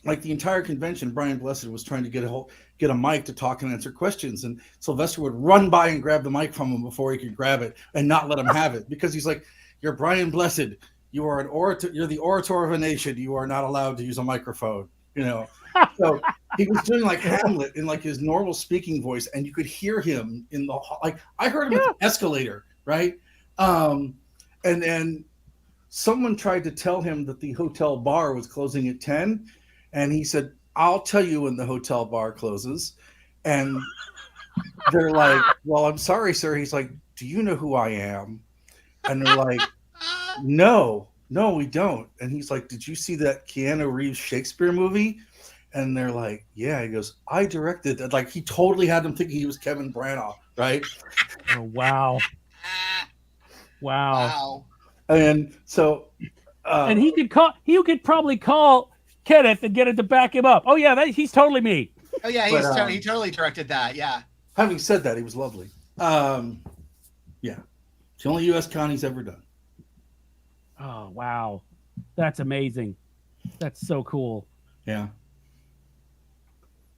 like the entire convention, Brian Blessed was trying to get a mic to talk and answer questions, and Sylvester would run by and grab the mic from him before he could grab it and not let him have it, because he's like, "You're Brian Blessed. You are an orator. You're the orator of a nation. You are not allowed to use a microphone." You know. So he was doing like Hamlet in like his normal speaking voice, and you could hear him in the like. I heard him at the escalator, right? And then someone tried to tell him that the hotel bar was closing at 10, and he said, "I'll tell you when the hotel bar closes." And they're like, "Well, I'm sorry, sir." He's like, "Do you know who I am?" And they're like, "No, we don't." And he's like, "Did you see that Keanu Reeves Shakespeare movie?" And they're like, "Yeah." He goes, "I directed that." Like, he totally had them thinking he was Kevin Branagh, right? Oh, wow. Wow. And so, And he could probably call Kenneth and get it to back him up. Oh yeah, he's totally me. Oh yeah, he totally directed that. Yeah. having said that, he was lovely. Yeah, it's the only U.S. con he's ever done. Oh wow, that's amazing. That's so cool. Yeah.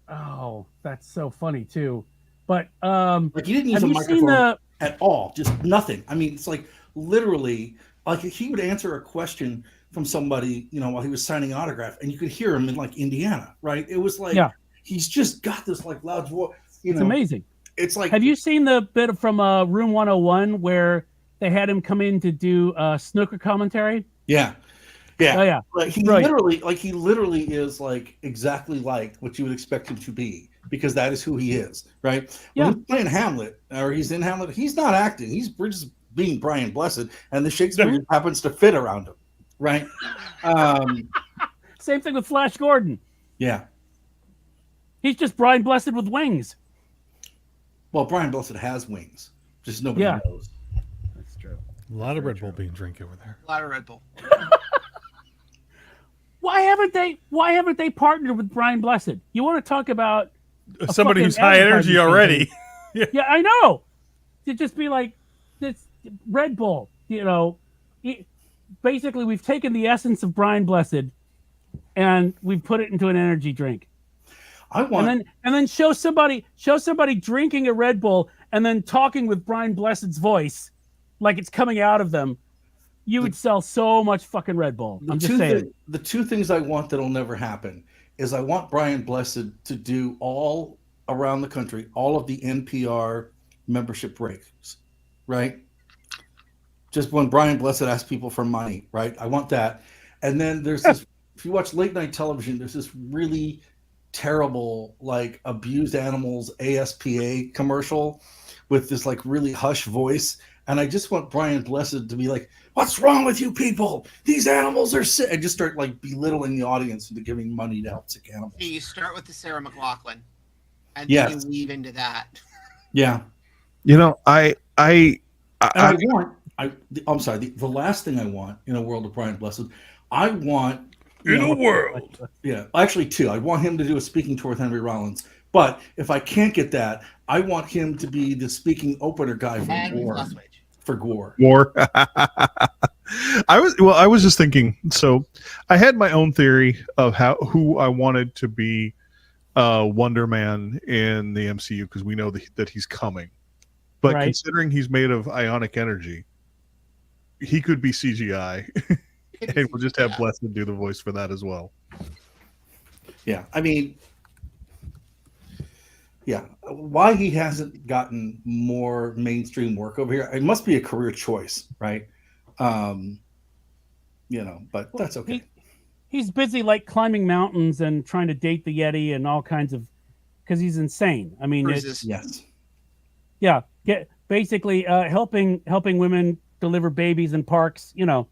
Oh, that's so funny too. But Like, he didn't use have a you seen microphone at all, just nothing. I mean, it's like literally, like, he would answer a question from somebody, you know, while he was signing an autograph, and you could hear him in like Indiana, right? It was like, Yeah. he's just got this like loud voice. It's amazing. It's like, Have you seen the bit from Room 101 where they had him come in to do snooker commentary? yeah, yeah, Oh yeah, like he literally is like exactly like what you would expect him to be, because that is who he is, right? Yeah. When he's playing Hamlet or he's in Hamlet, he's not acting. He's just being Brian Blessed, and the Shakespeare just happens to fit around him, right? Same thing with Flash Gordon. Yeah. He's just Brian Blessed with wings. Well, Brian Blessed has wings, just nobody knows. That's true. A lot of Red Bull being drank over there. A lot of Red Bull. Why haven't they partnered with Brian Blessed? You want to talk about Somebody fucking who's high energy advertising already. Yeah, I know. To just be like, this Red Bull, you know, basically we've taken the essence of Brian Blessed and we've put it into an energy drink. And then show somebody drinking a Red Bull and then talking with Brian Blessed's voice like it's coming out of them. You would sell so much fucking Red Bull. I'm just saying. The two things I want that'll never happen is I want Brian Blessed to do all around the country, all of the NPR membership breaks, right? Just when Brian Blessed asks people for money, right? I want that. And then there's this, if you watch late night television, there's this really terrible, like, abused animals ASPA commercial with this like really hush voice. And I just want Brian Blessed to be like, "What's wrong with you people? These animals are sick," and just start like belittling the audience into giving money to help sick animals. You start with the Sarah McLachlan, and then you weave into that. Yeah. You know, I'm sorry. The last thing I want in a world of Brian Blessed, I want world. Yeah, actually two. I want him to do a speaking tour with Henry Rollins. But if I can't get that, I want him to be the speaking opener guy for Gore. War. I was just thinking. So, I had my own theory of who I wanted to be Wonder Man in the MCU, because we know that he's coming. But considering he's made of ionic energy, he could be CGI, and we'll just have Blessed do the voice for that as well. Yeah, I mean, yeah, why he hasn't gotten more mainstream work over here? It must be a career choice, right? But that's okay. He's busy like climbing mountains and trying to date the Yeti and all kinds of, because he's insane. I mean, yes, yeah, basically helping women deliver babies in parks. You know,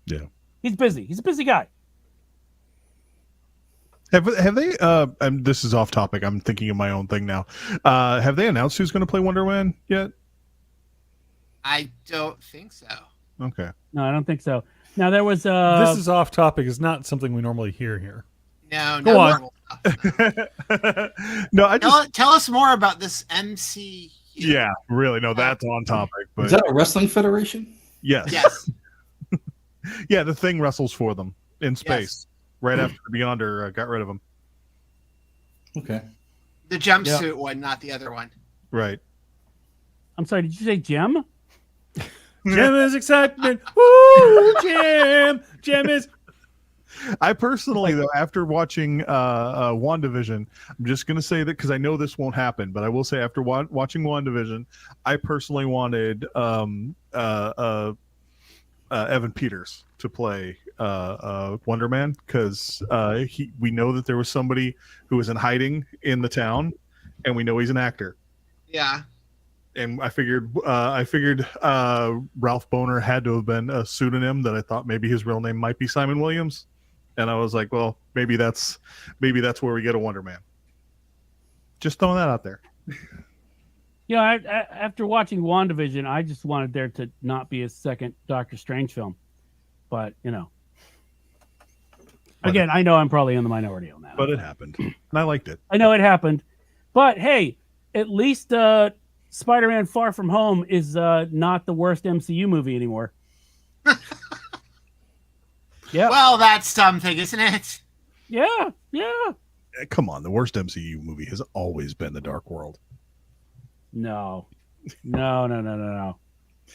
yeah, he's busy. He's a busy guy. Have they? And this is off topic. I'm thinking of my own thing now. Have they announced who's going to play Wonder Man yet? I don't think so. Okay. No, I don't think so. Now there was. This is off topic. Is not something we normally hear here. No, Go no. on. No, I just Tell us more about this MC. yeah, really. No, that's on topic. But Is that a wrestling federation? yes, Yes. yeah, the Thing wrestles for them in space Yes. right after Beyonder got rid of them. Okay. The jumpsuit one, not the other one. Right. I'm sorry, did you say Gem? Gem is excitement. Woo, Gem. Gem is. I personally, though, after watching WandaVision, I'm just going to say that because I know this won't happen, but I will say after watching WandaVision, I personally wanted Evan Peters to play Wonder Man because we know that there was somebody who was in hiding in the town, and we know he's an actor. Yeah. And I figured Ralph Boner had to have been a pseudonym that I thought maybe his real name might be Simon Williams. And I was like, well, maybe that's where we get a Wonder Man. Just throwing that out there. Yeah, I after watching WandaVision, I just wanted there to not be a second Doctor Strange film. But, again, I know I'm probably in the minority on that. But it happened. And I liked it. I know it happened. But, hey, at least Spider-Man Far From Home is not the worst MCU movie anymore. Yeah. Well, that's something, isn't it? Yeah. Come on, the worst MCU movie has always been The Dark World. No. No.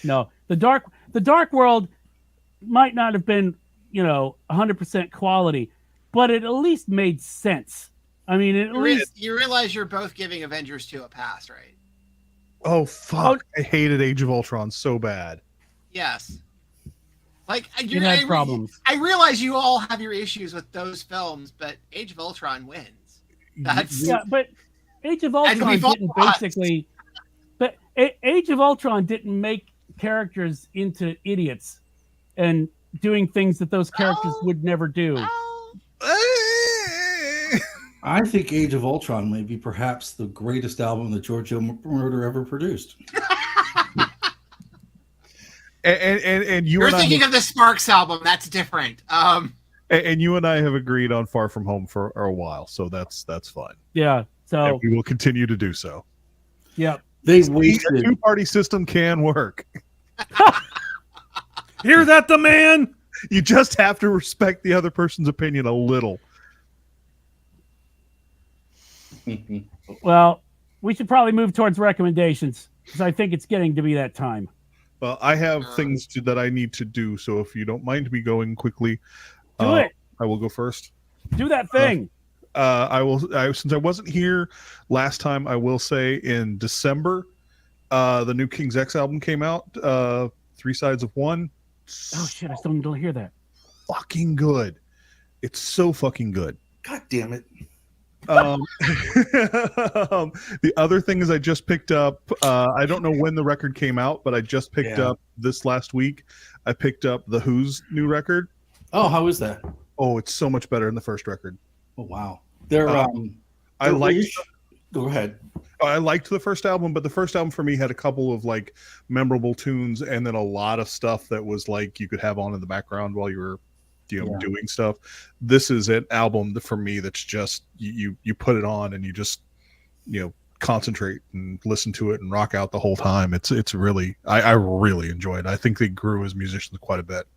The Dark World might not have been, 100% quality, but it at least made sense. I mean, at least You realize you're both giving Avengers 2 a pass, right? Oh, fuck. I hated Age of Ultron so bad. Yes. Like, it had problems. I realize you all have your issues with those films, but Age of Ultron wins. That's Yeah, but Age of Ultron we've all didn't lost. basically. But Age of Ultron didn't make characters into idiots and doing things that those characters would never do. I think Age of Ultron may be perhaps the greatest album that George Moroder ever produced. And you You're and thinking I, of the Sparks album. That's different. and you and I have agreed on Far From Home for a while, so that's fine. Yeah. And So we will continue to do so. yeah. They A wasted. two-party system can work. Hear that, the man? You just have to respect the other person's opinion a little. Well, we should probably move towards recommendations because I think it's getting to be that time. Well, I have things that I need to do, so if you don't mind me going quickly, Do it. I will go first. Do that thing. Since I wasn't here last time, I will say in December, the new King's X album came out. 3 Sides of One. Oh shit! I still don't hear that. Fucking good. It's so fucking good. God damn it. The other thing is I just picked up, I don't know when the record came out, but I just picked up this last week. I picked up The Who's new record. Oh, how is that? Oh, it's so much better than the first record. Oh, wow. They're, I liked Go ahead. I liked the first album, but the first album for me had a couple of like memorable tunes and then a lot of stuff that was like you could have on in the background while you were doing stuff. This is an album that, for me, that's just you put it on and you just concentrate and listen to it and rock out the whole time. It's really I really enjoy it. I think they grew as musicians quite a bit.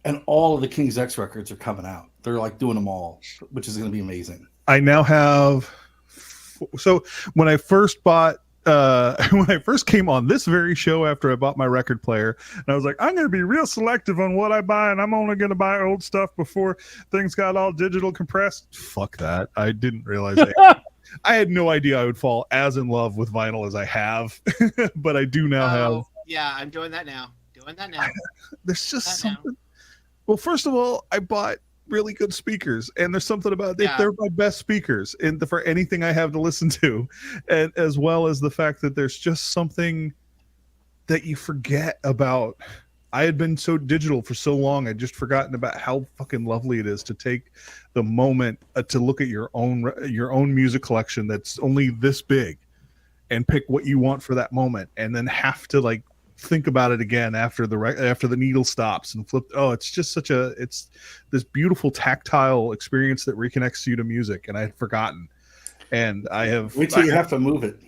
And all of the King's X records are coming out. They're like doing them all, which is going to be amazing. I now have. So when I first bought, when I first came on this very show after I bought my record player, and I was like, I'm going to be real selective on what I buy, and I'm only going to buy old stuff before things got all digital compressed. Fuck that. I didn't realize that. I had no idea I would fall as in love with vinyl as I have, but I do now have. Yeah, I'm doing that now. There's just something. Well, first of all, I bought really good speakers, and there's something about it. They're my best speakers for anything I have to listen to, and as well as the fact that there's just something that you forget about. I had been so digital for so long, I'd just forgotten about how fucking lovely it is to take the moment to look at your own music collection that's only this big and pick what you want for that moment, and then have to like think about it again after the needle stops and flip. Oh, it's just it's this beautiful tactile experience that reconnects you to music, and I had forgotten. And I have Wait till you have to move it.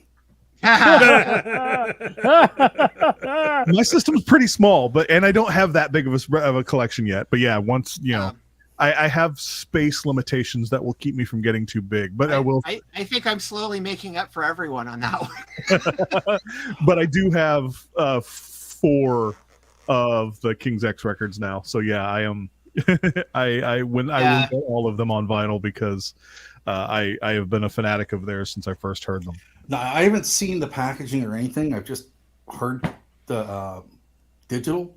my system's pretty small, and I don't have that big of a collection yet. But yeah, once I have space limitations that will keep me from getting too big. But I will. I think I'm slowly making up for everyone on that one. But I do have 4 of the King's X records now. So yeah, I am. I will get all of them on vinyl because I have been a fanatic of theirs since I first heard them. No, I haven't seen the packaging or anything. I've just heard the digital,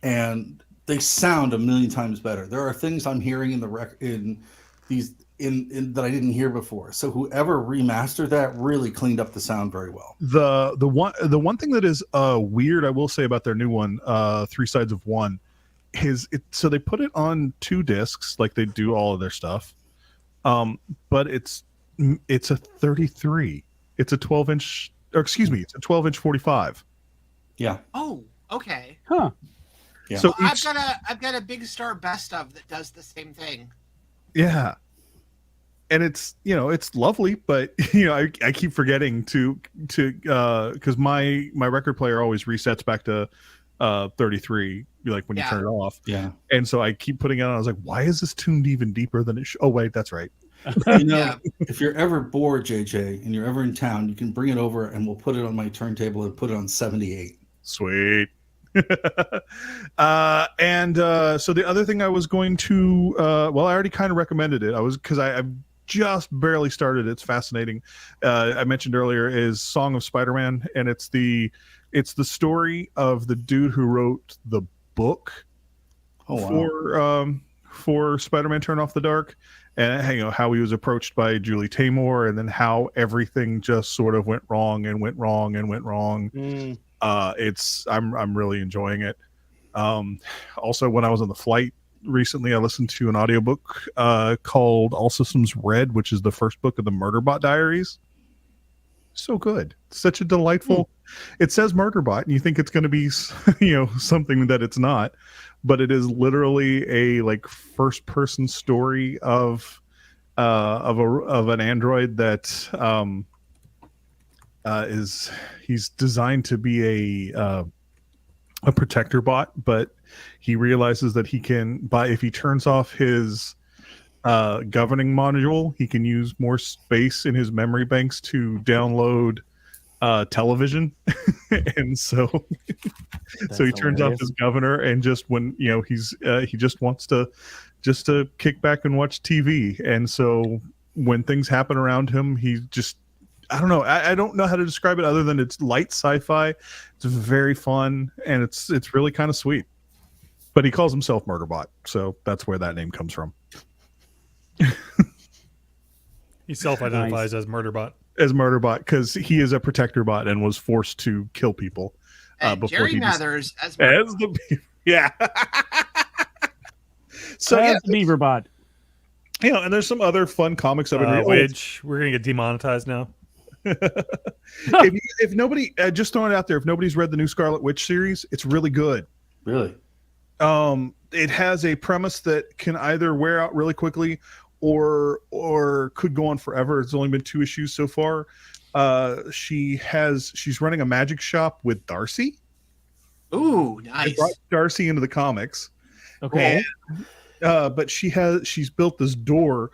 and they sound a million times better. There are things I'm hearing in that I didn't hear before. So whoever remastered that really cleaned up the sound very well. The one thing that is weird, I will say, about their new one, 3 Sides of One, is so they put it on 2 discs like they do all of their stuff, but it's a 33. It's a 12-inch, or excuse me, it's a 12-inch 45. Yeah. Oh, okay. Huh. Yeah. So I've got a Big Star best of that does the same thing. Yeah. And it's it's lovely, but I keep forgetting to because my record player always resets back to 33 like when you turn it off. Yeah. And so I keep putting it on. I was like, why is this tuned even deeper than it oh wait, that's right. If you're ever bored, JJ, and you're ever in town, you can bring it over and we'll put it on my turntable and put it on 78. Sweet. So the other thing I was going to I already kind of recommended it. Because I've just barely started. It's fascinating. I mentioned earlier is Song of Spider-Man, and it's the story of the dude who wrote the book for Spider-Man Turn Off the Dark, and how he was approached by Julie Taymor, and then how everything just sort of went wrong. I'm really enjoying it. Also, when I was on the flight recently, I listened to an audiobook called All Systems Red, which is the first book of the Murderbot Diaries. So good. Such a delightful. It says Murderbot, and you think it's going to be something that it's not, but it is literally a first person story of an android that he's designed to be a protector bot, but he realizes that he can, if he turns off his governing module, he can use more space in his memory banks to download television. And so he turns off his governor, and just when he just wants to kick back and watch TV. And so when things happen around him, he just, I don't know. I don't know how to describe it other than it's light sci-fi. It's very fun, and it's really kind of sweet. But he calls himself Murderbot, so that's where that name comes from. He self-identifies as Murderbot. As Murderbot, because he is a protector bot and was forced to kill people. And Jerry Mathers as the yeah. So as the Beaverbot. And there's some other fun comics of it. Which we're gonna get demonetized now. if nobody, just throwing it out there, if nobody's read the new Scarlet Witch series, it's really good. Really? It has a premise that can either wear out really quickly or could go on forever. It's only been 2 issues so far. She's running a magic shop with Darcy. Ooh, nice. They brought Darcy into the comics. Okay. But she's built this door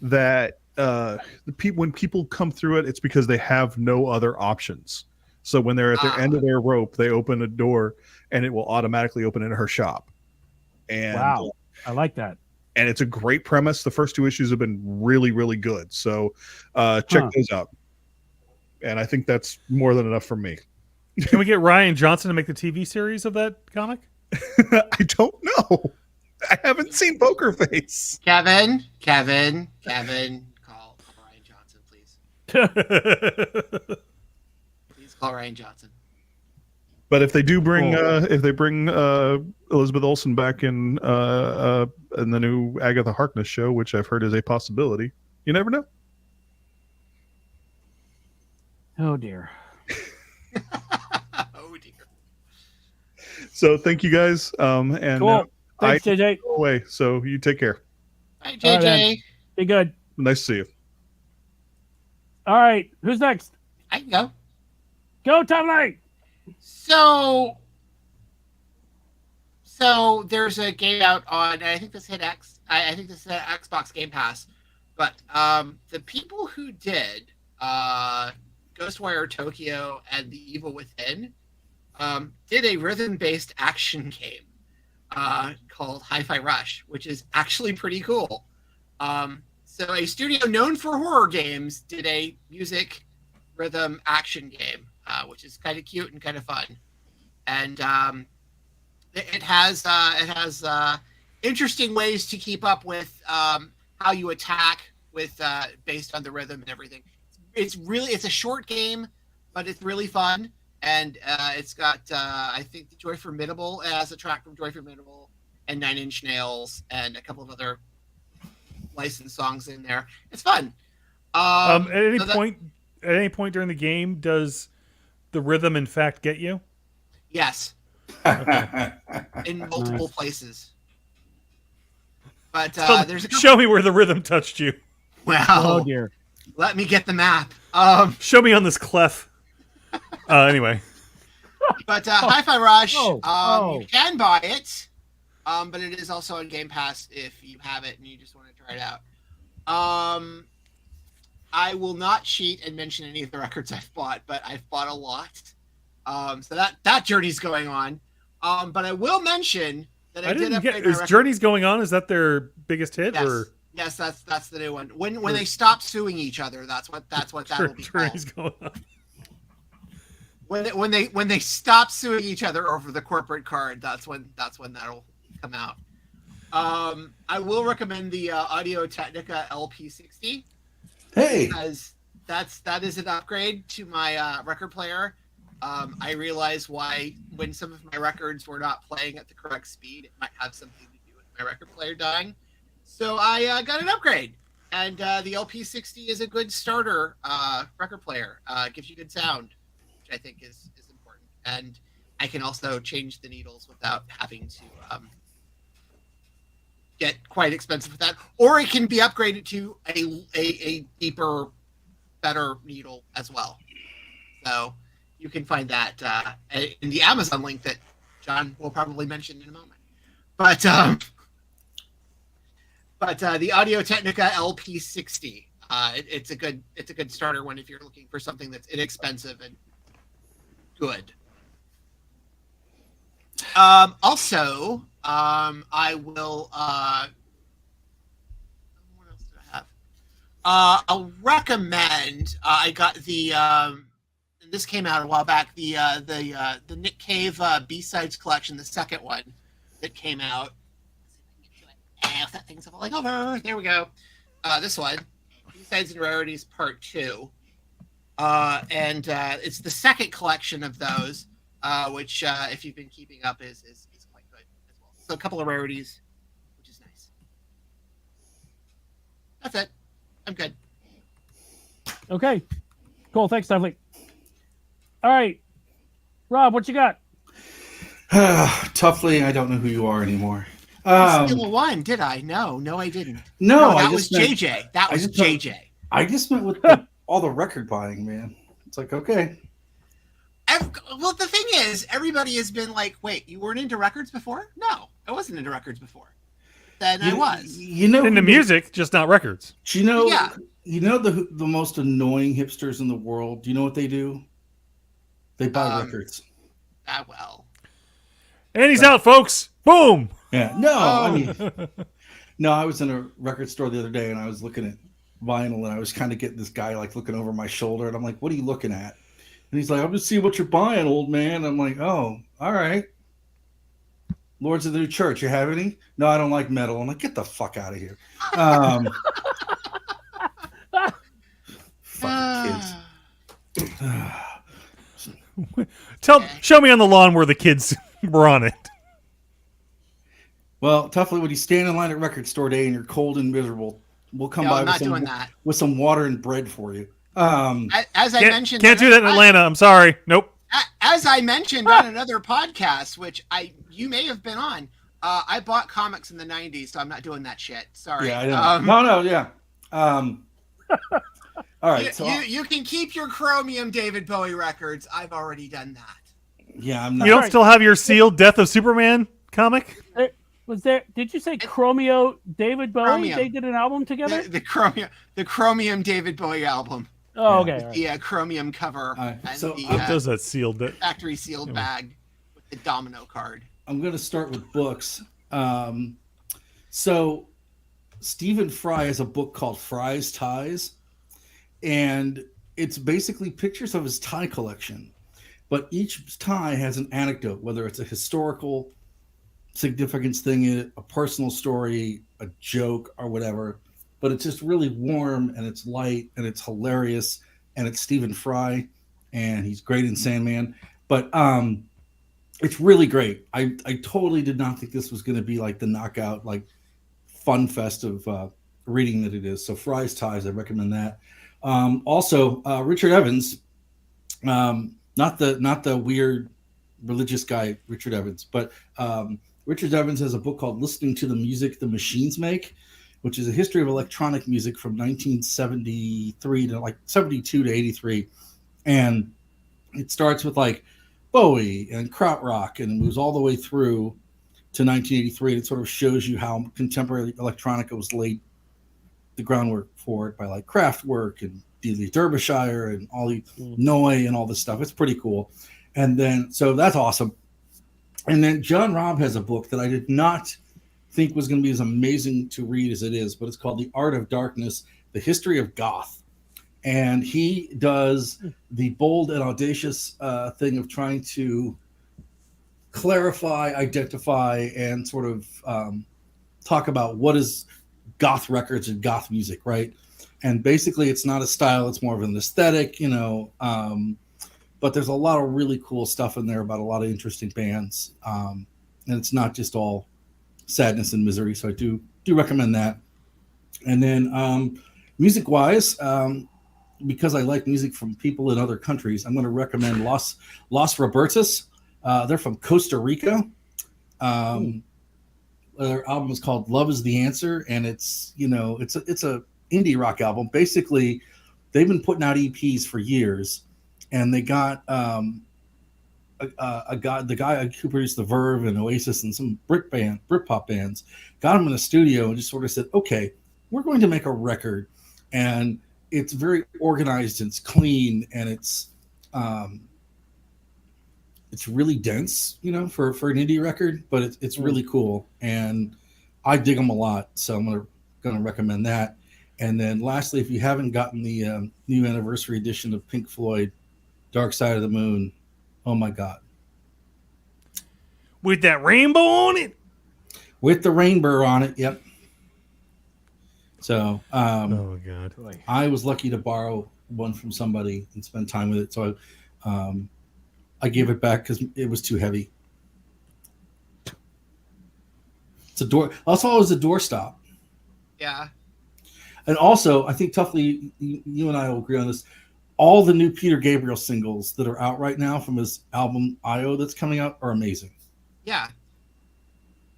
that when people come through it, it's because they have no other options. So when they're at the end of their rope, they open a door and it will automatically open into her shop. And wow, I like that. And it's a great premise. The first 2 issues have been really, really good. So check those out. And I think that's more than enough for me. Can we get Ryan Johnson to make the TV series of that comic? I don't know. I haven't seen Poker Face. Kevin, call Ryan Johnson, please. Please call Ryan Johnson. But if they do bring Elizabeth Olsen back in the new Agatha Harkness show, which I've heard is a possibility, you never know. Oh dear. Oh dear. So thank you guys. And Cool. Thanks, JJ. go away. So you take care. Hi, All right, JJ. man. Be good. Nice to see you. All right. Who's next? I can go. Go, Tom Knight. So there's a game out on, I think this hit I think this hit Xbox Game Pass, but the people who did Ghostwire Tokyo and The Evil Within did a rhythm-based action game called Hi-Fi Rush, which is actually pretty cool. So a studio known for horror games did a music rhythm action game, which is kind of cute and kind of fun. And it has interesting ways to keep up with how you attack with based on the rhythm and everything. It's a short game, but it's really fun. And it's got, I think, the Joy Formidable. It has a track from Joy Formidable and Nine Inch Nails and a couple of other licensed songs in there. It's fun. At any point during the game, does the rhythm in fact get you? Yes. Okay. In multiple places. But there's a couple... Show me where the rhythm touched you. Well, Oh, dear. let me get the map. Show me on this clef. Anyway. But Hi-Fi Rush, Oh. you can buy it, but it is also on Game Pass if you have it and you just want to try it out. I will not cheat and mention any of the records I've bought, but I've bought a lot. So that journey's going on. But I will mention that I did upgrade my Is record. Journey's Going On? Is that their biggest hit? Yes. Or Yes, that's the new one. When they stop suing each other, that's what that will be Journey's called. Going On. When they stop suing each other over the corporate card, that's when that'll come out. I will recommend the Audio Technica LP60. Hey, Because that is an upgrade to my record player. I realize why when some of my records were not playing at the correct speed, it might have something to do with my record player dying. So I got an upgrade, and the LP60 is a good starter record player. Gives you good sound, which I think is important. And I can also change the needles without having to get quite expensive with that. Or it can be upgraded to a deeper, better needle as well. So you can find that in the Amazon link that John will probably mention in a moment. But the Audio Technica LP60, it's a good starter one if you're looking for something that's inexpensive and good. Also, I will. What else do I have? I'll recommend. I got the. This came out a while back. The Nick Cave B-sides collection, the second one that came out. If that thing's falling over, there we go. This one, B-sides and rarities part 2, and it's the second collection of those, which if you've been keeping up is quite good as well. So a couple of rarities, which is nice. That's it. I'm good. Okay. Cool. Thanks, Stephanie. All right. Rob, what you got? Toughly, I don't know who you are anymore. I still won, did I? No, I didn't. No, that was JJ. That was JJ. I just went with all the record buying, man. It's like, okay. Well, the thing is, everybody has been like, wait, you weren't into records before? No, I wasn't into records before. Then I was. Into music, just not records. Do you know? Yeah. You know the most annoying hipsters in the world. Do you know what they do? They buy records. Well. And he's out, folks. Boom. Yeah. No, I mean, no. I was in a record store the other day, and I was looking at vinyl, and I was kind of getting this guy like looking over my shoulder, and I'm like, "What are you looking at?" And he's like, "I'm just seeing what you're buying, old man." I'm like, "Oh, all right." Lords of the New Church, you have any? No, I don't like metal. I'm like, get the fuck out of here. Fucking kids. Show me on the lawn where the kids were on it. Well, toughly, when you stand in line at record store day and you're cold and miserable, we'll come by with some water and bread for you. As I mentioned, Can't do that in Atlanta. I'm sorry. Nope. As I mentioned on another podcast, which you may have been on, I bought comics in the 90s, so I'm not doing that shit. Sorry. Yeah, I know. No, yeah. All right. You can keep your Chromium David Bowie records. I've already done that. Yeah, I'm You not. don't still have your sealed Death of Superman comic? Did you say Chromeo David Bowie? Chromium. They did an album together? The Chromium David Bowie album. Oh, okay. With the Chromium cover and so the What does that sealed? factory sealed bag with the domino card. I'm going to start with books. So Stephen Fry has a book called Fry's Ties, and it's basically pictures of his tie collection. But each tie has an anecdote, whether it's a historical significance thing in it, a personal story, a joke, or whatever. But it's just really warm, and it's light, and it's hilarious, and it's Stephen Fry, and he's great in Sandman. But it's really great. I totally did not think this was going to be like the knockout, like fun fest of reading that it is. So Fry's Ties, I recommend that. Also, Richard Evans, not the weird religious guy Richard Evans, but Richard Evans has a book called Listening to the Music the Machines Make, which is a history of electronic music from 1973 to like 72 to 83. And it starts with like Bowie and krautrock and moves all the way through to 1983. And it sort of shows you how contemporary electronica was laid the groundwork for it by like Kraftwerk and Dealey Derbyshire and all the Noy and all this stuff. It's pretty cool. And then, so that's awesome. And then John Robb has a book that I did not think was going to be as amazing to read as it is, but it's called The Art of Darkness, The History of Goth. And he does the bold and audacious thing of trying to clarify, identify, and sort of talk about what is goth records and goth music, right? And basically it's not a style, it's more of an aesthetic, but there's a lot of really cool stuff in there about a lot of interesting bands. And it's not just all sadness and misery. So I do recommend that. And then music wise, because I like music from people in other countries, I'm going to recommend Los Robertos. They're from Costa Rica. Their album is called Love is the Answer. And it's a indie rock album. Basically, they've been putting out EPs for years, and they got the guy who produced the Verve and Oasis and some Britpop bands, got him in a studio and just sort of said, okay, we're going to make a record. And it's very organized, and it's clean, and it's really dense, for an indie record, but it's really cool, and I dig them a lot. So I'm gonna recommend that. And then lastly, if you haven't gotten the new anniversary edition of Pink Floyd, Dark Side of the Moon, oh my God. With that rainbow on it? With the rainbow on it, yep. So oh God. I was lucky to borrow one from somebody and spend time with it. So I gave it back because it was too heavy. It's a door. Also, it was a doorstop. Yeah. And also, I think Tuffley, you and I will agree on this. All the new Peter Gabriel singles that are out right now from his album I.O. that's coming out are amazing. Yeah.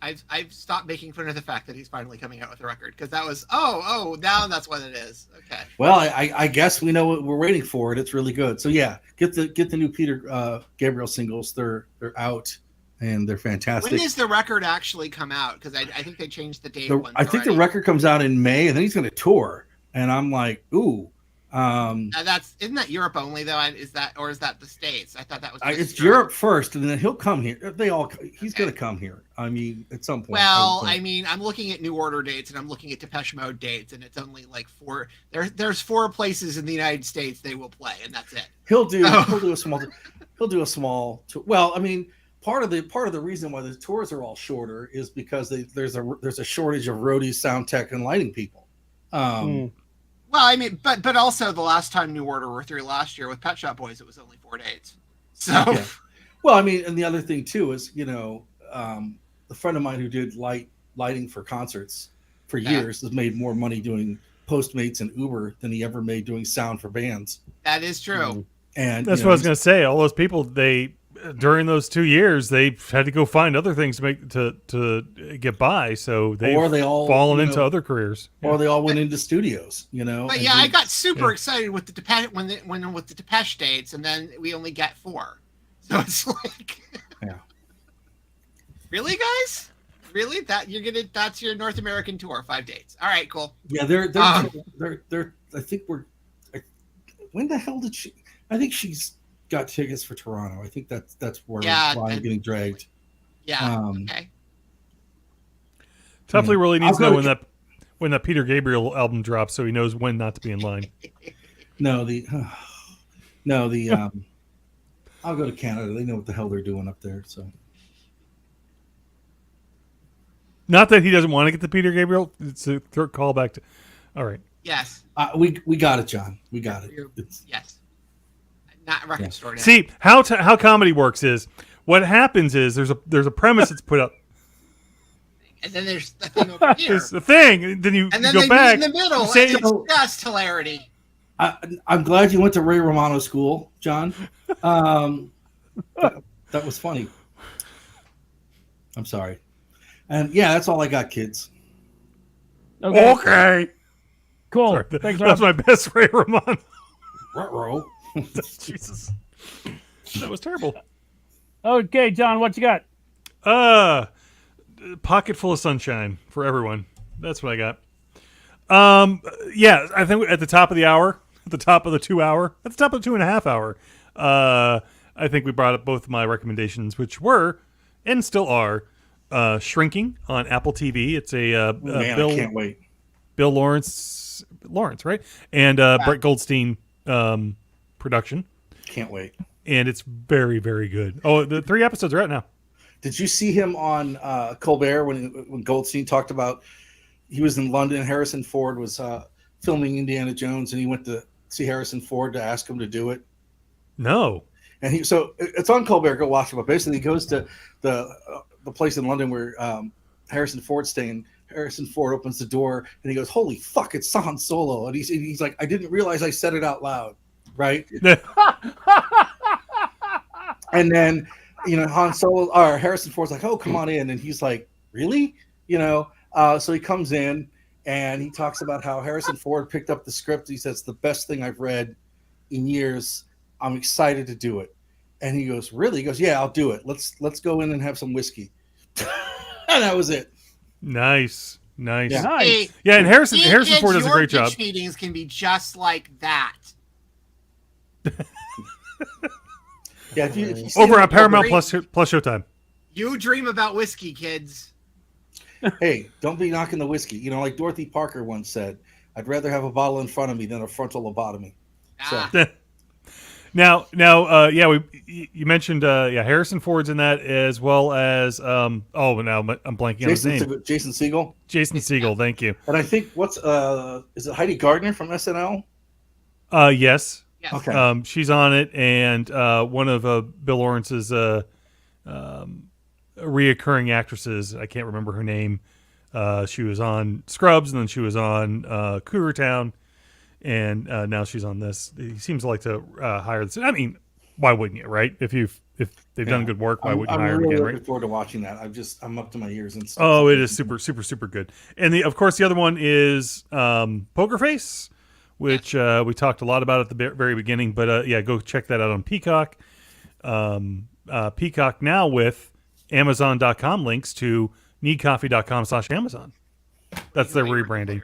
I've stopped making fun of the fact that he's finally coming out with a record, because that was now that's what it is. Okay. Well, I guess we know what we're waiting for it. It's really good. So yeah, get the new Peter Gabriel singles. They're out and they're fantastic. When does the record actually come out? Because I think they changed the date. I think the record comes out in May, and then he's going to tour. And I'm like, ooh. Isn't that Europe only though? Is that the States? I thought that was. It's Europe first, and then he'll come here. He's going to come here. I mean, at some point. Well, I'm looking at New Order dates, and I'm looking at Depeche Mode dates, and it's only like 4. There's 4 places in the United States they will play, and that's it. He'll do a small. Well, I mean, part of the reason why the tours are all shorter is because there's a shortage of roadies, sound tech, and lighting people. Well, I mean, but also the last time New Order were through last year with Pet Shop Boys, it was only 4 dates. So, yeah. Well, I mean, and the other thing too is, a friend of mine who did lighting for concerts for years has made more money doing Postmates and Uber than he ever made doing sound for bands. That is true. And That's what I was going to say. All those people, they during those 2 years, they had to go find other things to make to get by. So they've all fallen into other careers, or they all went into studios. But yeah, I got super excited with the Depeche when with the Depeche dates, and then we only get 4. So it's like, really, guys? Really? That's your North American tour, 5 dates. All right, cool. Yeah, they're I think when the hell did she? I think she's got tickets for Toronto. I think that's where I'm getting dragged. Yeah. Okay. Tuffley really needs to know when that Peter Gabriel album drops, so he knows when not to be in line. I'll go to Canada. They know what the hell they're doing up there. So, not that he doesn't want to get the Peter Gabriel. It's a callback to. All right. Yes. We got it, John. We got it. Yes. Not a record store. Now. See how comedy works is what happens is there's a premise that's put up. And then there's the thing over here. There's the thing, and then you go back in the middle. Say, it's just hilarity. I'm glad you went to Ray Romano school, John. That was funny. I'm sorry. And yeah, that's all I got, kids. Okay. Cool. Sorry, Thanks, that's my best Ray Romano. Ruh-roh. Jesus. That was terrible. Okay, John, what you got? Pocket full of sunshine for everyone. That's what I got. Yeah, I think at the top of the hour, at the top of the 2 hour, at the top of the 2.5 hour, I think we brought up both of my recommendations, which were and still are Shrinking on Apple TV. It's a I can't wait. Bill Lawrence, right? And Brett Goldstein production. Can't wait. And it's very, very good. Oh, the 3 episodes are out now. Did you see him on Colbert when Goldstein talked about he was in London? Harrison Ford was filming Indiana Jones, and he went to see Harrison Ford to ask him to do it. No. And it's on Colbert. Go watch it. But basically, he goes to the place in London where Harrison Ford's staying. Harrison Ford opens the door and he goes, "Holy fuck, it's Han Solo!" And he's like, "I didn't realize I said it out loud." Right. And then, Han Solo or Harrison Ford's like, "Oh, come on in." And he's like, "Really?" So he comes in and he talks about how Harrison Ford picked up the script. He says, "It's the best thing I've read in years. I'm excited to do it." And he goes, "Really?" He goes, "Yeah, I'll do it. Let's go in and have some whiskey." And that was it. Nice. Yeah. Hey, Yeah, and Harrison Ford does a great job. Pitch meetings can be just like that. Yeah, if you Over on Paramount Plus Showtime. You dream about whiskey, kids. Hey, don't be knocking the whiskey. Like Dorothy Parker once said, "I'd rather have a bottle in front of me than a frontal lobotomy." So. Now, you mentioned, Harrison Ford's in that as well as, now I'm blanking on his name. Jason Segel. Jason Segel, thank you. And I think is it Heidi Gardner from SNL? Yes. Okay. She's on it, and one of Bill Lawrence's reoccurring actresses, I can't remember her name. She was on Scrubs, and then she was on Cougar Town. And now she's on this. He seems to like to hire this. I mean, why wouldn't you, right? If they've done good work, why wouldn't you hire them again, right? I'm looking forward to watching that. I'm up to my ears and stuff. Oh, it is super, super, super good. And of course, the other one is Poker Face, which we talked a lot about at the very beginning. But go check that out on Peacock. Peacock now with Amazon.com links to needcoffee.com/Amazon. That's their rebranding.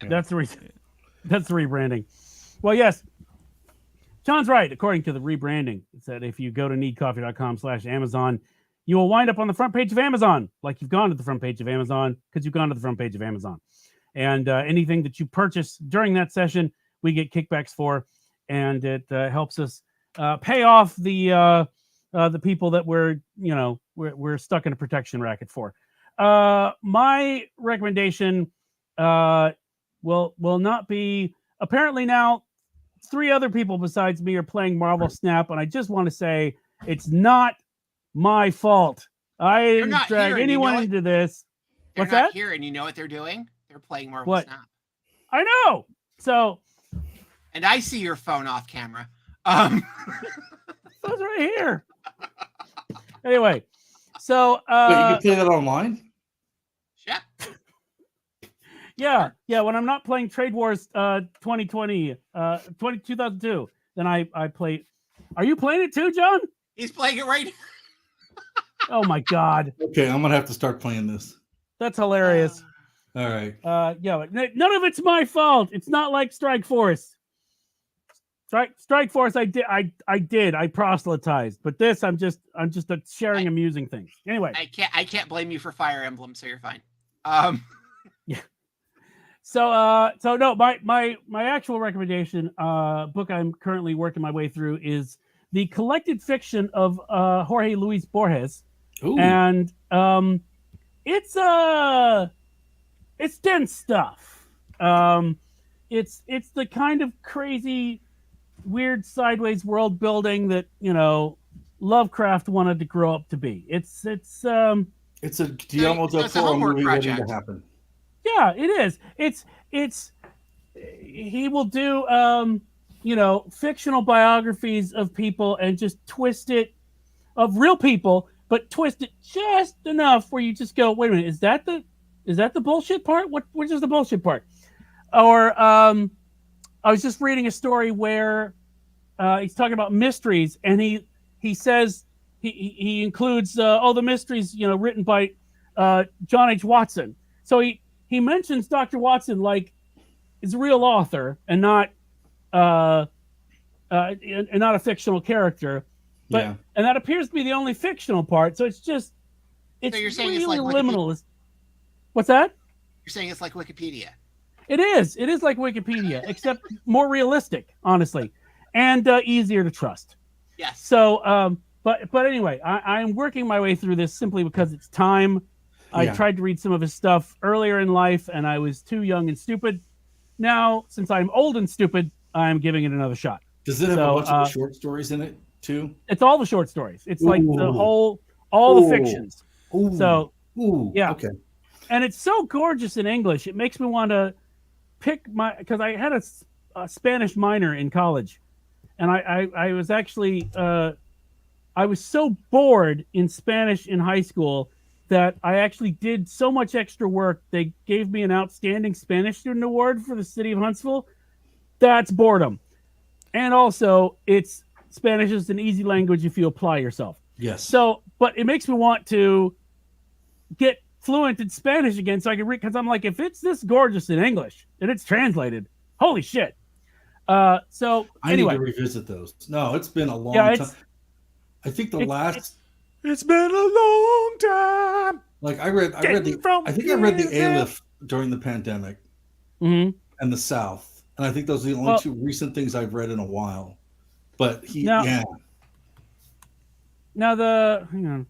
That's the rebranding. Well, yes, John's right. According to the rebranding, it's that if you go to needcoffee.com/Amazon, you will wind up on the front page of Amazon, like you've gone to the front page of Amazon because you've gone to the front page of Amazon. And anything that you purchase during that session, we get kickbacks for, and it helps us pay off the people that we're stuck in a protection racket for. My recommendation will not be. Apparently now 3 other people besides me are playing Marvel Snap, and I just want to say it's not my fault. I didn't drag anyone into this. They're What's not that? here, and you know what they're doing? They're playing Marvel Snap. I know. So, and I see your phone off camera. That's right here. Anyway, so Wait, you can play that online? Yeah. yeah. When I'm not playing Trade Wars 2020, 2002, then I play. Are you playing it too, John? He's playing it right now. Oh my god, Okay, I'm gonna have to start playing this. that's hilarious. All right. Yeah, none of it's my fault. It's not like Strike Force. Strike Force, I proselytized, but this, I'm just sharing amusing things. Anyway, I can't blame you for Fire Emblem, so you're fine. Yeah. So no, my actual recommendation book I'm currently working my way through is the collected fiction of Jorge Luis Borges. Ooh. And it's dense stuff. It's the kind of crazy, weird, sideways world building that Lovecraft wanted to grow up to be. It's a Guillermo del Toro movie waiting to happen. Yeah, it is. It's he will do fictional biographies of people and just twist it, of real people, but twist it just enough where you just go, wait a minute, is that the bullshit part? Which is the bullshit part? Or I was just reading a story where he's talking about mysteries, and he says he includes all the mysteries written by John H. Watson. So he mentions Dr. Watson like is a real author and not a fictional character. But Yeah. and that appears to be the only fictional part. So it's So you're saying really it's like liminal. What's that? You're saying it's like Wikipedia. It is. It is like Wikipedia, except more realistic, honestly, and easier to trust. Yes. So, but anyway, I'm working my way through this simply because it's time. I tried to read some of his stuff earlier in life, and I was too young and stupid. Now, since I'm old and stupid, I'm giving it another shot. Does it have a bunch of short stories in it too? It's all the short stories. It's like all the fictions. Ooh. So, yeah. Okay. And it's so gorgeous in English. It makes me want to pick because I had a Spanish minor in college, and I was actually I was so bored in Spanish in high school that I actually did so much extra work. They gave me an outstanding Spanish student award for the city of Huntsville. That's boredom. And also, Spanish is an easy language if you apply yourself. Yes. So, but it makes me want to get fluent in Spanish again so I can read, because I'm like, if it's this gorgeous in English and it's translated, holy shit. So I anyway, need to revisit those. No, it's been a long time. I think it's been a long time. Like I read the Aleph during the pandemic and the South, and I think those are the only two recent things I've read in a while. But Now hang on,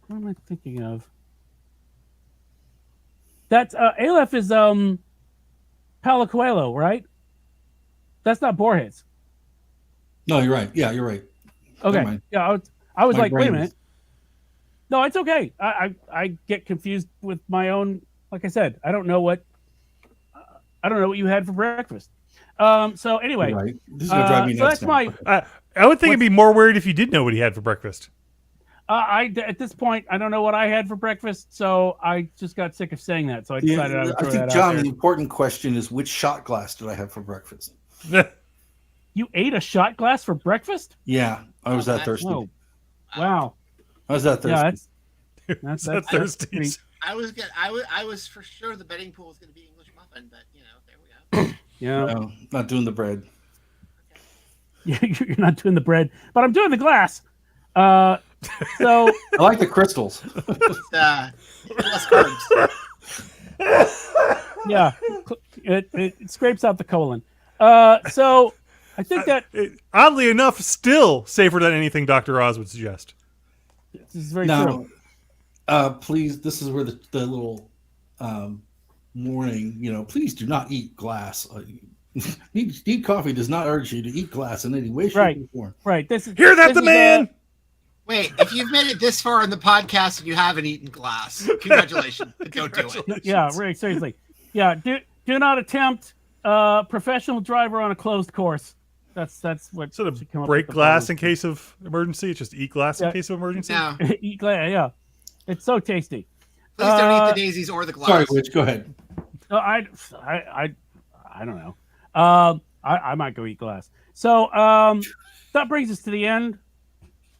what am I thinking of? That's Aleph is Paulo Coelho, right? That's not Borges. No, you're right. Yeah, you're right. Okay. Yeah, I was My like, wait a brain minute. No, it's okay. I get confused with my own. Like I said, I don't know what you had for breakfast. So anyway, right. This is gonna drive me nuts. So that's my. I would think it'd be more weird if you did know what he had for breakfast. At this point, I don't know what I had for breakfast, so I just got sick of saying that. So I decided I would throw that out there. John, the important question is, which shot glass did I have for breakfast? You ate a shot glass for breakfast? Yeah, I was that thirsty. Oh, wow. I was that thirsty. Yeah, that's thirsty. I was for sure the betting pool was going to be English muffin, but there we go. Yeah, no, not doing the bread. Yeah, you're not doing the bread, but I'm doing the glass. So I like the crystals. Less carbs. Yeah, it scrapes out the colon. So I think that oddly enough, still safer than anything Dr. Oz would suggest. This is very true. Please, this is where the little warning. Please do not eat glass. Need coffee does not urge you to eat glass in any way, shape, or form. Right. Hear that, the man. Wait, if you've made it this far in the podcast and you haven't eaten glass, congratulations. Don't do it. Yeah, really, seriously. Yeah, do not attempt professional driver on a closed course. That's what. Sort of should come up break with the glass in problem. case of emergency. It's just eat glass in Yeah. case of emergency. No, Eat glass, yeah. It's so tasty. please don't eat the daisies or the glass. Sorry, Witch. Go ahead. No, I don't know. I might go eat glass. So that brings us to the end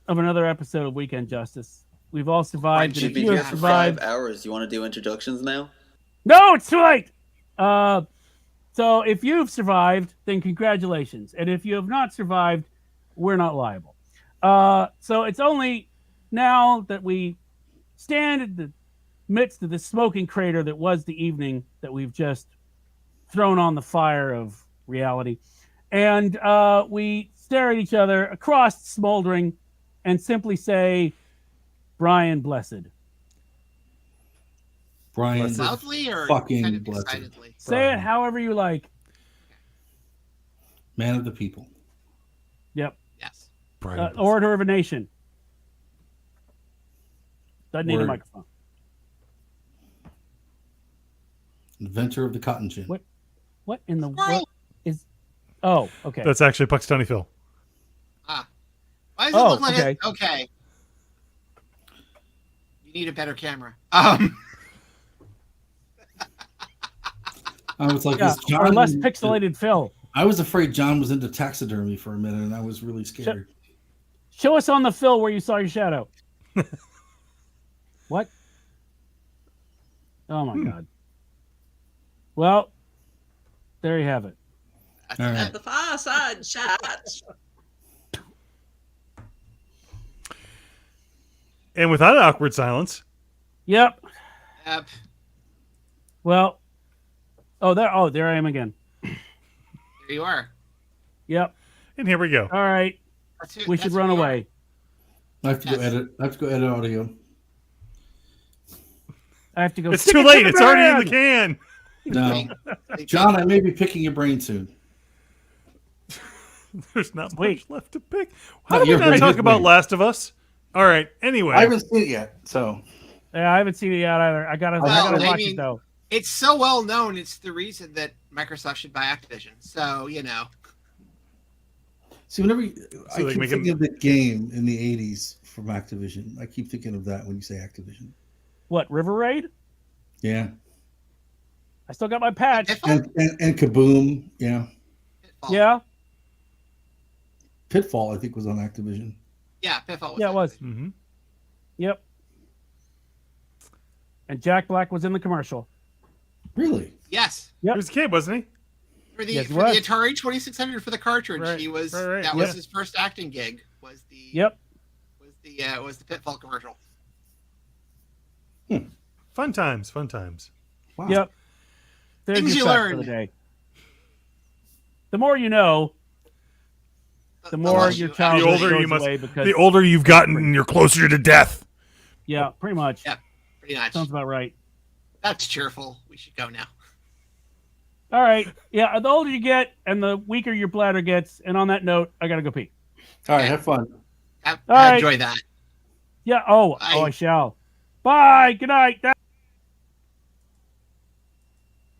of another episode of Weekend Justice. We've all survived. And You've if been you here have for survived, 5 hours. You want to do introductions now? no, it's too late. So if you've survived, then congratulations. And if you have not survived, we're not liable. So it's only now that we stand in the midst of the smoking crater that was the evening that we've just thrown on the fire of reality. And we stare at each other across smoldering and simply say, Brian Blessed. Brian, Loudly or fucking kind of blessed. excitedly? Say it however you like. Man of the people. Yep. Yes. Brian, Orator of a nation. Doesn't need a Word. microphone. Inventor of the cotton gin. What? What in the world is? Oh, okay. that's actually Puxtony Phil. Why does it Oh, look like okay. it? Okay. You need a better camera. I was like, Yeah, is John or less pixelated Phil. I was afraid John was into taxidermy for a minute, and I was really scared. Show us on the Phil where you saw your shadow. What? Oh my God. Well, there you have it. All right. At the far side shots. And without awkward silence, Yep. Yep. Well. There I am again. There you are. Yep. and here we go. All right. We should run away. I have to go edit. I have to go edit audio. I have to go. It's stick too it to late. the It's already in the man! can. No, John, I may be picking your brain soon. There's not much Wait. left to pick. How No, do we you're not very talk good about brain. Last of Us? All right. Anyway, I haven't seen it yet, so Yeah, I haven't seen it yet either. I gotta Well, I watch mean- it though. It's so well known. It's the reason that Microsoft should buy Activision. So see whenever they I can keep make thinking of the game in the '80s from Activision. I keep thinking of that when you say Activision. What, River Raid? Yeah, I still got my patch. and Kaboom. Yeah, Yeah, Pitfall I think was on Activision. Yeah, Pitfall. yeah, it was. hmm Yep. And Jack Black was in the commercial. Really? Yes. Yep. he was a kid, wasn't he? For the Yes, he for the was. Atari 2600 for the cartridge, Right, he was right, that was yeah. his first acting gig. Was the Yep. was the Pitfall commercial. Fun times, fun times. Wow. Yep. There's Things your you fact for learn. the day. The more you know, the more less your you- childhood older goes you must- away because The older you've gotten, you're closer to death. yeah, pretty much. Yeah. Pretty much. Sounds about right. That's cheerful. We should go now. All right. Yeah, the older you get and the weaker your bladder gets. And on that note, I gotta go pee. All right, have fun. All right. Enjoy that. Yeah. Oh, Bye. I shall. Bye. Good night.